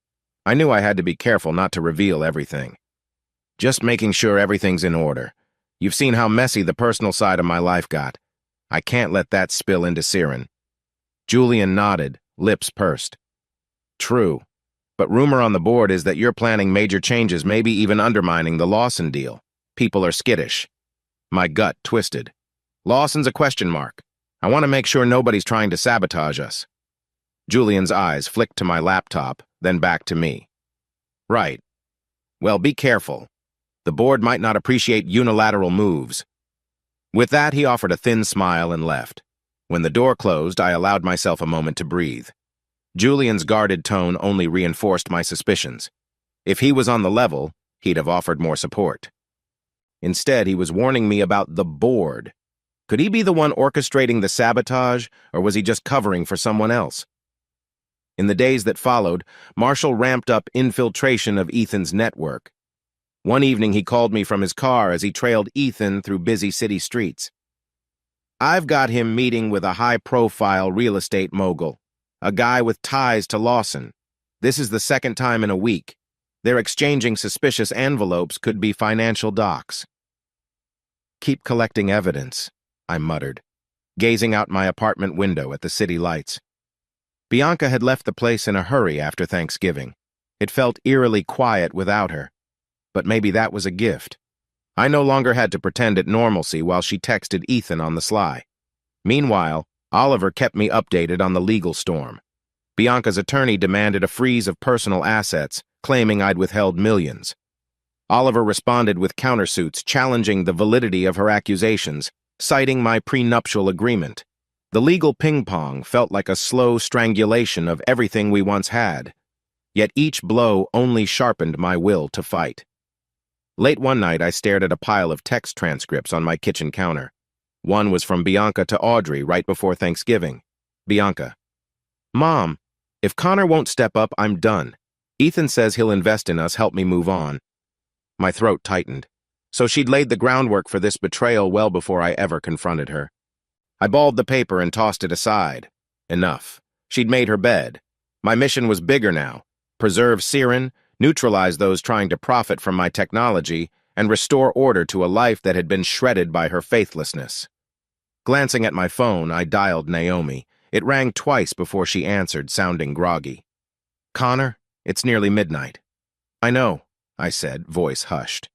I knew I had to be careful not to reveal everything. "Just making sure everything's in order. You've seen how messy the personal side of my life got. I can't let that spill into Sierran." Julian nodded, lips pursed. "True, but rumor on the board is that you're planning major changes, maybe even undermining the Lawson deal. People are skittish." My gut twisted. "Lawson's a question mark. I want to make sure nobody's trying to sabotage us." Julian's eyes flicked to my laptop, then back to me. "Right. Well, be careful. The board might not appreciate unilateral moves." With that, he offered a thin smile and left. When the door closed, I allowed myself a moment to breathe. Julian's guarded tone only reinforced my suspicions. If he was on the level, he'd have offered more support. Instead, he was warning me about the board. Could he be the one orchestrating the sabotage, or was he just covering for someone else? In the days that followed, Marshall ramped up infiltration of Ethan's network. One evening he called me from his car as he trailed Ethan through busy city streets. "I've got him meeting with a high-profile real estate mogul, a guy with ties to Lawson. This is the second time in a week. They're exchanging suspicious envelopes, could be financial docs." "Keep collecting evidence," I muttered, gazing out my apartment window at the city lights. Bianca had left the place in a hurry after Thanksgiving. It felt eerily quiet without her. But maybe that was a gift. I no longer had to pretend at normalcy while she texted Ethan on the sly. Meanwhile, Oliver kept me updated on the legal storm. Bianca's attorney demanded a freeze of personal assets, claiming I'd withheld millions. Oliver responded with countersuits challenging the validity of her accusations, citing my prenuptial agreement. The legal ping-pong felt like a slow strangulation of everything we once had. Yet each blow only sharpened my will to fight. Late one night, I stared at a pile of text transcripts on my kitchen counter. One was from Bianca to Audrey right before Thanksgiving. Bianca: "Mom, if Connor won't step up, I'm done. Ethan says he'll invest in us, help me move on." My throat tightened. So she'd laid the groundwork for this betrayal well before I ever confronted her. I balled the paper and tossed it aside. Enough. She'd made her bed. My mission was bigger now. Preserve Siren, neutralize those trying to profit from my technology, and restore order to a life that had been shredded by her faithlessness. Glancing at my phone, I dialed Naomi. It rang twice before she answered, sounding groggy. "Connor, it's nearly midnight." "I know," I said, voice hushed.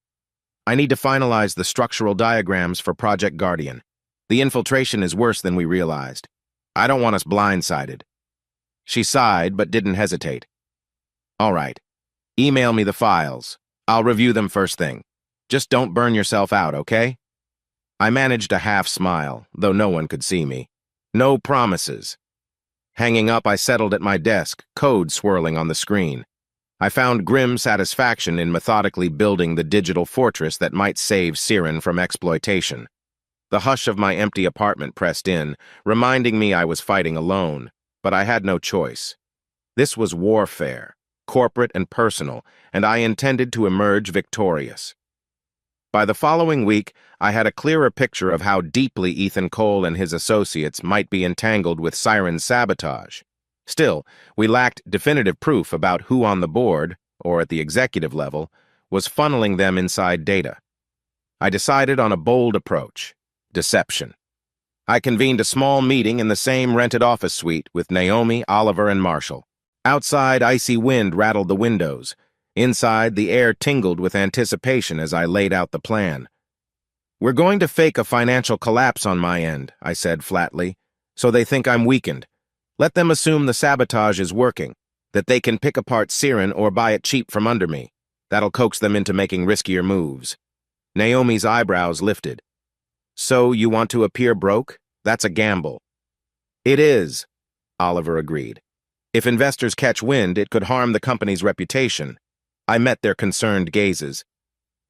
"I need to finalize the structural diagrams for Project Guardian. The infiltration is worse than we realized. I don't want us blindsided." She sighed, but didn't hesitate. "All right. Email me the files. I'll review them first thing. Just don't burn yourself out, okay?" I managed a half smile, though no one could see me. No promises. Hanging up, I settled at my desk, code swirling on the screen. I found grim satisfaction in methodically building the digital fortress that might save Siren from exploitation. The hush of my empty apartment pressed in, reminding me I was fighting alone, but I had no choice. This was warfare, corporate and personal, and I intended to emerge victorious. By the following week, I had a clearer picture of how deeply Ethan Cole and his associates might be entangled with Siren's sabotage. Still, we lacked definitive proof about who on the board, or at the executive level, was funneling them inside data. I decided on a bold approach: deception. I convened a small meeting in the same rented office suite with Naomi, Oliver, and Marshall. Outside, icy wind rattled the windows. Inside, the air tingled with anticipation as I laid out the plan. "We're going to fake a financial collapse on my end," I said flatly, "so they think I'm weakened. Let them assume the sabotage is working, that they can pick apart Siren or buy it cheap from under me. That'll coax them into making riskier moves." Naomi's eyebrows lifted. "So you want to appear broke? That's a gamble." "It is," Oliver agreed. "If investors catch wind, it could harm the company's reputation." I met their concerned gazes.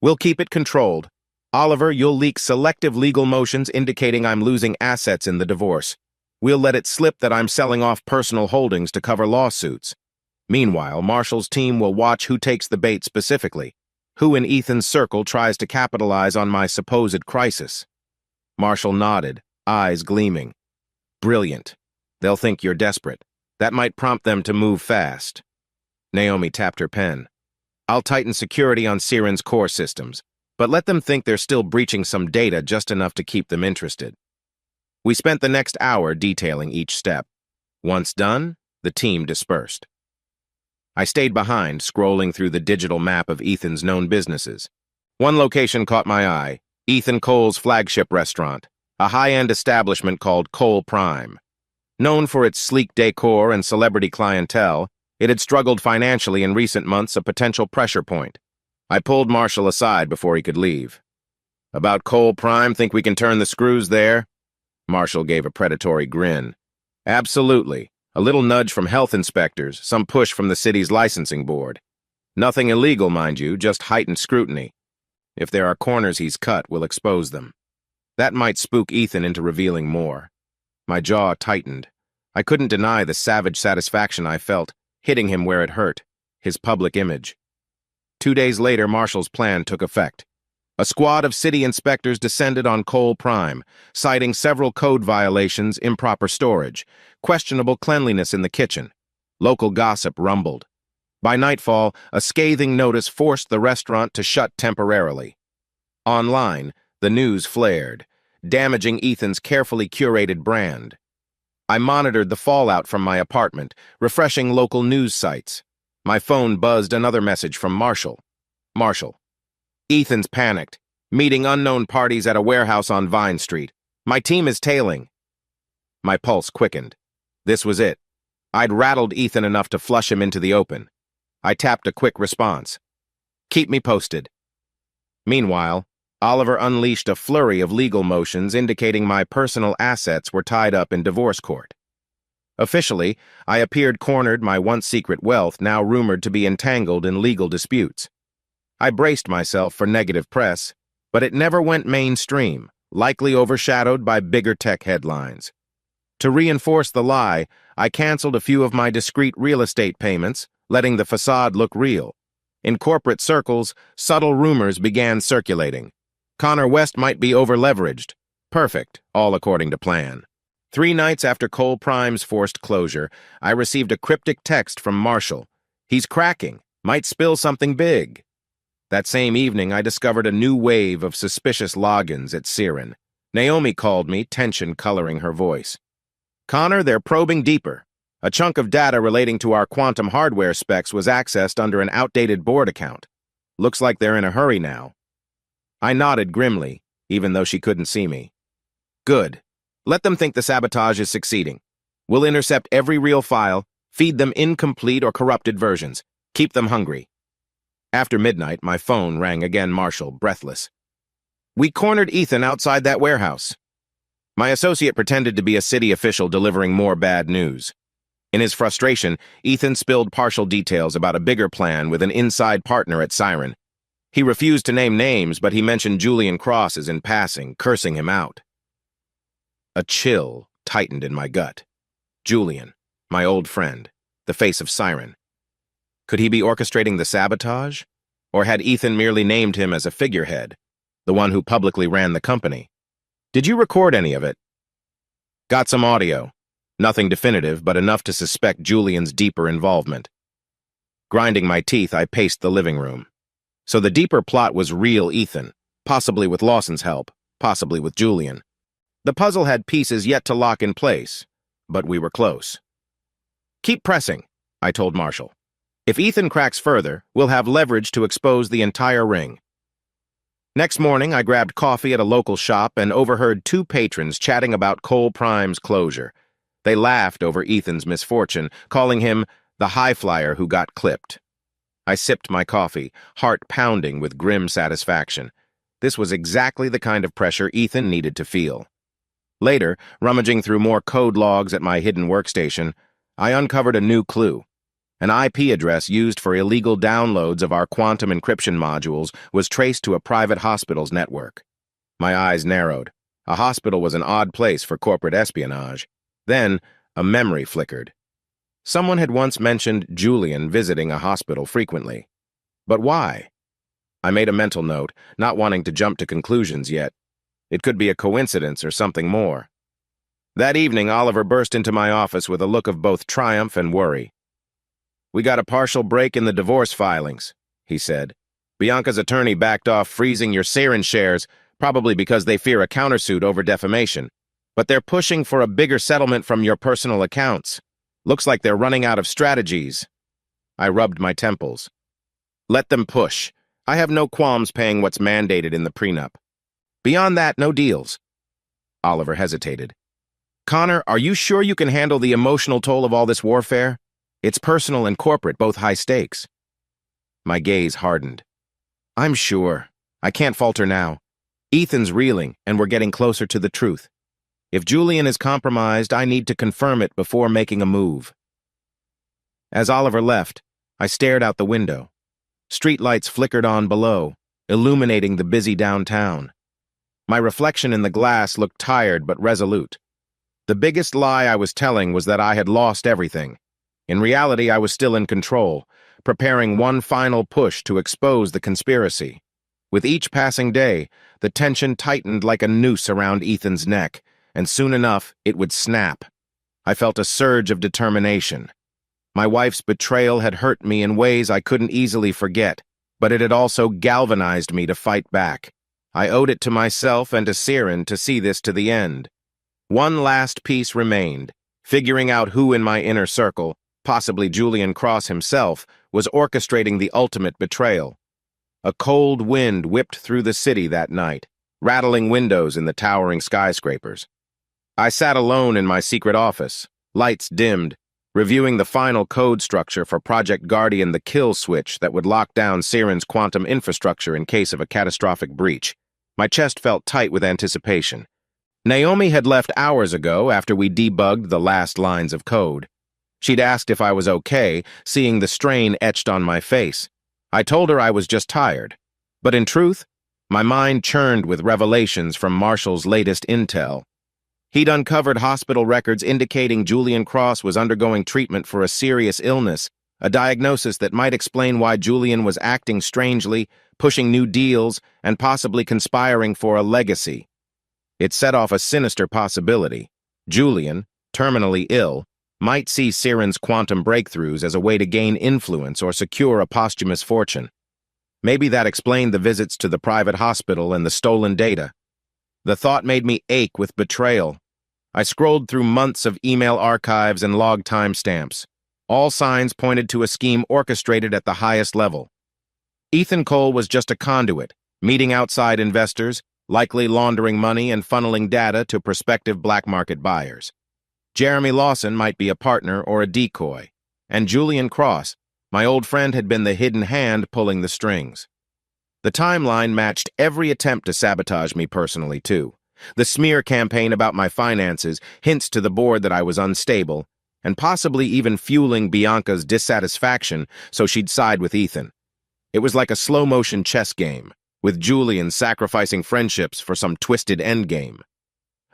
"We'll keep it controlled. Oliver, you'll leak selective legal motions indicating I'm losing assets in the divorce. We'll let it slip that I'm selling off personal holdings to cover lawsuits. Meanwhile, Marshall's team will watch who takes the bait specifically, who in Ethan's circle tries to capitalize on my supposed crisis." Marshall nodded, eyes gleaming. "Brilliant. They'll think you're desperate. That might prompt them to move fast." Naomi tapped her pen. "I'll tighten security on Siren's core systems, but let them think they're still breaching some data just enough to keep them interested." We spent the next hour detailing each step. Once done, the team dispersed. I stayed behind, scrolling through the digital map of Ethan's known businesses. One location caught my eye: Ethan Cole's flagship restaurant, a high-end establishment called Cole Prime. Known for its sleek decor and celebrity clientele, it had struggled financially in recent months, a potential pressure point. I pulled Marshall aside before he could leave. "About Cole Prime, think we can turn the screws there?" Marshall gave a predatory grin. "Absolutely. A little nudge from health inspectors, some push from the city's licensing board. Nothing illegal, mind you, just heightened scrutiny. If there are corners he's cut, we'll expose them. That might spook Ethan into revealing more." My jaw tightened. I couldn't deny the savage satisfaction I felt, hitting him where it hurt, his public image. 2 days later, Marshall's plan took effect. A squad of city inspectors descended on Cole Prime, citing several code violations, improper storage, questionable cleanliness in the kitchen. Local gossip rumbled. By nightfall, a scathing notice forced the restaurant to shut temporarily. Online, the news flared, damaging Ethan's carefully curated brand. I monitored the fallout from my apartment, refreshing local news sites. My phone buzzed another message from Marshall. Marshall. Ethan's panicked, meeting unknown parties at a warehouse on Vine Street. My team is tailing. My pulse quickened. This was it. I'd rattled Ethan enough to flush him into the open. I tapped a quick response. Keep me posted. Meanwhile, Oliver unleashed a flurry of legal motions indicating my personal assets were tied up in divorce court. Officially, I appeared cornered, my once secret wealth now rumored to be entangled in legal disputes. I braced myself for negative press, but it never went mainstream, likely overshadowed by bigger tech headlines. To reinforce the lie, I canceled a few of my discreet real estate payments, letting the facade look real. In corporate circles, subtle rumors began circulating. Connor West might be over-leveraged. Perfect, all according to plan. 3 nights after Cole Prime's forced closure, I received a cryptic text from Marshall. He's cracking, might spill something big. That same evening, I discovered a new wave of suspicious logins at Siren. Naomi called me, tension coloring her voice. Connor, they're probing deeper. A chunk of data relating to our quantum hardware specs was accessed under an outdated board account. Looks like they're in a hurry now. I nodded grimly, even though she couldn't see me. Good. Let them think the sabotage is succeeding. We'll intercept every real file, feed them incomplete or corrupted versions. Keep them hungry. After midnight, my phone rang again, Marshall, breathless. We cornered Ethan outside that warehouse. My associate pretended to be a city official delivering more bad news. In his frustration, Ethan spilled partial details about a bigger plan with an inside partner at Siren. He refused to name names, but he mentioned Julian Crosses in passing, cursing him out. A chill tightened in my gut. Julian, my old friend, the face of Siren. Could he be orchestrating the sabotage? Or had Ethan merely named him as a figurehead, the one who publicly ran the company? Did you record any of it? Got some audio. Nothing definitive, but enough to suspect Julian's deeper involvement. Grinding my teeth, I paced the living room. So the deeper plot was real Ethan, possibly with Lawson's help, possibly with Julian. The puzzle had pieces yet to lock in place, but we were close. Keep pressing, I told Marshall. If Ethan cracks further, we'll have leverage to expose the entire ring. Next morning, I grabbed coffee at a local shop and overheard 2 patrons chatting about Cole Prime's closure. They laughed over Ethan's misfortune, calling him the high flyer who got clipped. I sipped my coffee, heart pounding with grim satisfaction. This was exactly the kind of pressure Ethan needed to feel. Later, rummaging through more code logs at my hidden workstation, I uncovered a new clue. An IP address used for illegal downloads of our quantum encryption modules was traced to a private hospital's network. My eyes narrowed. A hospital was an odd place for corporate espionage. Then, a memory flickered. Someone had once mentioned Julian visiting a hospital frequently. But why? I made a mental note, not wanting to jump to conclusions yet. It could be a coincidence or something more. That evening, Oliver burst into my office with a look of both triumph and worry. We got a partial break in the divorce filings, he said. Bianca's attorney backed off freezing your Siren shares, probably because they fear a countersuit over defamation. But they're pushing for a bigger settlement from your personal accounts. Looks like they're running out of strategies. I rubbed my temples. Let them push. I have no qualms paying what's mandated in the prenup. Beyond that, no deals. Oliver hesitated. Connor, are you sure you can handle the emotional toll of all this warfare? It's personal and corporate, both high stakes. My gaze hardened. I'm sure. I can't falter now. Ethan's reeling, and we're getting closer to the truth. If Julian is compromised, I need to confirm it before making a move. As Oliver left, I stared out the window. Streetlights flickered on below, illuminating the busy downtown. My reflection in the glass looked tired but resolute. The biggest lie I was telling was that I had lost everything. In reality, I was still in control, preparing one final push to expose the conspiracy. With each passing day, the tension tightened like a noose around Ethan's neck, and soon enough, it would snap. I felt a surge of determination. My wife's betrayal had hurt me in ways I couldn't easily forget, but it had also galvanized me to fight back. I owed it to myself and to Siren to see this to the end. One last piece remained, figuring out who in my inner circle, possibly Julian Cross himself, was orchestrating the ultimate betrayal. A cold wind whipped through the city that night, rattling windows in the towering skyscrapers. I sat alone in my secret office, lights dimmed, reviewing the final code structure for Project Guardian, the kill switch that would lock down Siren's quantum infrastructure in case of a catastrophic breach. My chest felt tight with anticipation. Naomi had left hours ago after we debugged the last lines of code. She'd asked if I was okay, seeing the strain etched on my face. I told her I was just tired. But in truth, my mind churned with revelations from Marshall's latest intel. He'd uncovered hospital records indicating Julian Cross was undergoing treatment for a serious illness, a diagnosis that might explain why Julian was acting strangely, pushing new deals, and possibly conspiring for a legacy. It set off a sinister possibility. Julian, terminally ill, might see Siren's quantum breakthroughs as a way to gain influence or secure a posthumous fortune. Maybe that explained the visits to the private hospital and the stolen data. The thought made me ache with betrayal. I scrolled through months of email archives and log timestamps. All signs pointed to a scheme orchestrated at the highest level. Ethan Cole was just a conduit, meeting outside investors, likely laundering money and funneling data to prospective black market buyers. Jeremy Lawson might be a partner or a decoy, and Julian Cross, my old friend, had been the hidden hand pulling the strings. The timeline matched every attempt to sabotage me personally, too. The smear campaign about my finances, hints to the board that I was unstable, and possibly even fueling Bianca's dissatisfaction so she'd side with Ethan. It was like a slow-motion chess game, with Julian sacrificing friendships for some twisted endgame.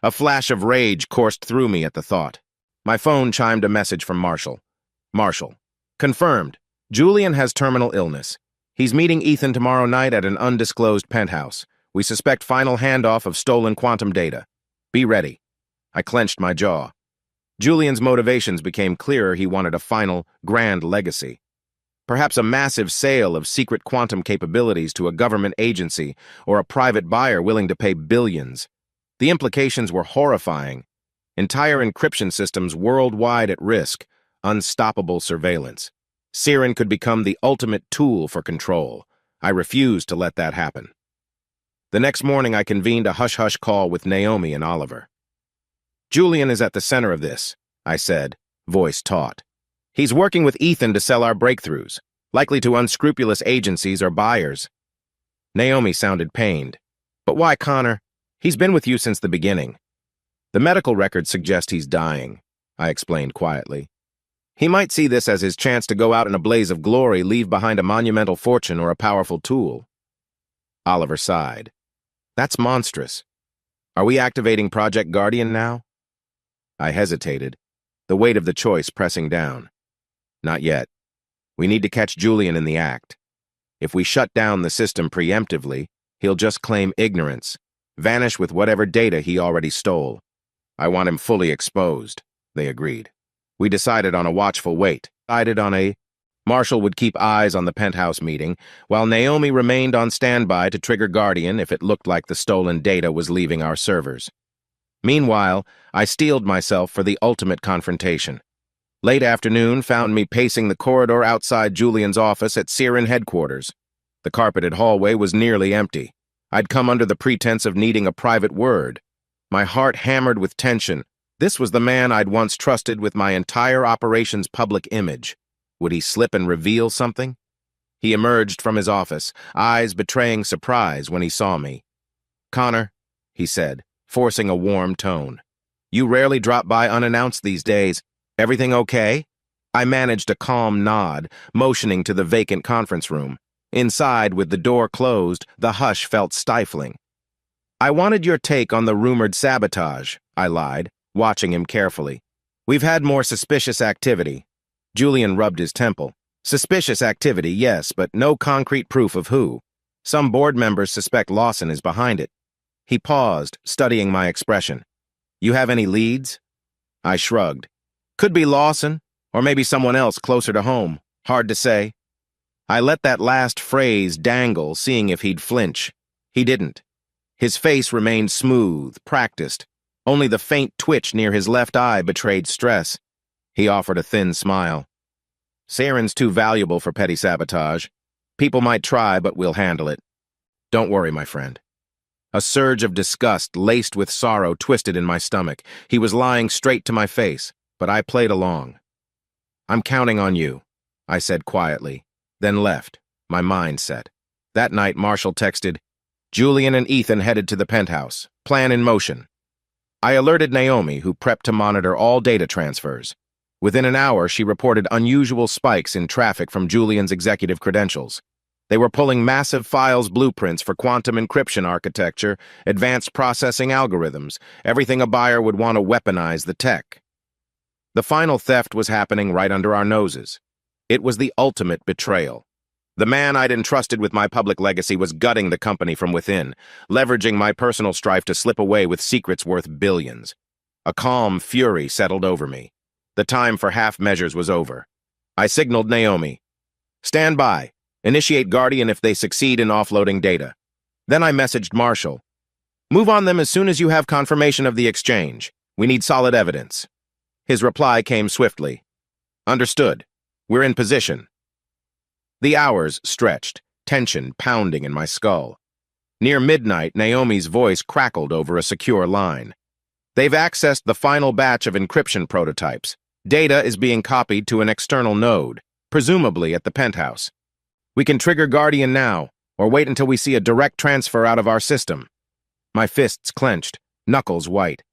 A flash of rage coursed through me at the thought. My phone chimed a message from Marshall. Marshall. Confirmed. Julian has terminal illness. He's meeting Ethan tomorrow night at an undisclosed penthouse. We suspect final handoff of stolen quantum data. Be ready. I clenched my jaw. Julian's motivations became clearer. He wanted a final, grand legacy. Perhaps a massive sale of secret quantum capabilities to a government agency or a private buyer willing to pay billions. The implications were horrifying. Entire encryption systems worldwide at risk, unstoppable surveillance. Siren could become the ultimate tool for control. I refused to let that happen. The next morning, I convened a hush-hush call with Naomi and Oliver. Julian is at the center of this, I said, voice taut. He's working with Ethan to sell our breakthroughs, likely to unscrupulous agencies or buyers. Naomi sounded pained. But why, Connor? He's been with you since the beginning. The medical records suggest he's dying, I explained quietly. He might see this as his chance to go out in a blaze of glory, leave behind a monumental fortune or a powerful tool. Oliver sighed. That's monstrous. Are we activating Project Guardian now? I hesitated, the weight of the choice pressing down. Not yet. We need to catch Julian in the act. If we shut down the system preemptively, he'll just claim ignorance, vanish with whatever data he already stole. I want him fully exposed, they agreed. We decided on a watchful wait. Marshall would keep eyes on the penthouse meeting, while Naomi remained on standby to trigger Guardian if it looked like the stolen data was leaving our servers. Meanwhile, I steeled myself for the ultimate confrontation. Late afternoon found me pacing the corridor outside Julian's office at Siren headquarters. The carpeted hallway was nearly empty. I'd come under the pretense of needing a private word. My heart hammered with tension. This was the man I'd once trusted with my entire operation's public image. Would he slip and reveal something? He emerged from his office, eyes betraying surprise when he saw me. Connor, he said, forcing a warm tone. You rarely drop by unannounced these days. Everything okay? I managed a calm nod, motioning to the vacant conference room. Inside, with the door closed, the hush felt stifling. I wanted your take on the rumored sabotage, I lied, watching him carefully. We've had more suspicious activity. Julian rubbed his temple. Suspicious activity, yes, but no concrete proof of who. Some board members suspect Lawson is behind it. He paused, studying my expression. You have any leads? I shrugged. Could be Lawson, or maybe someone else closer to home. Hard to say. I let that last phrase dangle, seeing if he'd flinch. He didn't. His face remained smooth, practiced. Only the faint twitch near his left eye betrayed stress. He offered a thin smile. Saren's too valuable for petty sabotage. People might try, but we'll handle it. Don't worry, my friend. A surge of disgust, laced with sorrow, twisted in my stomach. He was lying straight to my face, but I played along. I'm counting on you, I said quietly, then left, my mind set. That night, Marshall texted, Julian and Ethan headed to the penthouse. Plan in motion. I alerted Naomi, who prepped to monitor all data transfers. Within an hour, she reported unusual spikes in traffic from Julian's executive credentials. They were pulling massive files blueprints for quantum encryption architecture, advanced processing algorithms, everything a buyer would want to weaponize the tech. The final theft was happening right under our noses. It was the ultimate betrayal. The man I'd entrusted with my public legacy was gutting the company from within, leveraging my personal strife to slip away with secrets worth billions. A calm fury settled over me. The time for half measures was over. I signaled Naomi. Stand by. Initiate Guardian if they succeed in offloading data. Then I messaged Marshall. Move on them as soon as you have confirmation of the exchange. We need solid evidence. His reply came swiftly. Understood. We're in position. The hours stretched, tension pounding in my skull. Near midnight, Naomi's voice crackled over a secure line. They've accessed the final batch of encryption prototypes. Data is being copied to an external node, presumably at the penthouse. We can trigger Guardian now, or wait until we see a direct transfer out of our system. My fists clenched, knuckles white.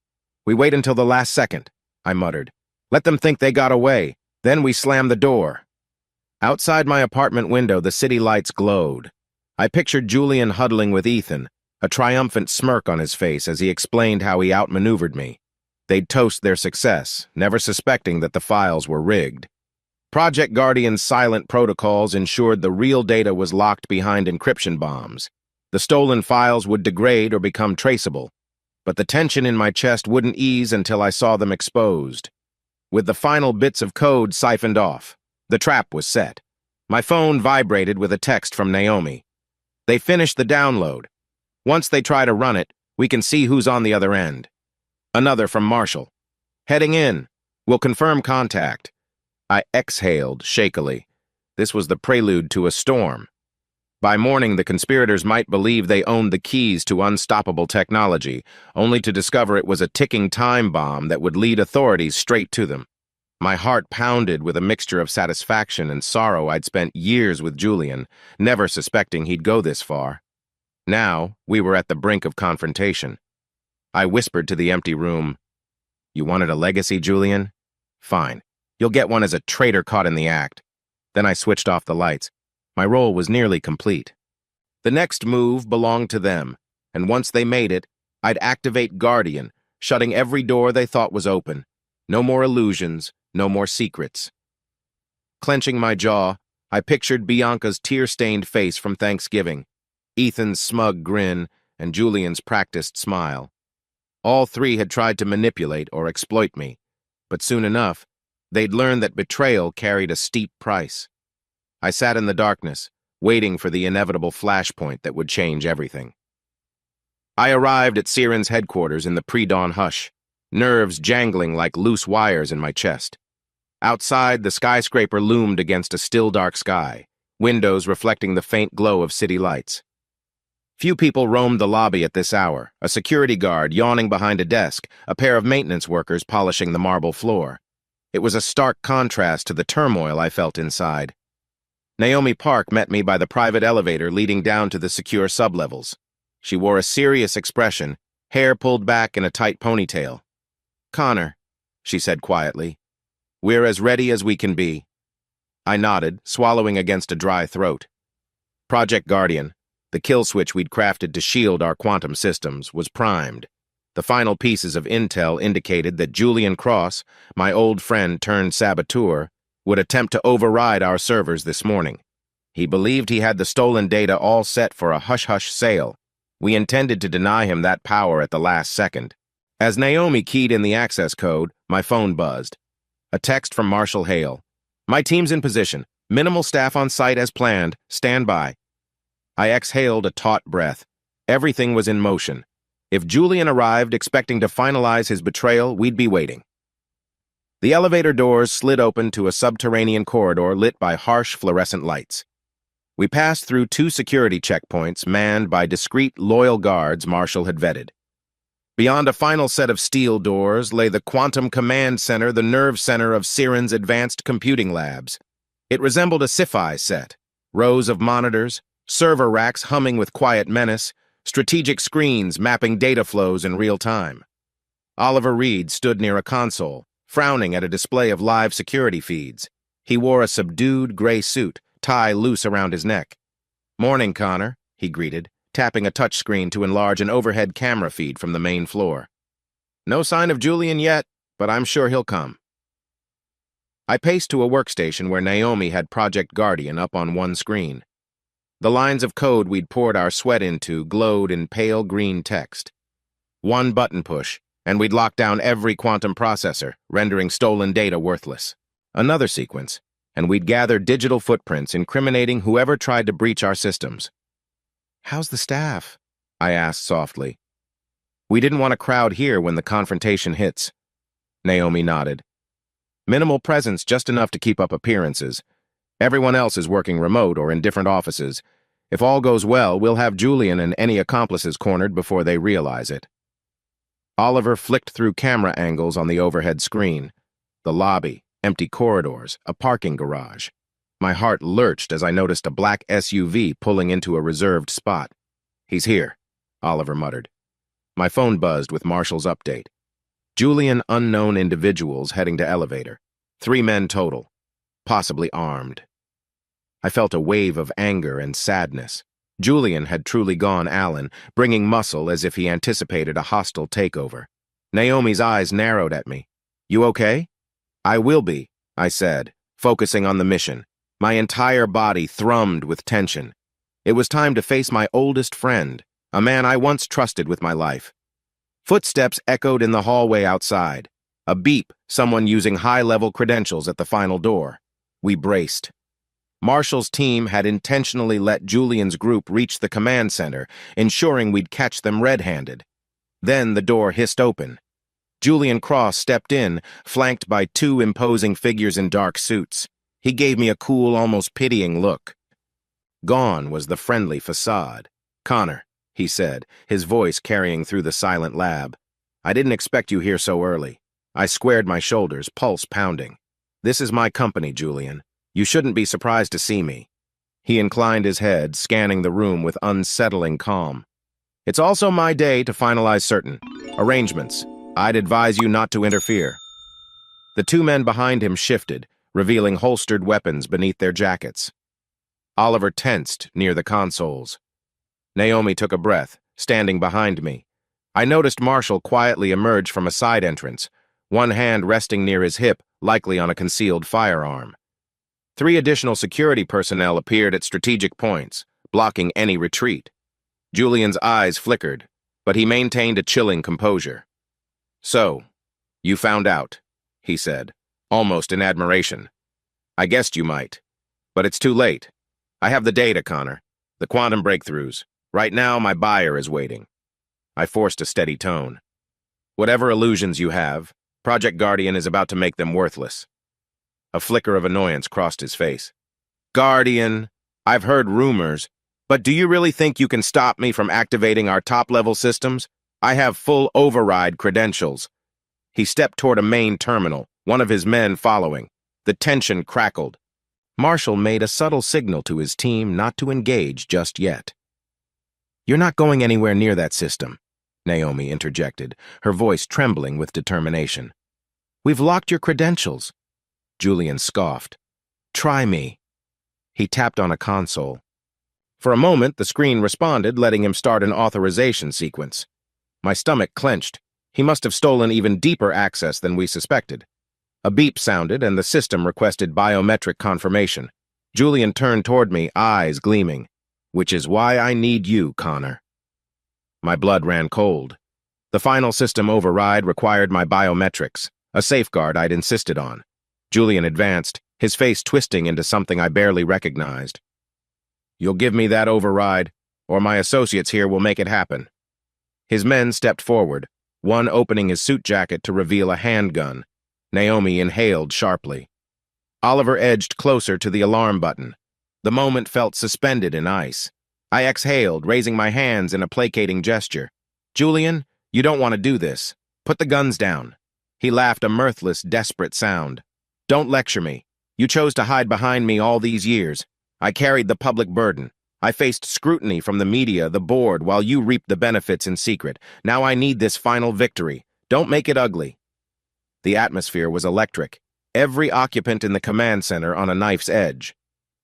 We wait until the last second, I muttered. Let them think they got away, then we slam the door. Outside my apartment window, the city lights glowed. I pictured Julian huddling with Ethan, a triumphant smirk on his face as he explained how he outmaneuvered me. They'd toast their success, never suspecting that the files were rigged. Project Guardian's silent protocols ensured the real data was locked behind encryption bombs. The stolen files would degrade or become traceable, but the tension in my chest wouldn't ease until I saw them exposed. With the final bits of code siphoned off, the trap was set. My phone vibrated with a text from Naomi. They finished the download. Once they try to run it, we can see who's on the other end. Another from Marshall. Heading in. We'll confirm contact. I exhaled shakily. This was the prelude to a storm. By morning, the conspirators might believe they owned the keys to unstoppable technology, only to discover it was a ticking time bomb that would lead authorities straight to them. My heart pounded with a mixture of satisfaction and sorrow. I'd spent years with Julian, never suspecting he'd go this far. Now, we were at the brink of confrontation. I whispered to the empty room, You wanted a legacy, Julian? Fine. You'll get one as a traitor caught in the act. Then I switched off the lights. My role was nearly complete. The next move belonged to them, and once they made it, I'd activate Guardian, shutting every door they thought was open. No more illusions, no more secrets. Clenching my jaw, I pictured Bianca's tear-stained face from Thanksgiving, Ethan's smug grin, and Julian's practiced smile. All three had tried to manipulate or exploit me, but soon enough, they'd learned that betrayal carried a steep price. I sat in the darkness, waiting for the inevitable flashpoint that would change everything. I arrived at Saren's headquarters in the pre-dawn hush, nerves jangling like loose wires in my chest. Outside, the skyscraper loomed against a still dark sky, windows reflecting the faint glow of city lights. Few people roamed the lobby at this hour, a security guard yawning behind a desk, a pair of maintenance workers polishing the marble floor. It was a stark contrast to the turmoil I felt inside. Naomi Park met me by the private elevator leading down to the secure sublevels. She wore a serious expression, hair pulled back in a tight ponytail. Connor, she said quietly, we're as ready as we can be. I nodded, swallowing against a dry throat. Project Guardian, the kill switch we'd crafted to shield our quantum systems, was primed. The final pieces of intel indicated that Julian Cross, my old friend turned saboteur, would attempt to override our servers this morning. He believed he had the stolen data all set for a hush-hush sale. We intended to deny him that power at the last second. As Naomi keyed in the access code, my phone buzzed. A text from Marshall Hale. "My team's in position. Minimal staff on site as planned. Stand by." I exhaled a taut breath. Everything was in motion. If Julian arrived expecting to finalize his betrayal, we'd be waiting. The elevator doors slid open to a subterranean corridor lit by harsh fluorescent lights. We passed through 2 security checkpoints manned by discreet, loyal guards Marshall had vetted. Beyond a final set of steel doors lay the Quantum Command Center, the nerve center of Siren's advanced computing labs. It resembled a sci-fi set. Rows of monitors, server racks humming with quiet menace, strategic screens mapping data flows in real time. Oliver Reed stood near a console, frowning at a display of live security feeds. He wore a subdued gray suit, tie loose around his neck. "Morning, Connor," he greeted, tapping a touchscreen to enlarge an overhead camera feed from the main floor. "No sign of Julian yet, but I'm sure he'll come." I paced to a workstation where Naomi had Project Guardian up on one screen. The lines of code we'd poured our sweat into glowed in pale green text. One button push, and we'd lock down every quantum processor, rendering stolen data worthless. Another sequence, and we'd gather digital footprints incriminating whoever tried to breach our systems. "How's the staff?" I asked softly. "We didn't want a crowd here when the confrontation hits." Naomi nodded. "Minimal presence, just enough to keep up appearances. Everyone else is working remote or in different offices. If all goes well, we'll have Julian and any accomplices cornered before they realize it." Oliver flicked through camera angles on the overhead screen. The lobby, empty corridors, a parking garage. My heart lurched as I noticed a black SUV pulling into a reserved spot. "He's here," Oliver muttered. My phone buzzed with Marshall's update. Julian unknown individuals heading to elevator. 3 men total, possibly armed. I felt a wave of anger and sadness. Julian had truly gone Allen, bringing muscle as if he anticipated a hostile takeover. Naomi's eyes narrowed at me. "You okay?" "I will be," I said, focusing on the mission. My entire body thrummed with tension. It was time to face my oldest friend, a man I once trusted with my life. Footsteps echoed in the hallway outside. A beep, someone using high-level credentials at the final door. We braced. Marshall's team had intentionally let Julian's group reach the command center, ensuring we'd catch them red-handed. Then the door hissed open. Julian Cross stepped in, flanked by 2 imposing figures in dark suits. He gave me a cool, almost pitying look. Gone was the friendly facade. "Connor," he said, his voice carrying through the silent lab. "I didn't expect you here so early." I squared my shoulders, pulse pounding. "This is my company, Julian. You shouldn't be surprised to see me." He inclined his head, scanning the room with unsettling calm. "It's also my day to finalize certain arrangements. I'd advise you not to interfere." The 2 men behind him shifted, revealing holstered weapons beneath their jackets. Oliver tensed near the consoles. Naomi took a breath, standing behind me. I noticed Marshall quietly emerge from a side entrance, one hand resting near his hip, likely on a concealed firearm. 3 additional security personnel appeared at strategic points, blocking any retreat. Julian's eyes flickered, but he maintained a chilling composure. "So, you found out," he said, almost in admiration. "I guessed you might. But it's too late. I have the data, Connor. The quantum breakthroughs. Right now, my buyer is waiting." I forced a steady tone. "Whatever illusions you have, Project Guardian is about to make them worthless." A flicker of annoyance crossed his face. "Guardian, I've heard rumors, but do you really think you can stop me from activating our top-level systems? I have full override credentials." He stepped toward a main terminal, one of his men following. The tension crackled. Marshall made a subtle signal to his team not to engage just yet. "You're not going anywhere near that system," Naomi interjected, her voice trembling with determination. "We've locked your credentials." Julian scoffed. "Try me." He tapped on a console. For a moment, the screen responded, letting him start an authorization sequence. My stomach clenched. He must have stolen even deeper access than we suspected. A beep sounded, and the system requested biometric confirmation. Julian turned toward me, eyes gleaming. "Which is why I need you, Connor." My blood ran cold. The final system override required my biometrics, a safeguard I'd insisted on. Julian advanced, his face twisting into something I barely recognized. "You'll give me that override, or my associates here will make it happen." His men stepped forward, one opening his suit jacket to reveal a handgun. Naomi inhaled sharply. Oliver edged closer to the alarm button. The moment felt suspended in ice. I exhaled, raising my hands in a placating gesture. "Julian, you don't want to do this. Put the guns down." He laughed a mirthless, desperate sound. "Don't lecture me. You chose to hide behind me all these years. I carried the public burden. I faced scrutiny from the media, the board, while you reaped the benefits in secret. Now I need this final victory. Don't make it ugly." The atmosphere was electric, every occupant in the command center on a knife's edge.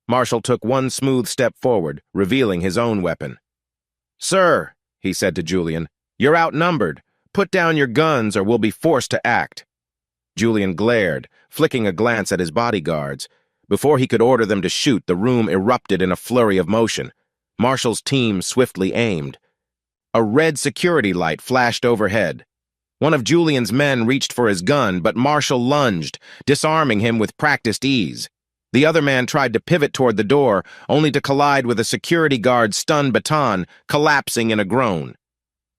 Marshall took one smooth step forward, revealing his own weapon. "Sir," he said to Julian, "you're outnumbered. Put down your guns or we'll be forced to act." Julian glared, flicking a glance at his bodyguards. Before he could order them to shoot, the room erupted in a flurry of motion. Marshall's team swiftly aimed. A red security light flashed overhead. One of Julian's men reached for his gun, but Marshall lunged, disarming him with practiced ease. The other man tried to pivot toward the door, only to collide with a security guard's stun baton, collapsing in a groan.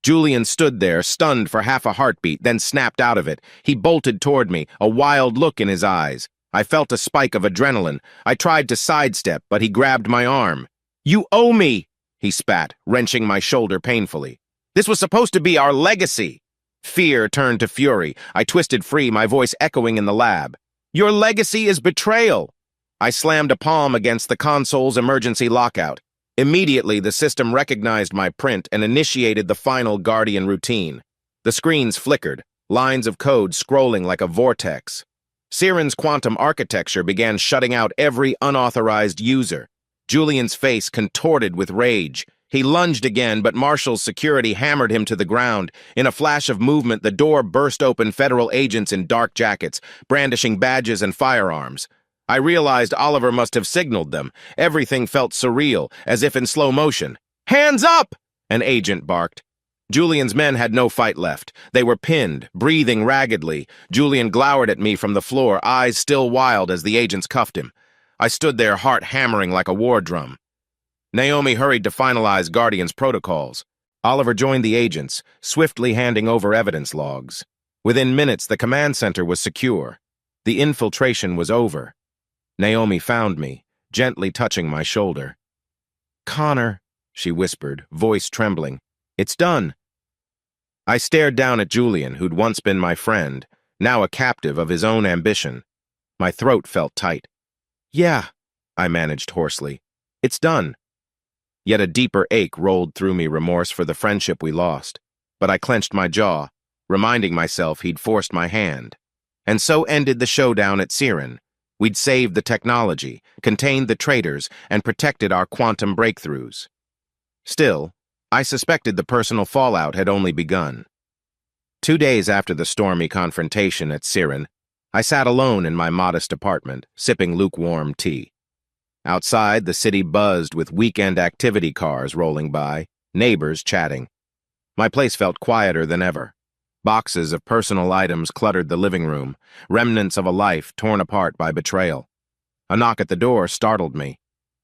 Julian stood there, stunned for half a heartbeat, then snapped out of it. He bolted toward me, a wild look in his eyes. I felt a spike of adrenaline. I tried to sidestep, but he grabbed my arm. "You owe me," he spat, wrenching my shoulder painfully. "This was supposed to be our legacy." Fear turned to fury. I twisted free, my voice echoing in the lab. "Your legacy is betrayal." I slammed a palm against the console's emergency lockout. Immediately, the system recognized my print and initiated the final Guardian routine. The screens flickered, lines of code scrolling like a vortex. Siren's quantum architecture began shutting out every unauthorized user. Julian's face contorted with rage. He lunged again, but Marshall's security hammered him to the ground. In a flash of movement, the door burst open, federal agents in dark jackets, brandishing badges and firearms. I realized Oliver must have signaled them. Everything felt surreal, as if in slow motion. "Hands up!" an agent barked. Julian's men had no fight left. They were pinned, breathing raggedly. Julian glowered at me from the floor, eyes still wild as the agents cuffed him. I stood there, heart hammering like a war drum. Naomi hurried to finalize Guardian's protocols. Oliver joined the agents, swiftly handing over evidence logs. Within minutes, the command center was secure. The infiltration was over. Naomi found me, gently touching my shoulder. "Connor," she whispered, voice trembling. "It's done." I stared down at Julian, who'd once been my friend, now a captive of his own ambition. My throat felt tight. "Yeah," I managed hoarsely. "It's done." Yet a deeper ache rolled through me, remorse for the friendship we lost. But I clenched my jaw, reminding myself he'd forced my hand. And so ended the showdown at Siren. We'd saved the technology, contained the traitors, and protected our quantum breakthroughs. Still, I suspected the personal fallout had only begun. 2 days after the stormy confrontation at Siren, I sat alone in my modest apartment, sipping lukewarm tea. Outside, the city buzzed with weekend activity cars rolling by, neighbors chatting. My place felt quieter than ever. Boxes of personal items cluttered the living room, remnants of a life torn apart by betrayal. A knock at the door startled me.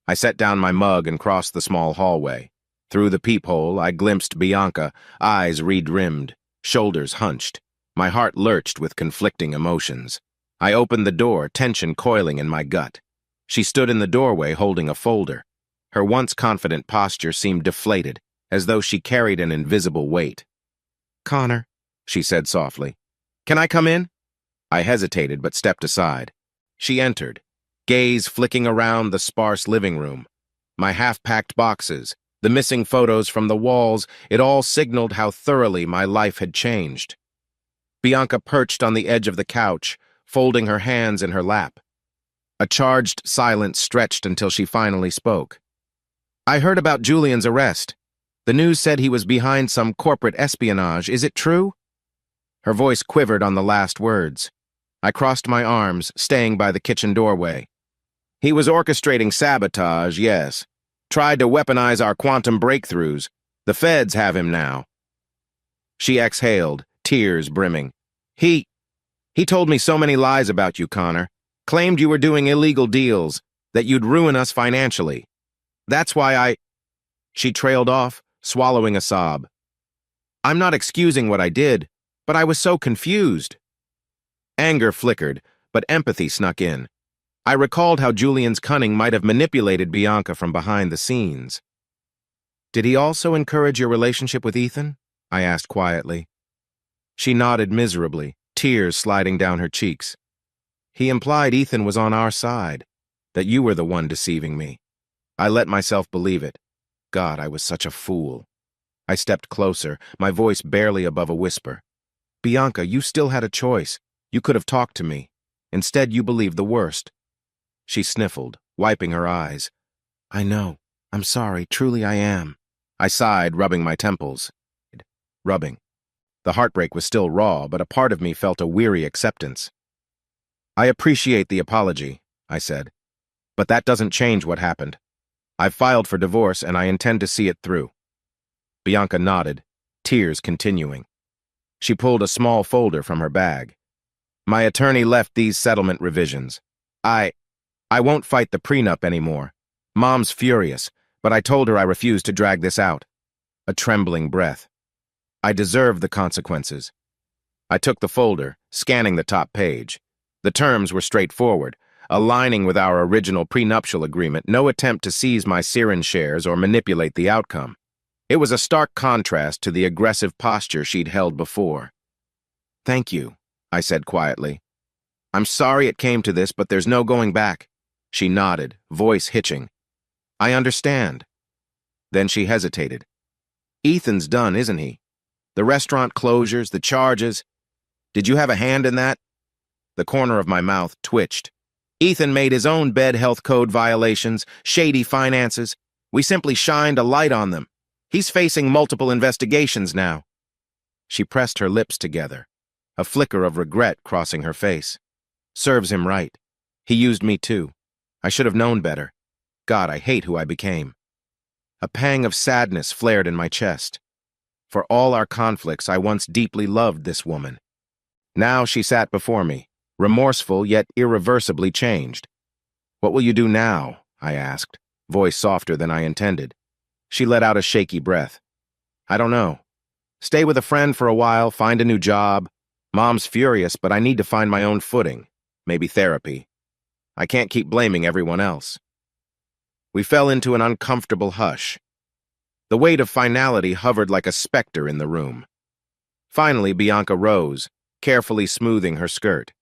I set down my mug and crossed the small hallway. Through the peephole, I glimpsed Bianca, eyes reed-rimmed, shoulders hunched. My heart lurched with conflicting emotions. I opened the door, tension coiling in my gut. She stood in the doorway holding a folder. Her once confident posture seemed deflated, as though she carried an invisible weight. "Connor," she said softly. "Can I come in?" I hesitated but stepped aside. She entered, gaze flicking around the sparse living room. My half-packed boxes, the missing photos from the walls, it all signaled how thoroughly my life had changed. Bianca perched on the edge of the couch, folding her hands in her lap. A charged silence stretched until she finally spoke. "I heard about Julian's arrest. The news said he was behind some corporate espionage. Is it true?" Her voice quivered on the last words. I crossed my arms, staying by the kitchen doorway. He was orchestrating sabotage, yes. Tried to weaponize our quantum breakthroughs. The feds have him now. She exhaled, tears brimming. He told me so many lies about you, Connor. Claimed you were doing illegal deals, that you'd ruin us financially. That's why She trailed off, swallowing a sob. I'm not excusing what I did, but I was so confused. Anger flickered, but empathy snuck in. I recalled how Julian's cunning might have manipulated Bianca from behind the scenes. Did he also encourage your relationship with Ethan? I asked quietly. She nodded miserably, tears sliding down her cheeks. He implied Ethan was on our side, that you were the one deceiving me. I let myself believe it. God, I was such a fool. I stepped closer, my voice barely above a whisper. Bianca, you still had a choice. You could have talked to me. Instead, you believed the worst. She sniffled, wiping her eyes. I know. I'm sorry. Truly I am. I sighed, rubbing my temples. Rubbing. The heartbreak was still raw, but a part of me felt a weary acceptance. I appreciate the apology, I said. But that doesn't change what happened. I've filed for divorce and I intend to see it through. Bianca nodded, tears continuing. She pulled a small folder from her bag. My attorney left these settlement revisions. I won't fight the prenup anymore. Mom's furious, but I told her I refuse to drag this out. A trembling breath. I deserve the consequences. I took the folder, scanning the top page. The terms were straightforward, aligning with our original prenuptial agreement, no attempt to seize my Siren shares or manipulate the outcome. It was a stark contrast to the aggressive posture she'd held before. Thank you, I said quietly. I'm sorry it came to this, but there's no going back. She nodded, voice hitching. I understand. Then she hesitated. Ethan's done, isn't he? The restaurant closures, the charges. Did you have a hand in that? The corner of my mouth twitched. Ethan made his own bed health code violations, shady finances. We simply shined a light on them. He's facing multiple investigations now. She pressed her lips together, a flicker of regret crossing her face. Serves him right. He used me too. I should have known better. God, I hate who I became. A pang of sadness flared in my chest. For all our conflicts, I once deeply loved this woman. Now she sat before me, remorseful yet irreversibly changed. What will you do now? I asked, voice softer than I intended. She let out a shaky breath. I don't know. Stay with a friend for a while, find a new job. Mom's furious, but I need to find my own footing. Maybe therapy. I can't keep blaming everyone else. We fell into an uncomfortable hush. The weight of finality hovered like a specter in the room. Finally, Bianca rose, carefully smoothing her skirt.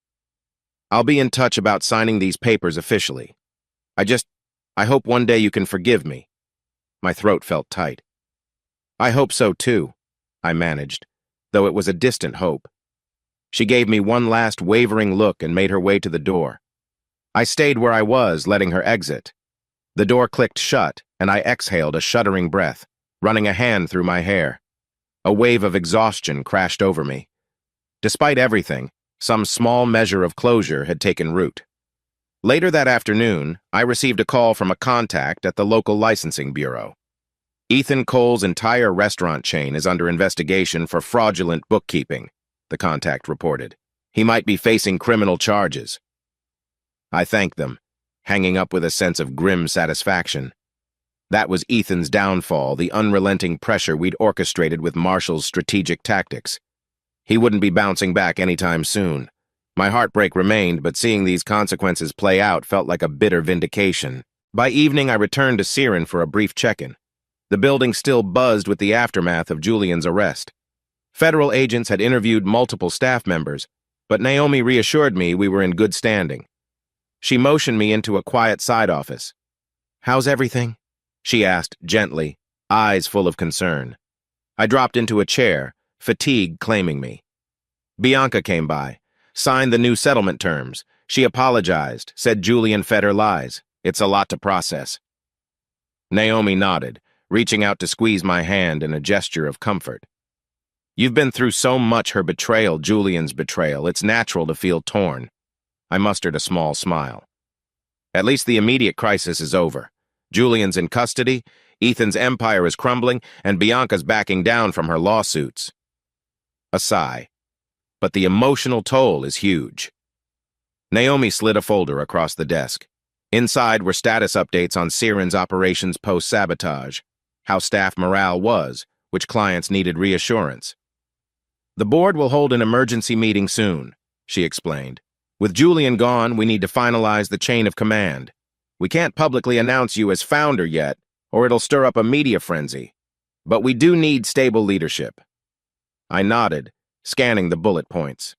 I'll be in touch about signing these papers officially. I hope one day you can forgive me. My throat felt tight. I hope so too, I managed, though it was a distant hope. She gave me one last wavering look and made her way to the door. I stayed where I was, letting her exit. The door clicked shut, and I exhaled a shuddering breath, running a hand through my hair. A wave of exhaustion crashed over me. Despite everything, some small measure of closure had taken root. Later that afternoon, I received a call from a contact at the local licensing bureau. Ethan Cole's entire restaurant chain is under investigation for fraudulent bookkeeping, the contact reported. He might be facing criminal charges. I thanked them, hanging up with a sense of grim satisfaction. That was Ethan's downfall, the unrelenting pressure we'd orchestrated with Marshall's strategic tactics. He wouldn't be bouncing back anytime soon. My heartbreak remained, but seeing these consequences play out felt like a bitter vindication. By evening, I returned to Siren for a brief check-in. The building still buzzed with the aftermath of Julian's arrest. Federal agents had interviewed multiple staff members, but Naomi reassured me we were in good standing. She motioned me into a quiet side office. How's everything? She asked gently, eyes full of concern. I dropped into a chair, fatigue claiming me. Bianca came by, signed the new settlement terms. She apologized, said Julian fed her lies. It's a lot to process. Naomi nodded, reaching out to squeeze my hand in a gesture of comfort. You've been through so much, her betrayal, Julian's betrayal. It's natural to feel torn. I mustered a small smile. At least the immediate crisis is over. Julian's in custody, Ethan's empire is crumbling, and Bianca's backing down from her lawsuits. A sigh. But the emotional toll is huge. Naomi slid a folder across the desk. Inside were status updates on Siren's operations post-sabotage, how staff morale was, which clients needed reassurance. The board will hold an emergency meeting soon, she explained. With Julian gone, we need to finalize the chain of command. We can't publicly announce you as founder yet, or it'll stir up a media frenzy. But we do need stable leadership. I nodded, scanning the bullet points.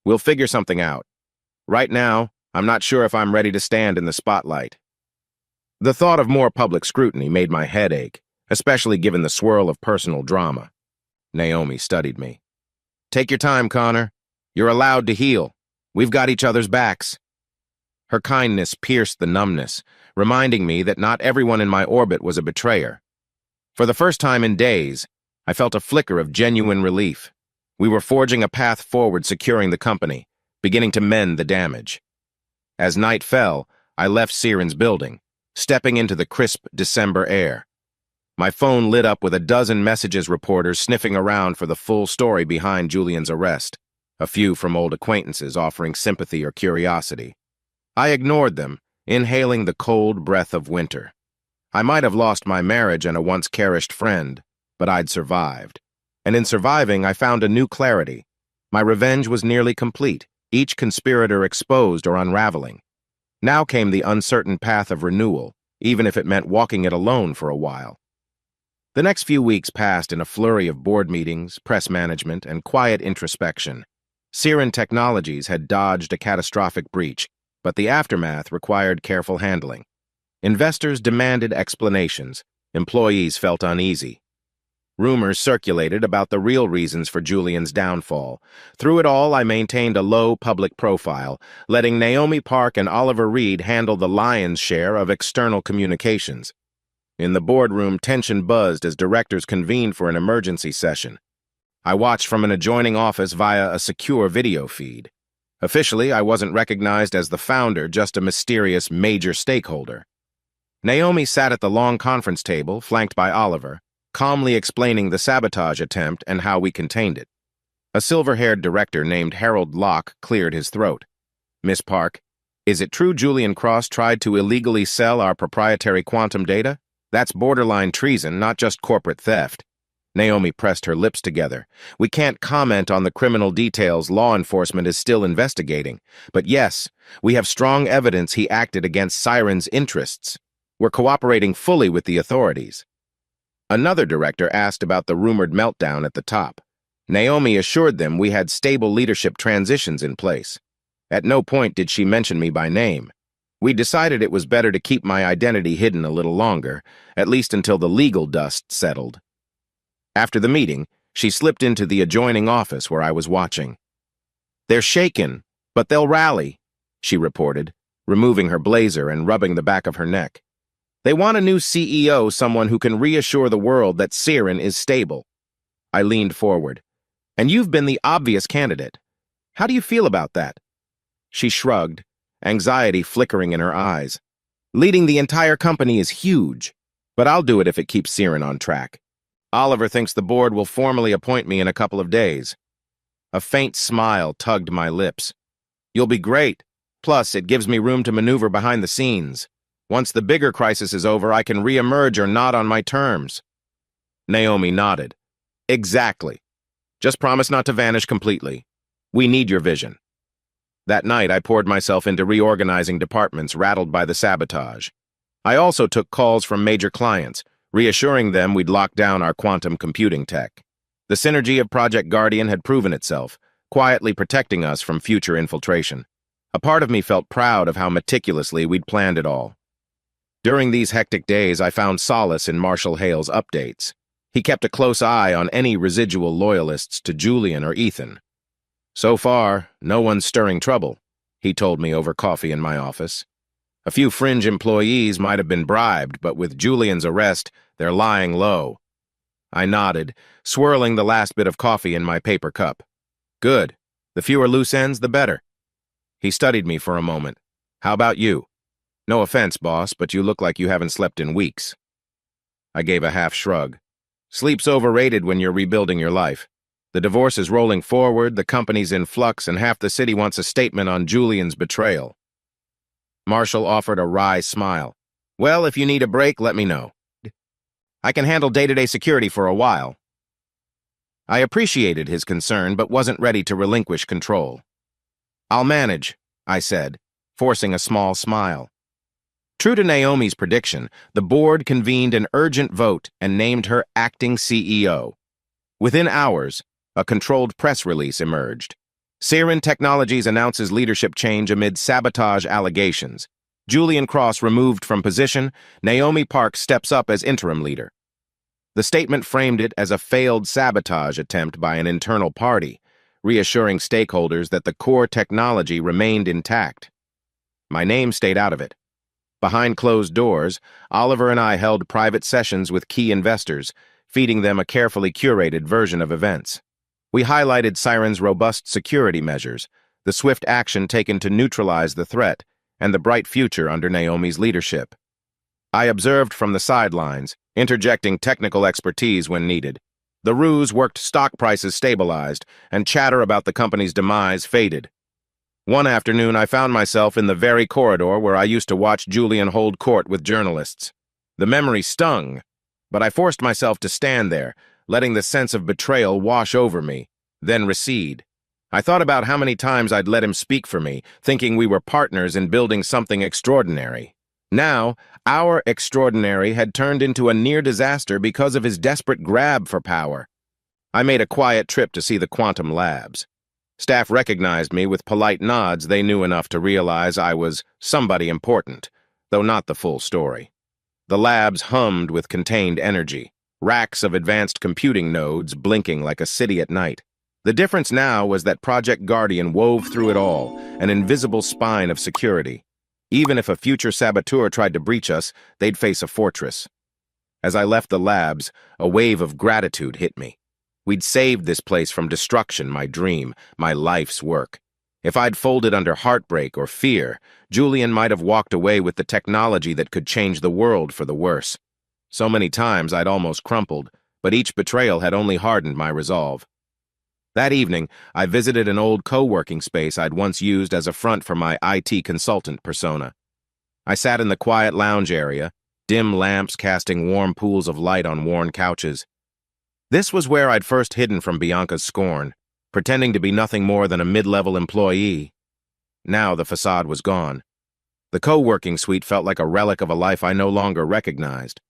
We'll figure something out. Right now, I'm not sure if I'm ready to stand in the spotlight. The thought of more public scrutiny made my head ache, especially given the swirl of personal drama. Naomi studied me. Take your time, Connor. You're allowed to heal. We've got each other's backs. Her kindness pierced the numbness, reminding me that not everyone in my orbit was a betrayer. For the first time in days, I felt a flicker of genuine relief. We were forging a path forward, securing the company, beginning to mend the damage. As night fell, I left Siren's building, stepping into the crisp December air. My phone lit up with a dozen messages, reporters sniffing around for the full story behind Julian's arrest, a few from old acquaintances offering sympathy or curiosity. I ignored them, inhaling the cold breath of winter. I might have lost my marriage and a once cherished friend, but I'd survived. And in surviving, I found a new clarity. My revenge was nearly complete, each conspirator exposed or unraveling. Now came the uncertain path of renewal, even if it meant walking it alone for a while. The next few weeks passed in a flurry of board meetings, press management, and quiet introspection. Siren Technologies had dodged a catastrophic breach, but the aftermath required careful handling. Investors demanded explanations. Employees felt uneasy. Rumors circulated about the real reasons for Julian's downfall. Through it all, I maintained a low public profile, letting Naomi Park and Oliver Reed handle the lion's share of external communications. In the boardroom, tension buzzed as directors convened for an emergency session. I watched from an adjoining office via a secure video feed. Officially, I wasn't recognized as the founder, just a mysterious major stakeholder. Naomi sat at the long conference table, flanked by Oliver, calmly explaining the sabotage attempt and how we contained it. A silver-haired director named Harold Locke cleared his throat. Miss Park, is it true Julian Cross tried to illegally sell our proprietary quantum data? That's borderline treason, not just corporate theft. Naomi pressed her lips together. We can't comment on the criminal details. Law enforcement is still investigating. But yes, we have strong evidence he acted against Siren's interests. We're cooperating fully with the authorities. Another director asked about the rumored meltdown at the top. Naomi assured them we had stable leadership transitions in place. At no point did she mention me by name. We decided it was better to keep my identity hidden a little longer, at least until the legal dust settled. After the meeting, she slipped into the adjoining office where I was watching. They're shaken, but they'll rally, she reported, removing her blazer and rubbing the back of her neck. They want a new CEO, someone who can reassure the world that Siren is stable. I leaned forward. And you've been the obvious candidate. How do you feel about that? She shrugged, anxiety flickering in her eyes. Leading the entire company is huge, but I'll do it if it keeps Siren on track. Oliver thinks the board will formally appoint me in a couple of days. A faint smile tugged my lips. You'll be great. Plus, it gives me room to maneuver behind the scenes. Once the bigger crisis is over, I can re-emerge or not on my terms. Naomi nodded. Exactly. Just promise not to vanish completely. We need your vision. That night, I poured myself into reorganizing departments rattled by the sabotage. I also took calls from major clients, reassuring them we'd locked down our quantum computing tech. The synergy of Project Guardian had proven itself, quietly protecting us from future infiltration. A part of me felt proud of how meticulously we'd planned it all. During these hectic days, I found solace in Marshall Hale's updates. He kept a close eye on any residual loyalists to Julian or Ethan. So far, no one's stirring trouble, he told me over coffee in my office. A few fringe employees might have been bribed, but with Julian's arrest, they're lying low. I nodded, swirling the last bit of coffee in my paper cup. Good. The fewer loose ends, the better. He studied me for a moment. How about you? No offense, boss, but you look like you haven't slept in weeks. I gave a half shrug. Sleep's overrated when you're rebuilding your life. The divorce is rolling forward, the company's in flux, and half the city wants a statement on Julian's betrayal. Marshall offered a wry smile. Well, if you need a break, let me know. I can handle day-to-day security for a while. I appreciated his concern, but wasn't ready to relinquish control. I'll manage, I said, forcing a small smile. True to Naomi's prediction, the board convened an urgent vote and named her acting CEO. Within hours, a controlled press release emerged. Siren Technologies announces leadership change amid sabotage allegations. Julian Cross removed from position, Naomi Park steps up as interim leader. The statement framed it as a failed sabotage attempt by an internal party, reassuring stakeholders that the core technology remained intact. My name stayed out of it. Behind closed doors, Oliver and I held private sessions with key investors, feeding them a carefully curated version of events. We highlighted Siren's robust security measures, the swift action taken to neutralize the threat, and the bright future under Naomi's leadership. I observed from the sidelines, interjecting technical expertise when needed. The ruse worked, stock prices stabilized, and chatter about the company's demise faded. One afternoon, I found myself in the very corridor where I used to watch Julian hold court with journalists. The memory stung, but I forced myself to stand there, letting the sense of betrayal wash over me, then recede. I thought about how many times I'd let him speak for me, thinking we were partners in building something extraordinary. Now, our extraordinary had turned into a near disaster because of his desperate grab for power. I made a quiet trip to see the quantum labs. Staff recognized me with polite nods. They knew enough to realize I was somebody important, though not the full story. The labs hummed with contained energy, racks of advanced computing nodes blinking like a city at night. The difference now was that Project Guardian wove through it all, an invisible spine of security. Even if a future saboteur tried to breach us, they'd face a fortress. As I left the labs, a wave of gratitude hit me. We'd saved this place from destruction, my dream, my life's work. If I'd folded under heartbreak or fear, Julian might have walked away with the technology that could change the world for the worse. So many times I'd almost crumpled, but each betrayal had only hardened my resolve. That evening, I visited an old co-working space I'd once used as a front for my IT consultant persona. I sat in the quiet lounge area, dim lamps casting warm pools of light on worn couches. This was where I'd first hidden from Bianca's scorn, pretending to be nothing more than a mid-level employee. Now the facade was gone. The co-working suite felt like a relic of a life I no longer recognized.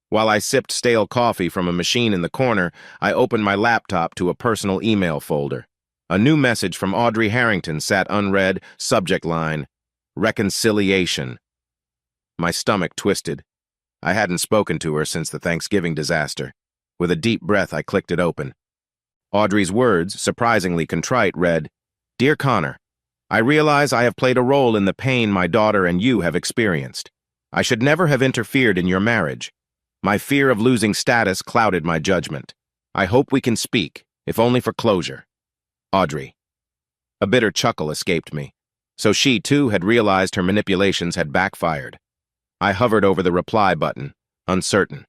While I sipped stale coffee from a machine in the corner, I opened my laptop to a personal email folder. A new message from Audrey Harrington sat unread, subject line, reconciliation. My stomach twisted. I hadn't spoken to her since the Thanksgiving disaster. With a deep breath, I clicked it open. Audrey's words, surprisingly contrite, read, Dear Connor, I realize I have played a role in the pain my daughter and you have experienced. I should never have interfered in your marriage. My fear of losing status clouded my judgment. I hope we can speak, if only for closure. Audrey. A bitter chuckle escaped me. So she, too, had realized her manipulations had backfired. I hovered over the reply button, uncertain.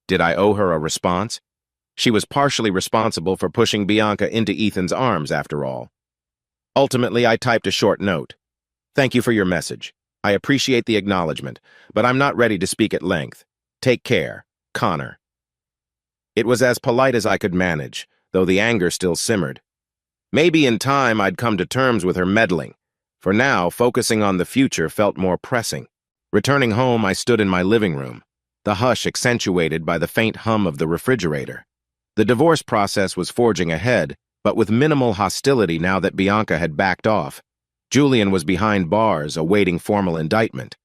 Did I owe her a response? She was partially responsible for pushing Bianca into Ethan's arms, after all. Ultimately, I typed a short note. Thank you for your message. I appreciate the acknowledgement, but I'm not ready to speak at length. Take care, Connor. It was as polite as I could manage, though the anger still simmered. Maybe in time I'd come to terms with her meddling. For now, focusing on the future felt more pressing. Returning home, I stood in my living room, the hush accentuated by the faint hum of the refrigerator. The divorce process was forging ahead, but with minimal hostility now that Bianca had backed off. Julian was behind bars, awaiting formal indictment.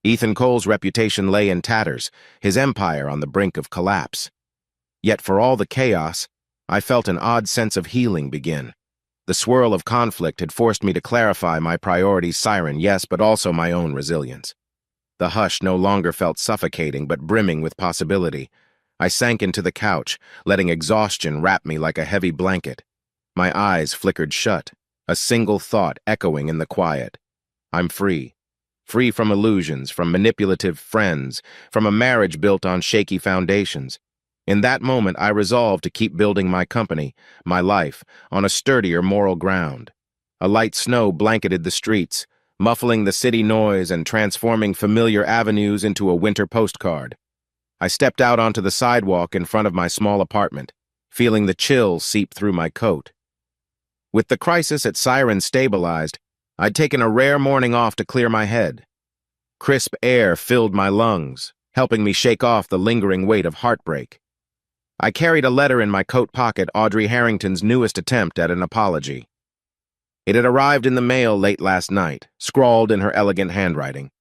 Ethan Cole's reputation lay in tatters, his empire on the brink of collapse. Yet for all the chaos, I felt an odd sense of healing begin. The swirl of conflict had forced me to clarify my priorities, Siren, yes, but also my own resilience. The hush no longer felt suffocating, but brimming with possibility. I sank into the couch, letting exhaustion wrap me like a heavy blanket. My eyes flickered shut, a single thought echoing in the quiet. I'm free. Free from illusions, from manipulative friends, from a marriage built on shaky foundations. In that moment, I resolved to keep building my company, my life, on a sturdier moral ground. A light snow blanketed the streets, muffling the city noise and transforming familiar avenues into a winter postcard. I stepped out onto the sidewalk in front of my small apartment, feeling the chill seep through my coat. With the crisis at Siren stabilized, I'd taken a rare morning off to clear my head. Crisp air filled my lungs, helping me shake off the lingering weight of heartbreak. I carried a letter in my coat pocket, Audrey Harrington's newest attempt at an apology. It had arrived in the mail late last night, scrawled in her elegant handwriting.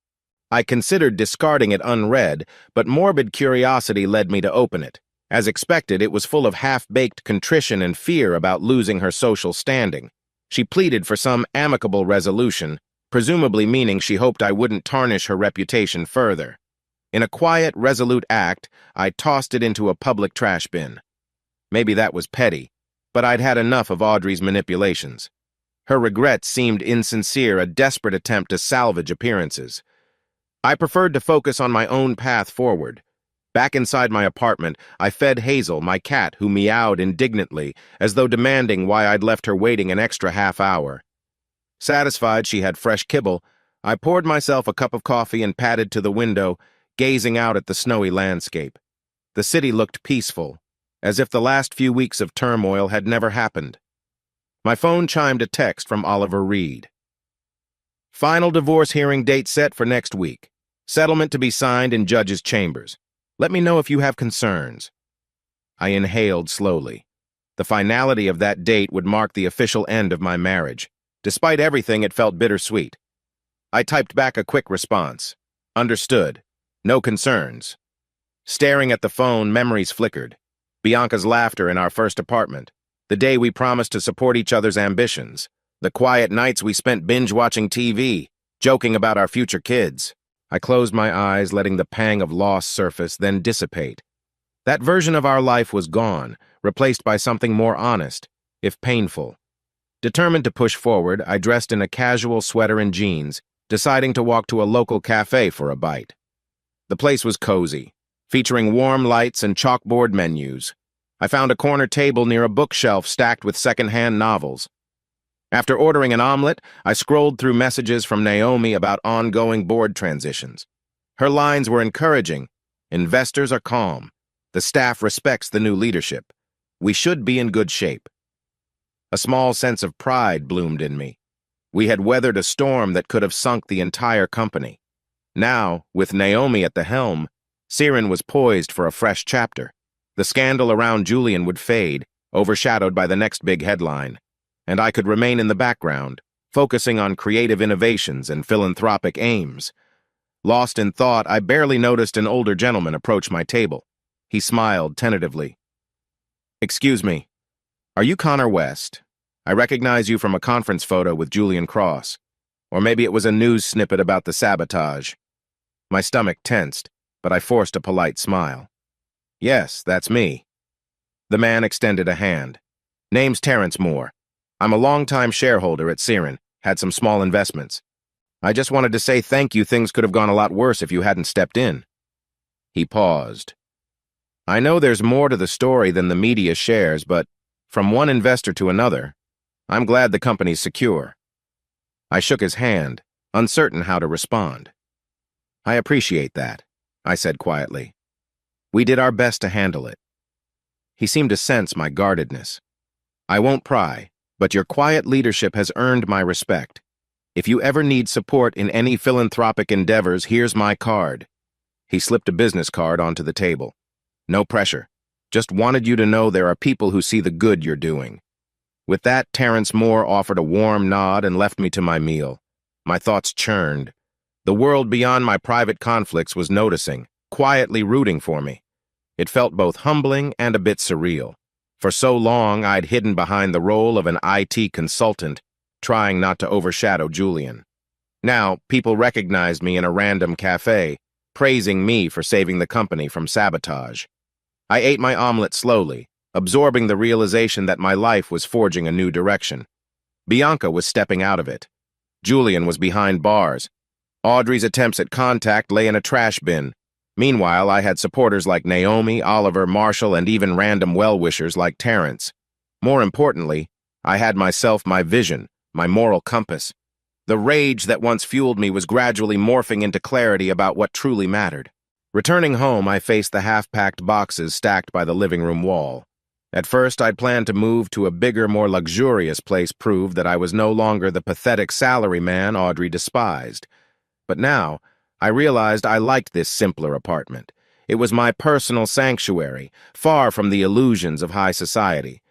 I considered discarding it unread, but morbid curiosity led me to open it. As expected, it was full of half-baked contrition and fear about losing her social standing. She pleaded for some amicable resolution, presumably meaning she hoped I wouldn't tarnish her reputation further. In a quiet, resolute act, I tossed it into a public trash bin. Maybe that was petty, but I'd had enough of Audrey's manipulations. Her regrets seemed insincere, a desperate attempt to salvage appearances. I preferred to focus on my own path forward. Back inside my apartment, I fed Hazel, my cat, who meowed indignantly, as though demanding why I'd left her waiting an extra half hour. Satisfied she had fresh kibble, I poured myself a cup of coffee and padded to the window, gazing out at the snowy landscape. The city looked peaceful, as if the last few weeks of turmoil had never happened. My phone chimed a text from Oliver Reed. Final divorce hearing date set for next week. Settlement to be signed in judge's chambers. Let me know if you have concerns. I inhaled slowly. The finality of that date would mark the official end of my marriage. Despite everything, it felt bittersweet. I typed back a quick response. Understood. No concerns. Staring at the phone, memories flickered. Bianca's laughter in our first apartment. The day we promised to support each other's ambitions. The quiet nights we spent binge-watching TV, joking about our future kids. I closed my eyes, letting the pang of loss surface, then dissipate. That version of our life was gone, replaced by something more honest, if painful. Determined to push forward, I dressed in a casual sweater and jeans, deciding to walk to a local cafe for a bite. The place was cozy, featuring warm lights and chalkboard menus. I found a corner table near a bookshelf stacked with secondhand novels. After ordering an omelet, I scrolled through messages from Naomi about ongoing board transitions. Her lines were encouraging. Investors are calm. The staff respects the new leadership. We should be in good shape. A small sense of pride bloomed in me. We had weathered a storm that could have sunk the entire company. Now, with Naomi at the helm, Siren was poised for a fresh chapter. The scandal around Julian would fade, overshadowed by the next big headline, and I could remain in the background, focusing on creative innovations and philanthropic aims. Lost in thought, I barely noticed an older gentleman approach my table. He smiled tentatively. "Excuse me, are you Connor West? I recognize you from a conference photo with Julian Cross. Or maybe it was a news snippet about the sabotage." My stomach tensed, but I forced a polite smile. "Yes, that's me." The man extended a hand. "Name's Terrence Moore. I'm a longtime shareholder at Siren, had some small investments. I just wanted to say thank you. Things could have gone a lot worse if you hadn't stepped in." He paused. "I know there's more to the story than the media shares, but from one investor to another, I'm glad the company's secure." I shook his hand, uncertain how to respond. "I appreciate that," I said quietly. "We did our best to handle it." He seemed to sense my guardedness. "I won't pry, but your quiet leadership has earned my respect. If you ever need support in any philanthropic endeavors, here's my card." He slipped a business card onto the table. "No pressure. Just wanted you to know there are people who see the good you're doing." With that, Terrence Moore offered a warm nod and left me to my meal. My thoughts churned. The world beyond my private conflicts was noticing, quietly rooting for me. It felt both humbling and a bit surreal. For so long, I'd hidden behind the role of an IT consultant, trying not to overshadow Julian. Now, people recognized me in a random cafe, praising me for saving the company from sabotage. I ate my omelet slowly, absorbing the realization that my life was forging a new direction. Bianca was stepping out of it. Julian was behind bars. Audrey's attempts at contact lay in a trash bin. Meanwhile, I had supporters like Naomi, Oliver, Marshall, and even random well-wishers like Terrence. More importantly, I had myself, my vision, my moral compass. The rage that once fueled me was gradually morphing into clarity about what truly mattered. Returning home, I faced the half-packed boxes stacked by the living room wall. At first, I'd planned to move to a bigger, more luxurious place proved that I was no longer the pathetic salaryman Audrey despised. But now, I realized I liked this simpler apartment. It was my personal sanctuary, far from the illusions of high society.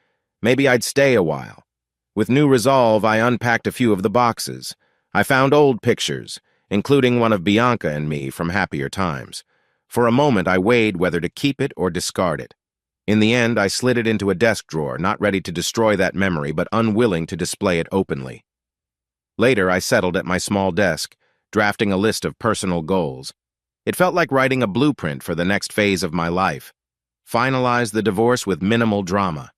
Maybe I'd stay a while. With new resolve, I unpacked a few of the boxes. I found old pictures, including one of Bianca and me from happier times. For a moment, I weighed whether to keep it or discard it. In the end, I slid it into a desk drawer, not ready to destroy that memory, but unwilling to display it openly. Later, I settled at my small desk, drafting a list of personal goals. It felt like writing a blueprint for the next phase of my life. Finalize the divorce with minimal drama.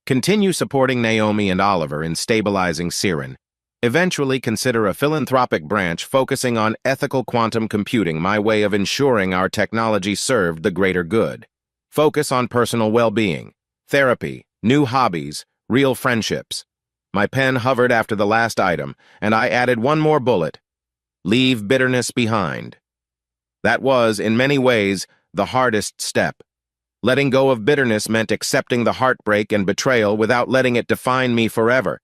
Continue supporting Naomi and Oliver in stabilizing Siren. Eventually consider a philanthropic branch focusing on ethical quantum computing, my way of ensuring our technology served the greater good. Focus on personal well-being, therapy, new hobbies, real friendships. My pen hovered after the last item, and I added one more bullet. Leave bitterness behind. That was, in many ways, the hardest step. Letting go of bitterness meant accepting the heartbreak and betrayal without letting it define me forever.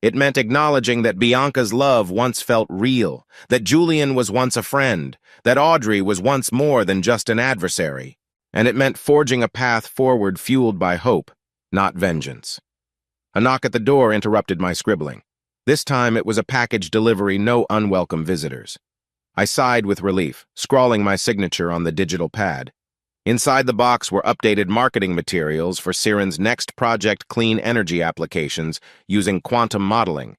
It meant acknowledging that Bianca's love once felt real, that Julian was once a friend, that Audrey was once more than just an adversary. And it meant forging a path forward fueled by hope, not vengeance. A knock at the door interrupted my scribbling. This time it was a package delivery, no unwelcome visitors. I sighed with relief, scrawling my signature on the digital pad. Inside the box were updated marketing materials for Siren's next project, clean energy applications using quantum modeling.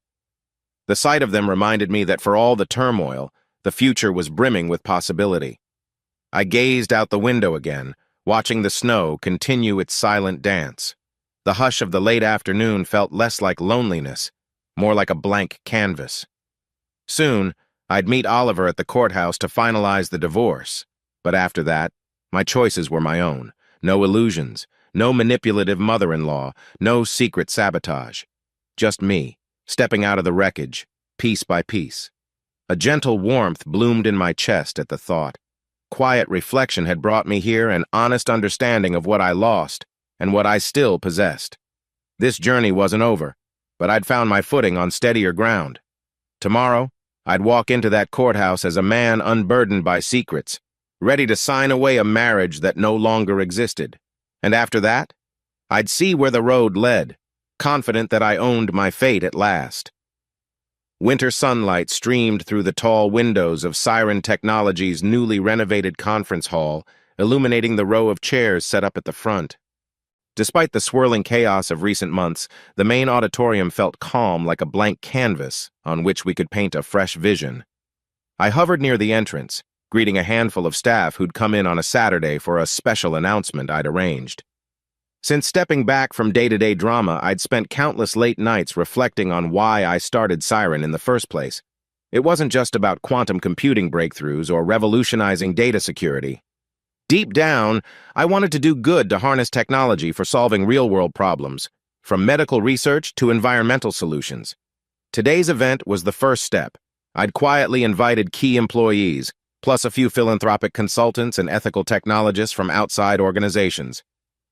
The sight of them reminded me that for all the turmoil, the future was brimming with possibility. I gazed out the window again, watching the snow continue its silent dance. The hush of the late afternoon felt less like loneliness, more like a blank canvas. Soon, I'd meet Oliver at the courthouse to finalize the divorce, but after that, my choices were my own. No illusions, no manipulative mother-in-law, no secret sabotage. Just me, stepping out of the wreckage, piece by piece. A gentle warmth bloomed in my chest at the thought. Quiet reflection had brought me here, an honest understanding of what I lost and what I still possessed. This journey wasn't over, but I'd found my footing on steadier ground. Tomorrow, I'd walk into that courthouse as a man unburdened by secrets, ready to sign away a marriage that no longer existed. And after that, I'd see where the road led, confident that I owned my fate at last. Winter sunlight streamed through the tall windows of Siren Technologies' newly renovated conference hall, illuminating the row of chairs set up at the front. Despite the swirling chaos of recent months, the main auditorium felt calm, like a blank canvas on which we could paint a fresh vision. I hovered near the entrance, greeting a handful of staff who'd come in on a Saturday for a special announcement I'd arranged. Since stepping back from day-to-day drama, I'd spent countless late nights reflecting on why I started Siren in the first place. It wasn't just about quantum computing breakthroughs or revolutionizing data security. Deep down, I wanted to do good to harness technology for solving real-world problems, from medical research to environmental solutions. Today's event was the first step. I'd quietly invited key employees, plus a few philanthropic consultants and ethical technologists from outside organizations.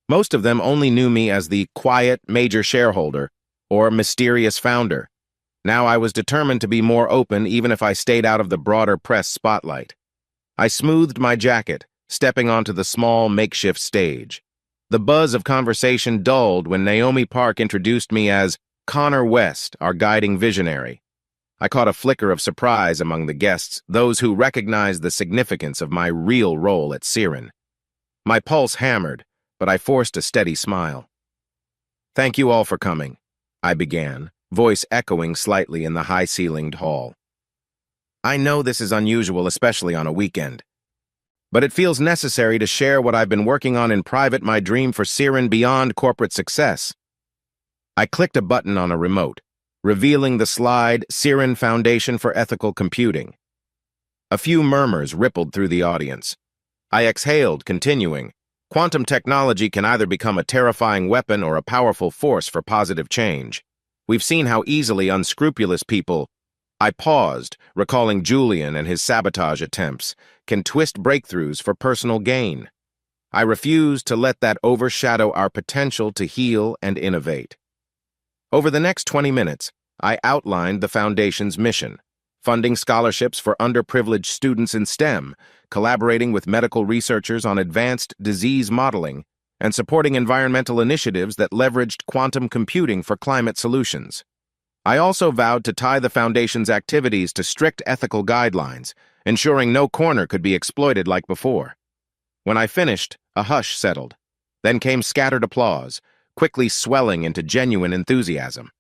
Most of them only knew me as the quiet major shareholder or mysterious founder. Now I was determined to be more open even if I stayed out of the broader press spotlight. I smoothed my jacket, stepping onto the small makeshift stage. The buzz of conversation dulled when Naomi Park introduced me as Connor West, our guiding visionary. I caught a flicker of surprise among the guests, those who recognized the significance of my real role at Siren. My pulse hammered, but I forced a steady smile. "Thank you all for coming," I began, voice echoing slightly in the high-ceilinged hall. "I know this is unusual, especially on a weekend." but it feels necessary to share what I've been working on in private, my dream for Siren beyond corporate success. I clicked a button on a remote, revealing the slide Siren Foundation for Ethical Computing. A few murmurs rippled through the audience. I exhaled, continuing. Quantum technology can either become a terrifying weapon or a powerful force for positive change. We've seen how easily unscrupulous people— I paused, recalling Julian and his sabotage attempts— can twist breakthroughs for personal gain. I refused to let that overshadow our potential to heal and innovate. Over the next 20 minutes, I outlined the Foundation's mission: funding scholarships for underprivileged students in STEM, collaborating with medical researchers on advanced disease modeling, and supporting environmental initiatives that leveraged quantum computing for climate solutions. I also vowed to tie the Foundation's activities to strict ethical guidelines, ensuring no corner could be exploited like before. When I finished, a hush settled. Then came scattered applause, quickly swelling into genuine enthusiasm.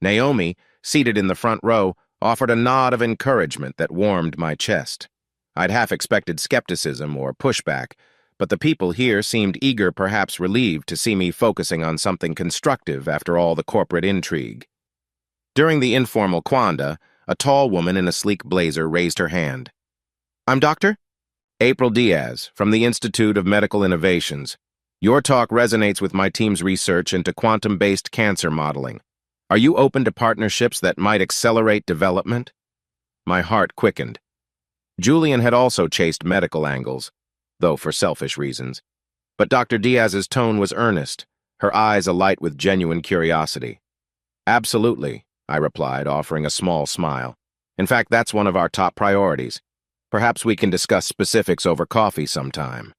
Naomi, seated in the front row, offered a nod of encouragement that warmed my chest. I'd half expected skepticism or pushback, but the people here seemed eager, perhaps relieved, to see me focusing on something constructive after all the corporate intrigue. During the informal quanda, a tall woman in a sleek blazer raised her hand. "I'm Dr. April Diaz, from the Institute of Medical Innovations. Your talk resonates with my team's research into quantum-based cancer modeling. Are you open to partnerships that might accelerate development?" My heart quickened. Julian had also chased medical angles, though for selfish reasons. But Dr. Diaz's tone was earnest, her eyes alight with genuine curiosity. "Absolutely," I replied, offering a small smile. "In fact, that's one of our top priorities. Perhaps we can discuss specifics over coffee sometime."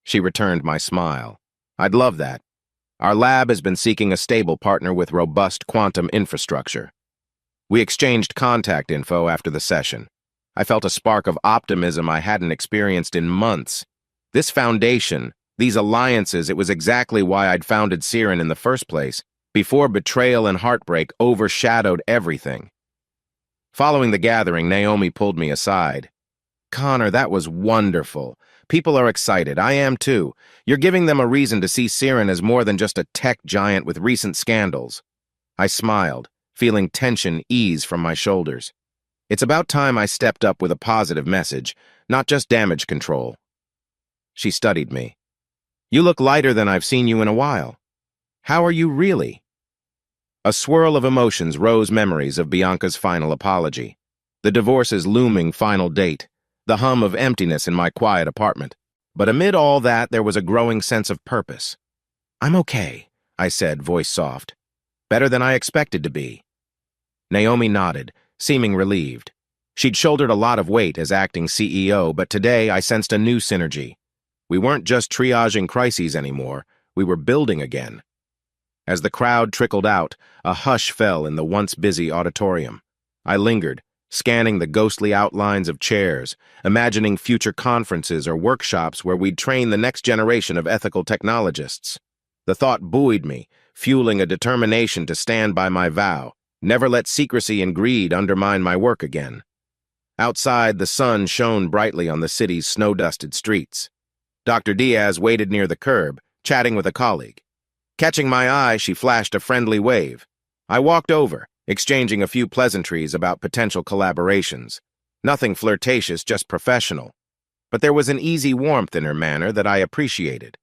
She returned my smile. "I'd love that. Our lab has been seeking a stable partner with robust quantum infrastructure." We exchanged contact info after the session. I felt a spark of optimism I hadn't experienced in months. This foundation, these alliances, it was exactly why I'd founded Siren in the first place, before betrayal and heartbreak overshadowed everything. Following the gathering, Naomi pulled me aside. "Connor, that was wonderful. People are excited. I am too. You're giving them a reason to see Siren as more than just a tech giant with recent scandals." I smiled, feeling tension ease from my shoulders. It's about time I stepped up with a positive message, not just damage control. She studied me. "You look lighter than I've seen you in a while. How are you really?" A swirl of emotions rose, memories of Bianca's final apology, the divorce's looming final date, the hum of emptiness in my quiet apartment. But amid all that, there was a growing sense of purpose. "I'm okay," I said, voice soft. "Better than I expected to be." Naomi nodded, seeming relieved. She'd shouldered a lot of weight as acting CEO, but today I sensed a new synergy. We weren't just triaging crises anymore, we were building again. As the crowd trickled out, a hush fell in the once busy auditorium. I lingered, scanning the ghostly outlines of chairs, imagining future conferences or workshops where we'd train the next generation of ethical technologists. The thought buoyed me, fueling a determination to stand by my vow, never let secrecy and greed undermine my work again. Outside, the sun shone brightly on the city's snow-dusted streets. Dr. Diaz waited near the curb, chatting with a colleague. Catching my eye, she flashed a friendly wave. I walked over, exchanging a few pleasantries about potential collaborations. Nothing flirtatious, just professional. But there was an easy warmth in her manner that I appreciated.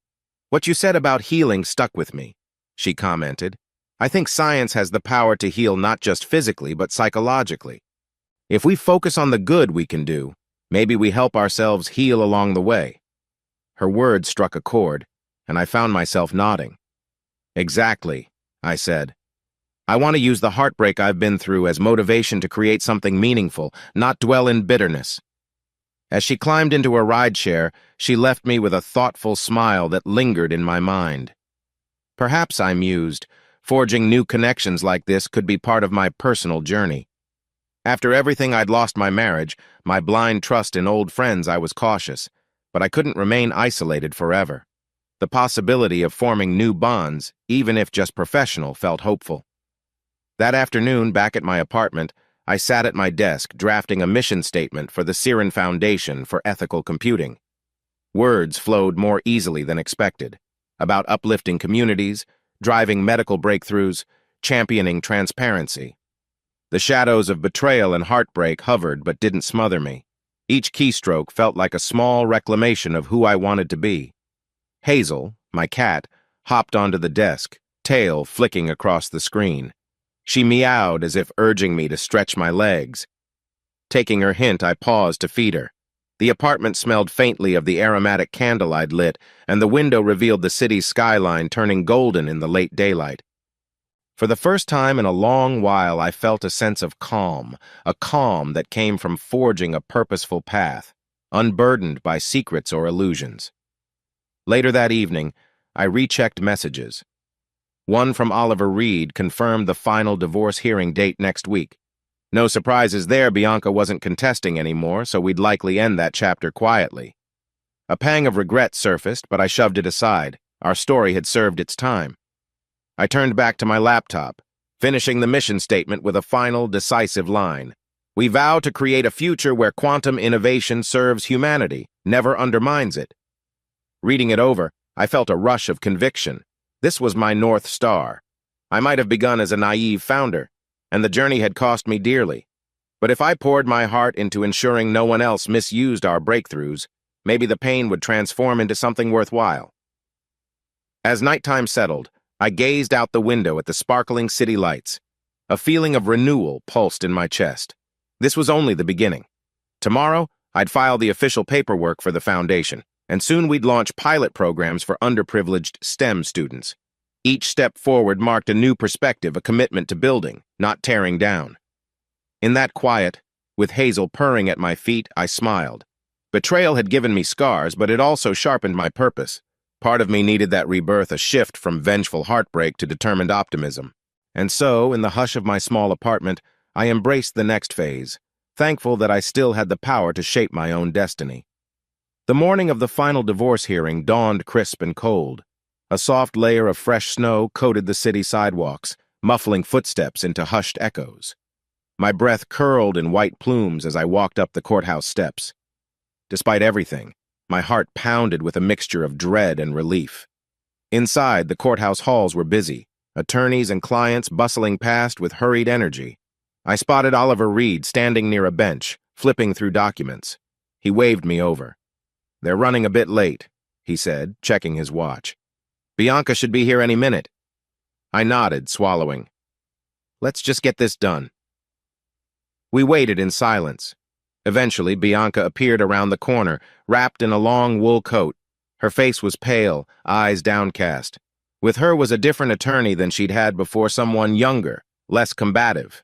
"What you said about healing stuck with me," she commented. "I think science has the power to heal not just physically, but psychologically. If we focus on the good we can do, maybe we help ourselves heal along the way." Her words struck a chord, and I found myself nodding. "Exactly," I said. "I want to use the heartbreak I've been through as motivation to create something meaningful, not dwell in bitterness." As she climbed into her rideshare, she left me with a thoughtful smile that lingered in my mind. Perhaps, I mused, forging new connections like this could be part of my personal journey. After everything I'd lost my marriage, my blind trust in old friends, I was cautious, but I couldn't remain isolated forever. The possibility of forming new bonds, even if just professional, felt hopeful. That afternoon, back at my apartment, I sat at my desk drafting a mission statement for the Siren Foundation for Ethical Computing. Words flowed more easily than expected, about uplifting communities, driving medical breakthroughs, championing transparency. The shadows of betrayal and heartbreak hovered but didn't smother me. Each keystroke felt like a small reclamation of who I wanted to be. Hazel, my cat, hopped onto the desk, tail flicking across the screen. She meowed as if urging me to stretch my legs. Taking her hint, I paused to feed her. The apartment smelled faintly of the aromatic candle I'd lit, and the window revealed the city's skyline turning golden in the late daylight. For the first time in a long while, I felt a sense of calm, a calm that came from forging a purposeful path, unburdened by secrets or illusions. Later that evening, I rechecked messages. One from Oliver Reed confirmed the final divorce hearing date next week. No surprises there, Bianca wasn't contesting anymore, so we'd likely end that chapter quietly. A pang of regret surfaced, but I shoved it aside. Our story had served its time. I turned back to my laptop, finishing the mission statement with a final, decisive line. We vow to create a future where quantum innovation serves humanity, never undermines it. Reading it over, I felt a rush of conviction. This was my North Star. I might have begun as a naive founder, and the journey had cost me dearly. But if I poured my heart into ensuring no one else misused our breakthroughs, maybe the pain would transform into something worthwhile. As nighttime settled, I gazed out the window at the sparkling city lights. A feeling of renewal pulsed in my chest. This was only the beginning. Tomorrow, I'd file the official paperwork for the foundation, and soon we'd launch pilot programs for underprivileged STEM students. Each step forward marked a new perspective, a commitment to building, not tearing down. In that quiet, with Hazel purring at my feet, I smiled. Betrayal had given me scars, but it also sharpened my purpose. Part of me needed that rebirth, a shift from vengeful heartbreak to determined optimism. And so, in the hush of my small apartment, I embraced the next phase, thankful that I still had the power to shape my own destiny. The morning of the final divorce hearing dawned crisp and cold. A soft layer of fresh snow coated the city sidewalks, muffling footsteps into hushed echoes. My breath curled in white plumes as I walked up the courthouse steps. Despite everything, my heart pounded with a mixture of dread and relief. Inside, the courthouse halls were busy, attorneys and clients bustling past with hurried energy. I spotted Oliver Reed standing near a bench, flipping through documents. He waved me over. "They're running a bit late," he said, checking his watch. "Bianca should be here any minute." I nodded, swallowing. "Let's just get this done." We waited in silence. Eventually, Bianca appeared around the corner, wrapped in a long wool coat. Her face was pale, eyes downcast. With her was a different attorney than she'd had before, someone younger, less combative.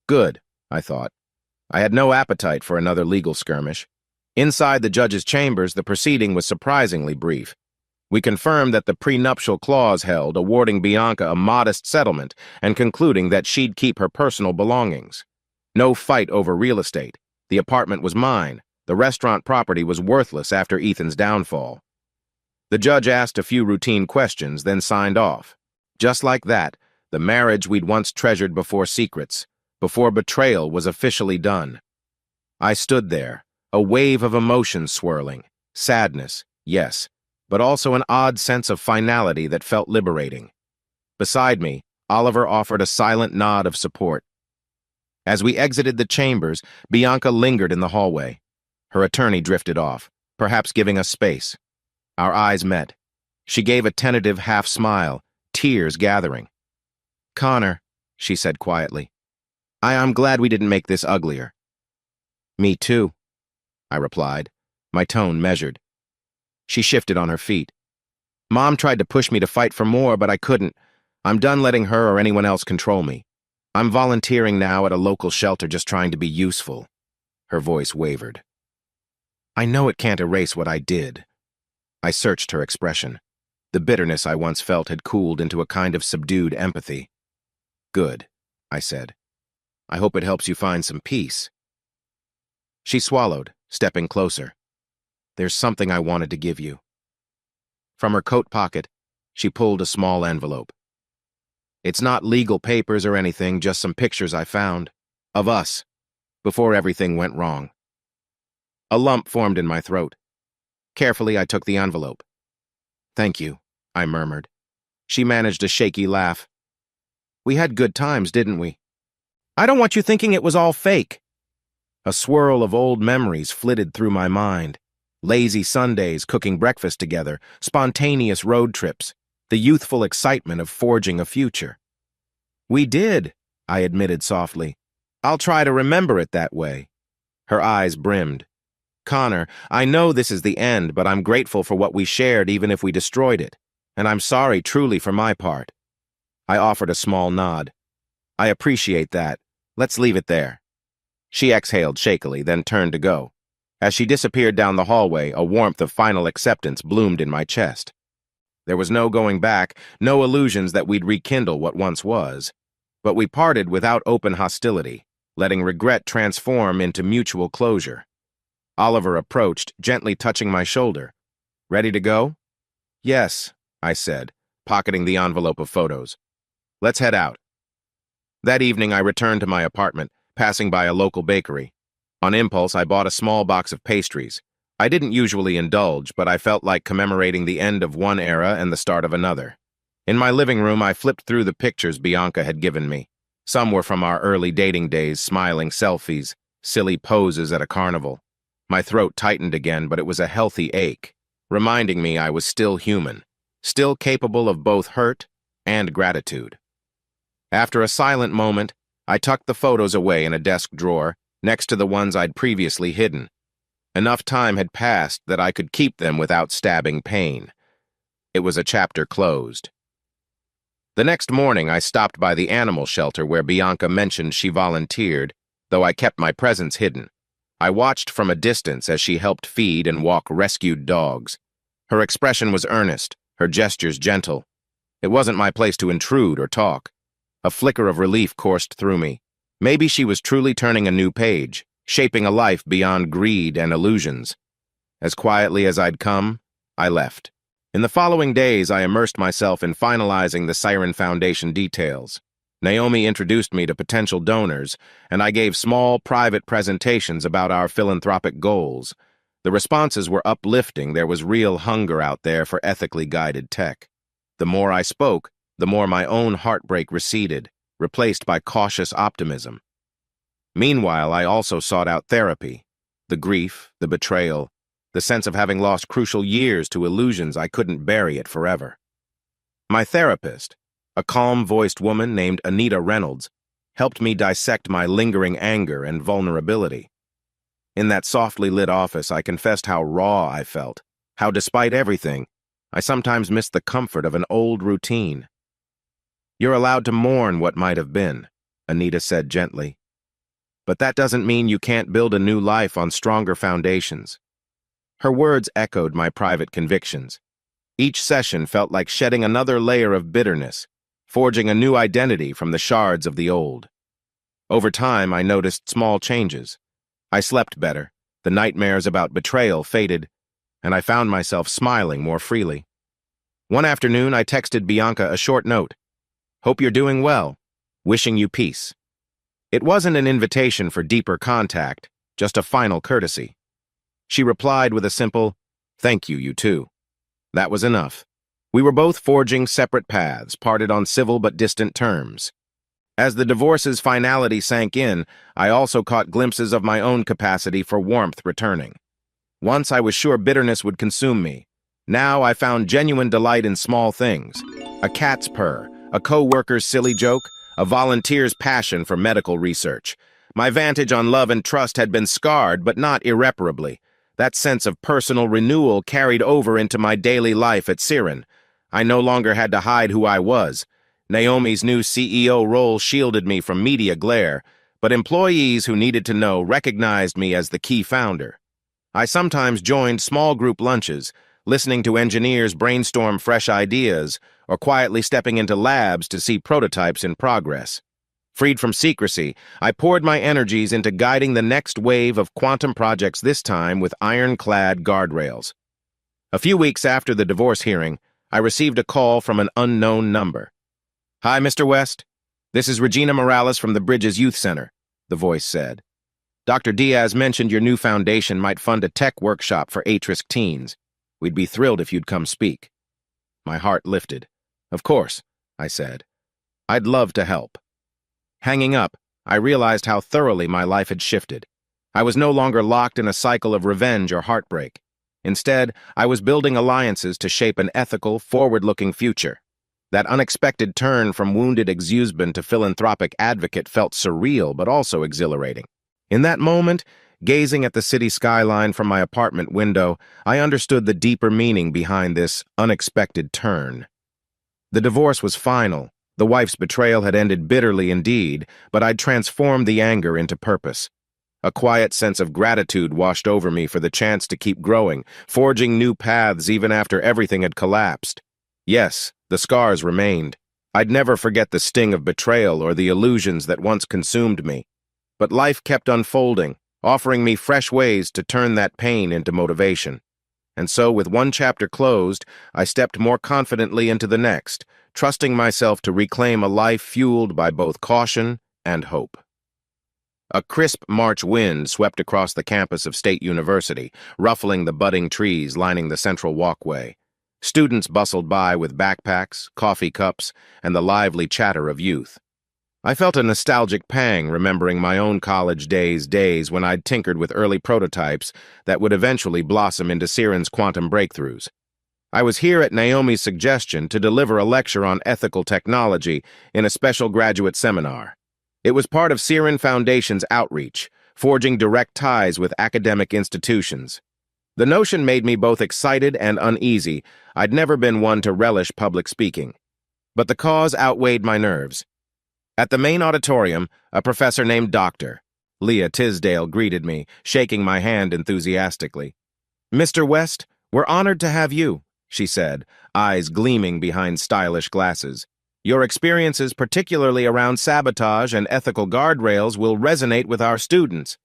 Good, I thought. I had no appetite for another legal skirmish. Inside the judge's chambers, the proceeding was surprisingly brief. We confirmed that the prenuptial clause held, awarding Bianca a modest settlement and concluding that she'd keep her personal belongings. No fight over real estate. The apartment was mine. The restaurant property was worthless after Ethan's downfall. The judge asked a few routine questions, then signed off. Just like that, the marriage we'd once treasured before secrets, before betrayal, was officially done. I stood there, a wave of emotions swirling. Sadness, yes, but also an odd sense of finality that felt liberating. Beside me, Oliver offered a silent nod of support. As we exited the chambers, Bianca lingered in the hallway. Her attorney drifted off, perhaps giving us space. Our eyes met. She gave a tentative half-smile, tears gathering. "Connor," she said quietly, I'm glad we didn't make this uglier." "Me too," I replied, my tone measured. She shifted on her feet. "Mom tried to push me to fight for more, but I couldn't. I'm done letting her or anyone else control me. I'm volunteering now at a local shelter, just trying to be useful." Her voice wavered. "I know it can't erase what I did." I searched her expression. The bitterness I once felt had cooled into a kind of subdued empathy. "Good," I said. "I hope it helps you find some peace." She swallowed, stepping closer. "There's something I wanted to give you." From her coat pocket, she pulled a small envelope. "It's not legal papers or anything, just some pictures I found. Of us, before everything went wrong." A lump formed in my throat. Carefully, I took the envelope. "Thank you," I murmured. She managed a shaky laugh. "We had good times, didn't we?" "I don't want you thinking it was all fake." A swirl of old memories flitted through my mind. Lazy Sundays cooking breakfast together, spontaneous road trips, the youthful excitement of forging a future. "We did," I admitted softly. "I'll try to remember it that way." Her eyes brimmed. "Connor, I know this is the end, but I'm grateful for what we shared even if we destroyed it. And I'm sorry truly for my part." I offered a small nod. "I appreciate that. Let's leave it there." She exhaled shakily, then turned to go. As she disappeared down the hallway, a warmth of final acceptance bloomed in my chest. There was no going back, no illusions that we'd rekindle what once was. But we parted without open hostility, letting regret transform into mutual closure. Oliver approached, gently touching my shoulder. "Ready to go?" "Yes," I said, pocketing the envelope of photos. "Let's head out." That evening, I returned to my apartment, passing by a local bakery. On impulse, I bought a small box of pastries. I didn't usually indulge, but I felt like commemorating the end of one era and the start of another. In my living room, I flipped through the pictures Bianca had given me. Some were from our early dating days, smiling selfies, silly poses at a carnival. My throat tightened again, but it was a healthy ache, reminding me I was still human, still capable of both hurt and gratitude. After a silent moment, I tucked the photos away in a desk drawer, next to the ones I'd previously hidden. Enough time had passed that I could keep them without stabbing pain. It was a chapter closed. The next morning, I stopped by the animal shelter where Bianca mentioned she volunteered, though I kept my presence hidden. I watched from a distance as she helped feed and walk rescued dogs. Her expression was earnest, her gestures gentle. It wasn't my place to intrude or talk. A flicker of relief coursed through me. Maybe she was truly turning a new page, shaping a life beyond greed and illusions. As quietly as I'd come, I left. In the following days, I immersed myself in finalizing the Siren Foundation details. Naomi introduced me to potential donors, and I gave small, private presentations about our philanthropic goals. The responses were uplifting. There was real hunger out there for ethically guided tech. The more I spoke, the more my own heartbreak receded, replaced by cautious optimism. Meanwhile, I also sought out therapy. The grief, the betrayal, the sense of having lost crucial years to illusions I couldn't bury it forever. My therapist, a calm-voiced woman named Anita Reynolds, helped me dissect my lingering anger and vulnerability. In that softly lit office, I confessed how raw I felt, how despite everything, I sometimes missed the comfort of an old routine. "You're allowed to mourn what might have been," Anita said gently. "But that doesn't mean you can't build a new life on stronger foundations." Her words echoed my private convictions. Each session felt like shedding another layer of bitterness, forging a new identity from the shards of the old. Over time, I noticed small changes. I slept better, the nightmares about betrayal faded, and I found myself smiling more freely. One afternoon, I texted Bianca a short note. "Hope you're doing well. Wishing you peace." It wasn't an invitation for deeper contact, just a final courtesy. She replied with a simple, "Thank you, you too." That was enough. We were both forging separate paths, parted on civil but distant terms. As the divorce's finality sank in, I also caught glimpses of my own capacity for warmth returning. Once I was sure bitterness would consume me. Now I found genuine delight in small things. A cat's purr, a co-worker's silly joke, a volunteer's passion for medical research. My vantage on love and trust had been scarred, but not irreparably. That sense of personal renewal carried over into my daily life at Siren. I no longer had to hide who I was. Naomi's new CEO role shielded me from media glare, but employees who needed to know recognized me as the key founder. I sometimes joined small group lunches, listening to engineers brainstorm fresh ideas, or quietly stepping into labs to see prototypes in progress. Freed from secrecy, I poured my energies into guiding the next wave of quantum projects, this time with ironclad guardrails. A few weeks after the divorce hearing, I received a call from an unknown number. "Hi, Mr. West. This is Regina Morales from the Bridges Youth Center," the voice said. "Dr. Diaz mentioned your new foundation might fund a tech workshop for at-risk teens. We'd be thrilled if you'd come speak." My heart lifted. "Of course," I said. "I'd love to help." Hanging up, I realized how thoroughly my life had shifted. I was no longer locked in a cycle of revenge or heartbreak. Instead, I was building alliances to shape an ethical, forward-looking future. That unexpected turn from wounded exusband to philanthropic advocate felt surreal but also exhilarating. In that moment, gazing at the city skyline from my apartment window, I understood the deeper meaning behind this unexpected turn. The divorce was final. The wife's betrayal had ended bitterly indeed, but I'd transformed the anger into purpose. A quiet sense of gratitude washed over me for the chance to keep growing, forging new paths even after everything had collapsed. Yes, the scars remained. I'd never forget the sting of betrayal or the illusions that once consumed me. But life kept unfolding, offering me fresh ways to turn that pain into motivation. And so, with one chapter closed, I stepped more confidently into the next, trusting myself to reclaim a life fueled by both caution and hope. A crisp March wind swept across the campus of State University, ruffling the budding trees lining the central walkway. Students bustled by with backpacks, coffee cups, and the lively chatter of youth. I felt a nostalgic pang remembering my own college days when I'd tinkered with early prototypes that would eventually blossom into Siren's quantum breakthroughs. I was here at Naomi's suggestion to deliver a lecture on ethical technology in a special graduate seminar. It was part of Siren Foundation's outreach, forging direct ties with academic institutions. The notion made me both excited and uneasy. I'd never been one to relish public speaking. But the cause outweighed my nerves. At the main auditorium, a professor named Dr. Leah Tisdale greeted me, shaking my hand enthusiastically. "Mr. West, we're honored to have you," she said, eyes gleaming behind stylish glasses. "Your experiences, particularly around sabotage and ethical guardrails, will resonate with our students."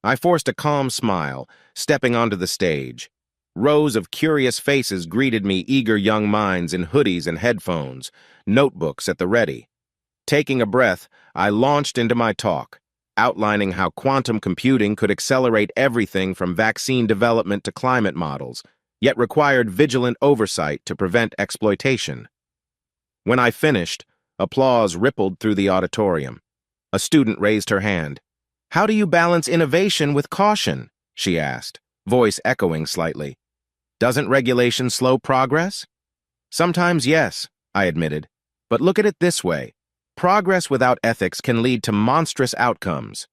I forced a calm smile, stepping onto the stage. Rows of curious faces greeted me, eager young minds in hoodies and headphones, notebooks at the ready. Taking a breath, I launched into my talk, outlining how quantum computing could accelerate everything from vaccine development to climate models, yet required vigilant oversight to prevent exploitation. When I finished, applause rippled through the auditorium. A student raised her hand. "How do you balance innovation with caution?" she asked, voice echoing slightly. "Doesn't regulation slow progress?" "Sometimes yes," I admitted. "But look at it this way. Progress without ethics can lead to monstrous outcomes.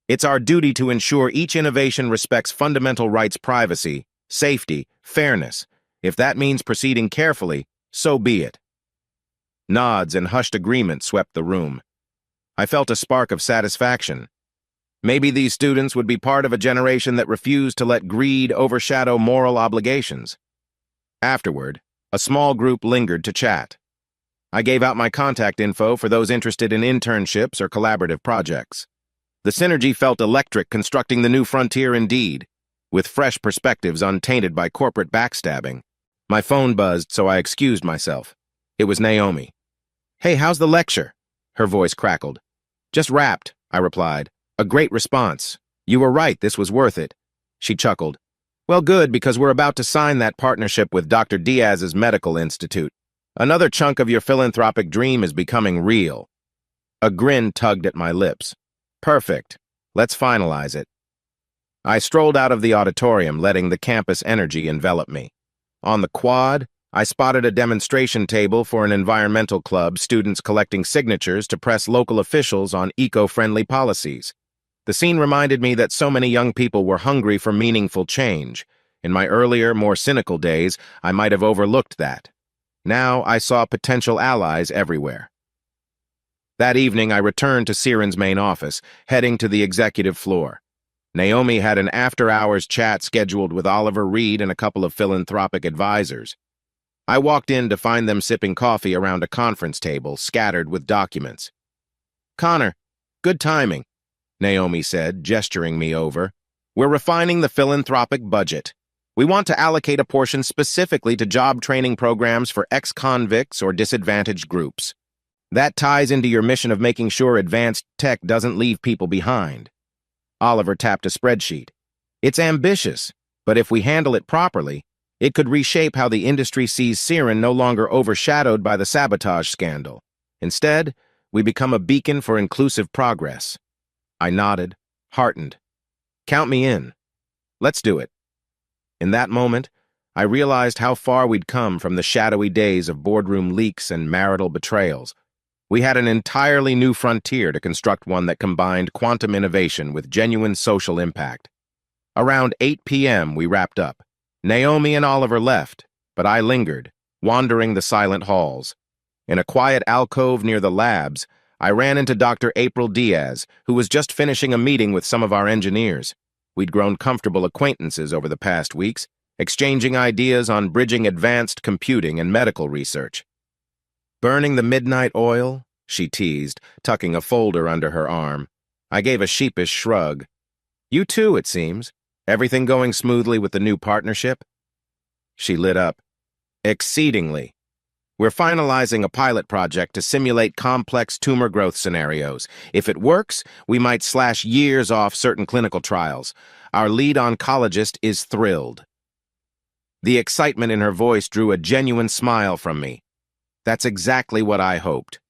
It's our duty to ensure each innovation respects fundamental rights, privacy, safety, fairness. If that means proceeding carefully, so be it." Nods and hushed agreement swept the room. I felt a spark of satisfaction. Maybe these students would be part of a generation that refused to let greed overshadow moral obligations. Afterward, a small group lingered to chat. I gave out my contact info for those interested in internships or collaborative projects. The synergy felt electric, constructing the new frontier indeed, with fresh perspectives untainted by corporate backstabbing. My phone buzzed, so I excused myself. It was Naomi. "Hey, how's the lecture?" Her voice crackled. "Just wrapped," I replied. "A great response. You were right, this was worth it." She chuckled. "Well, good, because we're about to sign that partnership with Dr. Diaz's medical institute. Another chunk of your philanthropic dream is becoming real." A grin tugged at my lips. "Perfect. Let's finalize it." I strolled out of the auditorium, letting the campus energy envelop me. On the quad, I spotted a demonstration table for an environmental club, students collecting signatures to press local officials on eco-friendly policies. The scene reminded me that so many young people were hungry for meaningful change. In my earlier, more cynical days, I might have overlooked that. Now I saw potential allies everywhere. That evening, I returned to Siren's main office, heading to the executive floor. Naomi had an after-hours chat scheduled with Oliver Reed and a couple of philanthropic advisors. I walked in to find them sipping coffee around a conference table, scattered with documents. "Connor, good timing," Naomi said, gesturing me over. "We're refining the philanthropic budget. We want to allocate a portion specifically to job training programs for ex-convicts or disadvantaged groups. That ties into your mission of making sure advanced tech doesn't leave people behind." Oliver tapped a spreadsheet. "It's ambitious, but if we handle it properly, It could reshape how the industry sees Siren, no longer overshadowed by the sabotage scandal. Instead, we become a beacon for inclusive progress. I nodded, heartened. Count me in. Let's do it. In that moment, I realized how far we'd come from the shadowy days of boardroom leaks and marital betrayals. We had an entirely new frontier to construct, one that combined quantum innovation with genuine social impact. Around 8 p.m., we wrapped up. Naomi and Oliver left, but I lingered, wandering the silent halls. In a quiet alcove near the labs, I ran into Dr. April Diaz, who was just finishing a meeting with some of our engineers. We'd grown comfortable acquaintances over the past weeks, exchanging ideas on bridging advanced computing and medical research. Burning the midnight oil? She teased, tucking a folder under her arm. I gave a sheepish shrug. You too, it seems. Everything going smoothly with the new partnership? She lit up. Exceedingly. We're finalizing a pilot project to simulate complex tumor growth scenarios. If it works, we might slash years off certain clinical trials. Our lead oncologist is thrilled. The excitement in her voice drew a genuine smile from me. That's exactly what I hoped.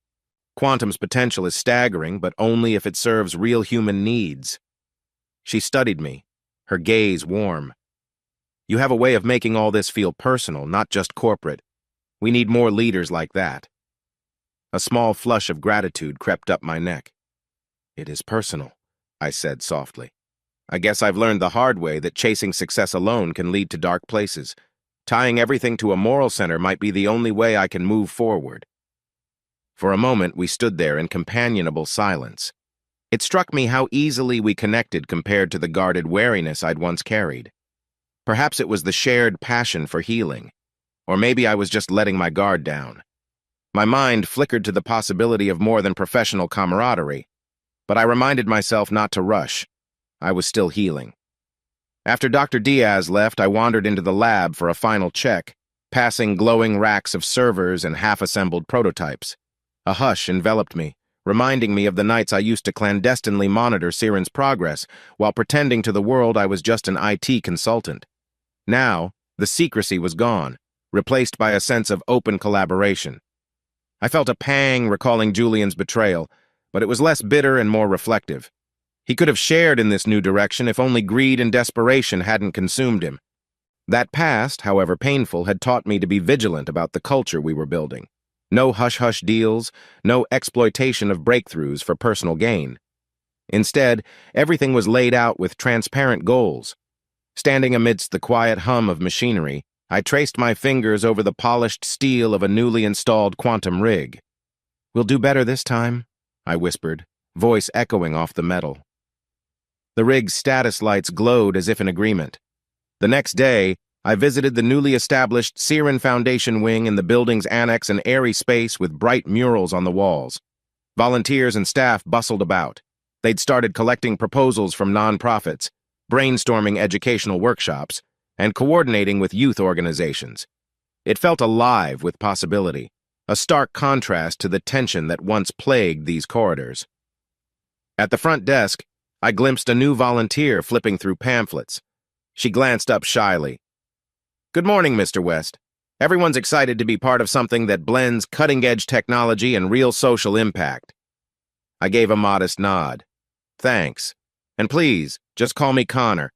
Quantum's potential is staggering, but only if it serves real human needs. She studied me, her gaze warm. You have a way of making all this feel personal, not just corporate. We need more leaders like that. A small flush of gratitude crept up my neck. It is personal, I said softly. I guess I've learned the hard way that chasing success alone can lead to dark places. Tying everything to a moral center might be the only way I can move forward. For a moment, we stood there in companionable silence. It struck me how easily we connected compared to the guarded wariness I'd once carried. Perhaps it was the shared passion for healing. Or maybe I was just letting my guard down. My mind flickered to the possibility of more than professional camaraderie, but I reminded myself not to rush. I was still healing. After Dr. Diaz left, I wandered into the lab for a final check, passing glowing racks of servers and half-assembled prototypes. A hush enveloped me, reminding me of the nights I used to clandestinely monitor Siren's progress while pretending to the world I was just an IT consultant. Now, the secrecy was gone, replaced by a sense of open collaboration. I felt a pang recalling Julian's betrayal, but it was less bitter and more reflective. He could have shared in this new direction if only greed and desperation hadn't consumed him. That past, however painful, had taught me to be vigilant about the culture we were building. No hush-hush deals, no exploitation of breakthroughs for personal gain. Instead, everything was laid out with transparent goals. Standing amidst the quiet hum of machinery, I traced my fingers over the polished steel of a newly installed quantum rig. "We'll do better this time," I whispered, voice echoing off the metal. The rig's status lights glowed as if in agreement. The next day, I visited the newly established Siren Foundation wing in the building's annex, an airy space with bright murals on the walls. Volunteers and staff bustled about. They'd started collecting proposals from nonprofits, brainstorming educational workshops, and coordinating with youth organizations. It felt alive with possibility, a stark contrast to the tension that once plagued these corridors. At the front desk, I glimpsed a new volunteer flipping through pamphlets. She glanced up shyly. "Good morning, Mr. West. Everyone's excited to be part of something that blends cutting-edge technology and real social impact." I gave a modest nod. "Thanks. And please, just call me Connor.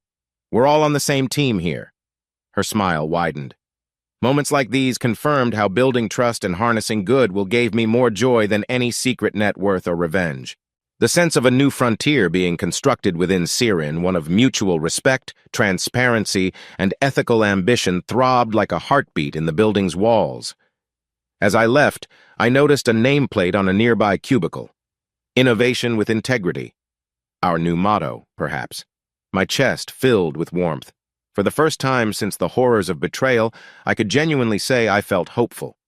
We're all on the same team here." Her smile widened. Moments like these confirmed how building trust and harnessing goodwill gave me more joy than any secret net worth or revenge. The sense of a new frontier being constructed within Siren, one of mutual respect, transparency, and ethical ambition, throbbed like a heartbeat in the building's walls. As I left, I noticed a nameplate on a nearby cubicle. "Innovation with integrity." Our new motto, perhaps. My chest filled with warmth. For the first time since the horrors of betrayal, I could genuinely say I felt hopeful.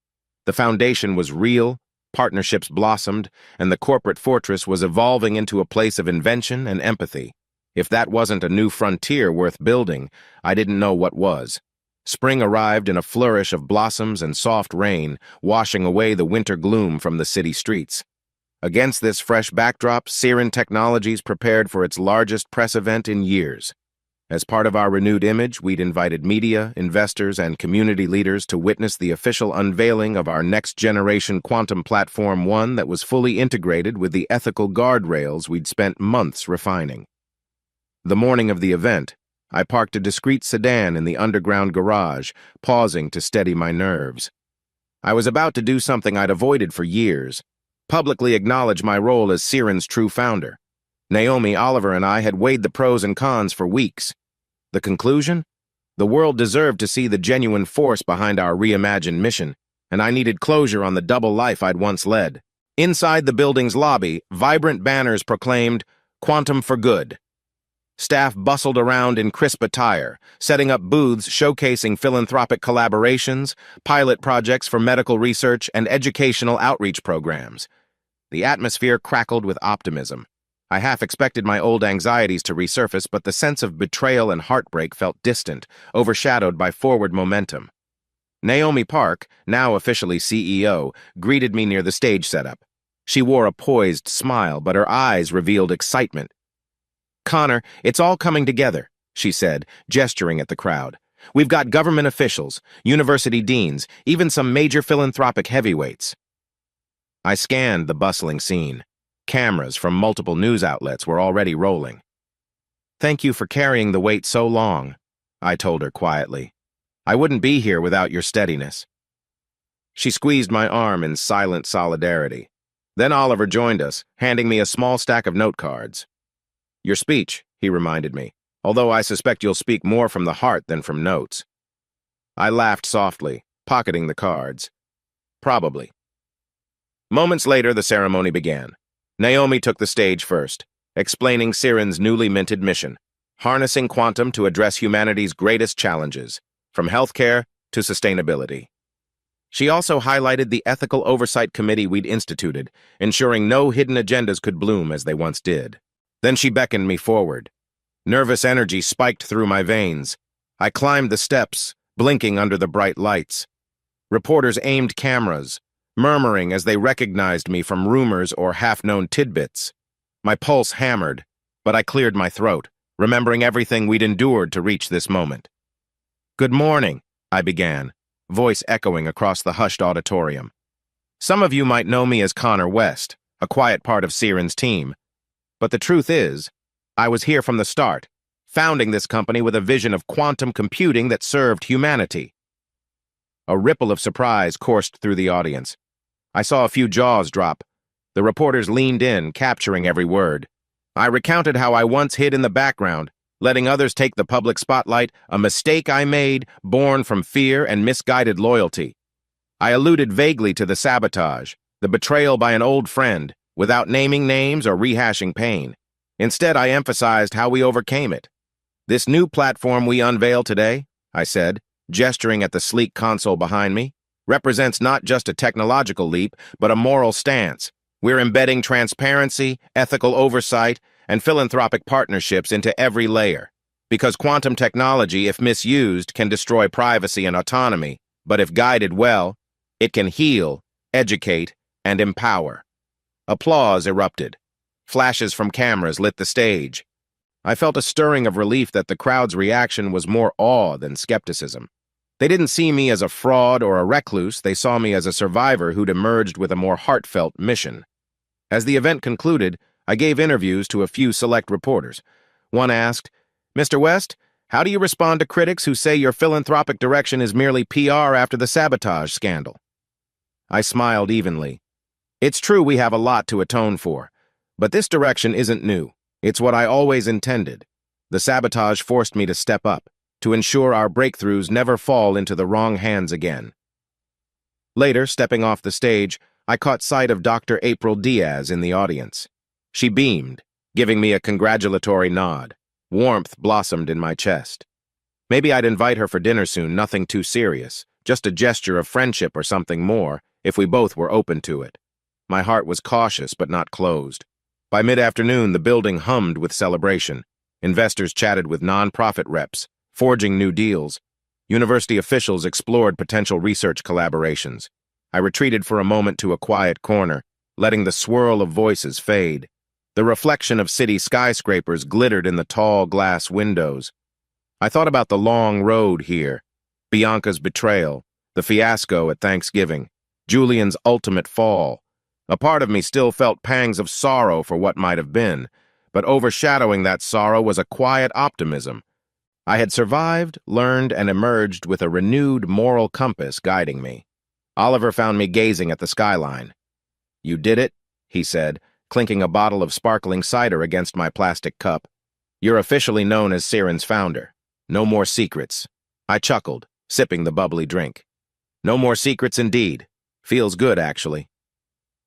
The foundation was real, partnerships blossomed, and the corporate fortress was evolving into a place of invention and empathy. If that wasn't a new frontier worth building, I didn't know what was. Spring arrived in a flourish of blossoms and soft rain, washing away the winter gloom from the city streets. Against this fresh backdrop, Siren Technologies prepared for its largest press event in years. As part of our renewed image, we'd invited media, investors, and community leaders to witness the official unveiling of our next-generation quantum platform, one that was fully integrated with the ethical guardrails we'd spent months refining. The morning of the event, I parked a discreet sedan in the underground garage, pausing to steady my nerves. I was about to do something I'd avoided for years, publicly acknowledge my role as Siren's true founder. Naomi, Oliver, and I had weighed the pros and cons for weeks. The conclusion? The world deserved to see the genuine force behind our reimagined mission, and I needed closure on the double life I'd once led. Inside the building's lobby, vibrant banners proclaimed, "Quantum for Good." Staff bustled around in crisp attire, setting up booths showcasing philanthropic collaborations, pilot projects for medical research, and educational outreach programs. The atmosphere crackled with optimism. I half expected my old anxieties to resurface, but the sense of betrayal and heartbreak felt distant, overshadowed by forward momentum. Naomi Park, now officially CEO, greeted me near the stage setup. She wore a poised smile, but her eyes revealed excitement. "Connor, it's all coming together," she said, gesturing at the crowd. "We've got government officials, university deans, even some major philanthropic heavyweights." I scanned the bustling scene. Cameras from multiple news outlets were already rolling. "Thank you for carrying the weight so long," I told her quietly. "I wouldn't be here without your steadiness." She squeezed my arm in silent solidarity. Then Oliver joined us, handing me a small stack of note cards. "Your speech," he reminded me, "although I suspect you'll speak more from the heart than from notes." I laughed softly, pocketing the cards. "Probably." Moments later, the ceremony began. Naomi took the stage first, explaining Siren's newly minted mission, harnessing quantum to address humanity's greatest challenges, from healthcare to sustainability. She also highlighted the ethical oversight committee we'd instituted, ensuring no hidden agendas could bloom as they once did. Then she beckoned me forward. Nervous energy spiked through my veins. I climbed the steps, blinking under the bright lights. Reporters aimed cameras, murmuring as they recognized me from rumors or half-known tidbits. My pulse hammered, but I cleared my throat, remembering everything we'd endured to reach this moment. "Good morning," I began, voice echoing across the hushed auditorium. "Some of you might know me as Connor West, a quiet part of Siren's team. But the truth is, I was here from the start, founding this company with a vision of quantum computing that served humanity." A ripple of surprise coursed through the audience. I saw a few jaws drop. The reporters leaned in, capturing every word. I recounted how I once hid in the background, letting others take the public spotlight, a mistake I made, born from fear and misguided loyalty. I alluded vaguely to the sabotage, the betrayal by an old friend, without naming names or rehashing pain. Instead, I emphasized how we overcame it. "This new platform we unveil today," I said, gesturing at the sleek console behind me, "represents not just a technological leap, but a moral stance. We're embedding transparency, ethical oversight, and philanthropic partnerships into every layer. Because quantum technology, if misused, can destroy privacy and autonomy, but if guided well, it can heal, educate, and empower." Applause erupted. Flashes from cameras lit the stage. I felt a stirring of relief that the crowd's reaction was more awe than skepticism. They didn't see me as a fraud or a recluse, they saw me as a survivor who'd emerged with a more heartfelt mission. As the event concluded, I gave interviews to a few select reporters. One asked, "Mr. West, how do you respond to critics who say your philanthropic direction is merely PR after the sabotage scandal?" I smiled evenly. It's true we have a lot to atone for, but this direction isn't new. It's what I always intended. The sabotage forced me to step up, to ensure our breakthroughs never fall into the wrong hands again. Later, stepping off the stage, I caught sight of Dr. April Diaz in the audience. She beamed, giving me a congratulatory nod. Warmth blossomed in my chest. Maybe I'd invite her for dinner soon, nothing too serious, just a gesture of friendship or something more, if we both were open to it. My heart was cautious but not closed. By mid-afternoon, the building hummed with celebration. Investors chatted with non-profit reps, forging new deals. University officials explored potential research collaborations. I retreated for a moment to a quiet corner, letting the swirl of voices fade. The reflection of city skyscrapers glittered in the tall glass windows. I thought about the long road here, Bianca's betrayal, the fiasco at Thanksgiving, Julian's ultimate fall. A part of me still felt pangs of sorrow for what might have been, but overshadowing that sorrow was a quiet optimism. I had survived, learned, and emerged with a renewed moral compass guiding me. Oliver found me gazing at the skyline. "You did it," he said, clinking a bottle of sparkling cider against my plastic cup. "You're officially known as Siren's founder. No more secrets." I chuckled, sipping the bubbly drink. No more secrets indeed. Feels good, actually.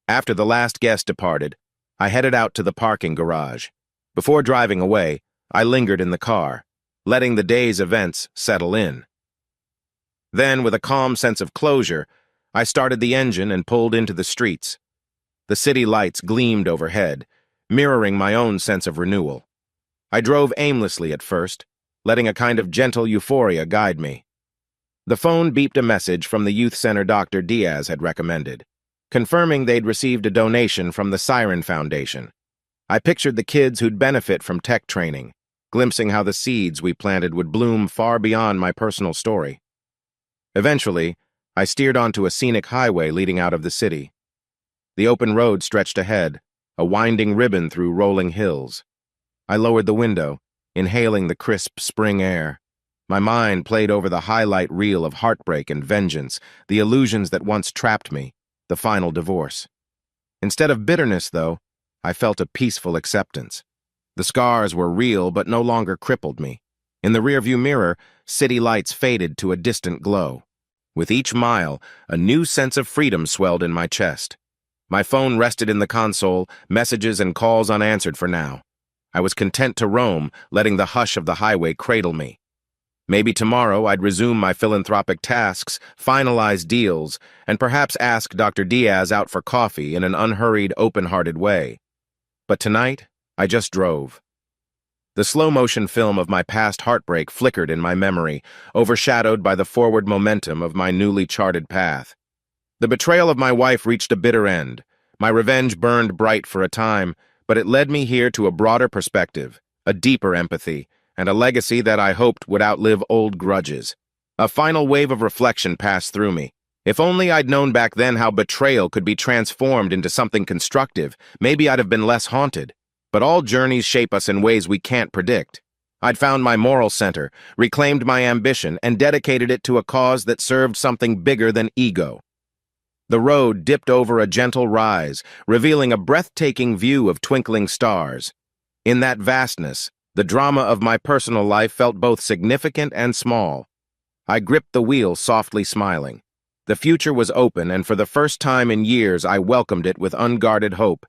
After the last guest departed, I headed out to the parking garage. Before driving away, I lingered in the car, letting the day's events settle in. Then, with a calm sense of closure, I started the engine and pulled into the streets. The city lights gleamed overhead, mirroring my own sense of renewal. I drove aimlessly at first, letting a kind of gentle euphoria guide me. The phone beeped a message from the youth center Dr. Diaz had recommended, confirming they'd received a donation from the Siren Foundation. I pictured the kids who'd benefit from tech training, glimpsing how the seeds we planted would bloom far beyond my personal story. Eventually, I steered onto a scenic highway leading out of the city. The open road stretched ahead, a winding ribbon through rolling hills. I lowered the window, inhaling the crisp spring air. My mind played over the highlight reel of heartbreak and vengeance, the illusions that once trapped me, the final divorce. Instead of bitterness, though, I felt a peaceful acceptance. The scars were real but no longer crippled me. In the rearview mirror, city lights faded to a distant glow. With each mile, a new sense of freedom swelled in my chest. My phone rested in the console, messages and calls unanswered for now. I was content to roam, letting the hush of the highway cradle me. Maybe tomorrow I'd resume my philanthropic tasks, finalize deals, and perhaps ask Dr. Diaz out for coffee in an unhurried, open-hearted way. But tonight, I just drove. The slow-motion film of my past heartbreak flickered in my memory, overshadowed by the forward momentum of my newly charted path. The betrayal of my wife reached a bitter end. My revenge burned bright for a time, but it led me here to a broader perspective, a deeper empathy, and a legacy that I hoped would outlive old grudges. A final wave of reflection passed through me. If only I'd known back then how betrayal could be transformed into something constructive, maybe I'd have been less haunted. But all journeys shape us in ways we can't predict. I'd found my moral center, reclaimed my ambition, and dedicated it to a cause that served something bigger than ego. The road dipped over a gentle rise, revealing a breathtaking view of twinkling stars. In that vastness, the drama of my personal life felt both significant and small. I gripped the wheel, softly smiling. The future was open, and for the first time in years I welcomed it with unguarded hope.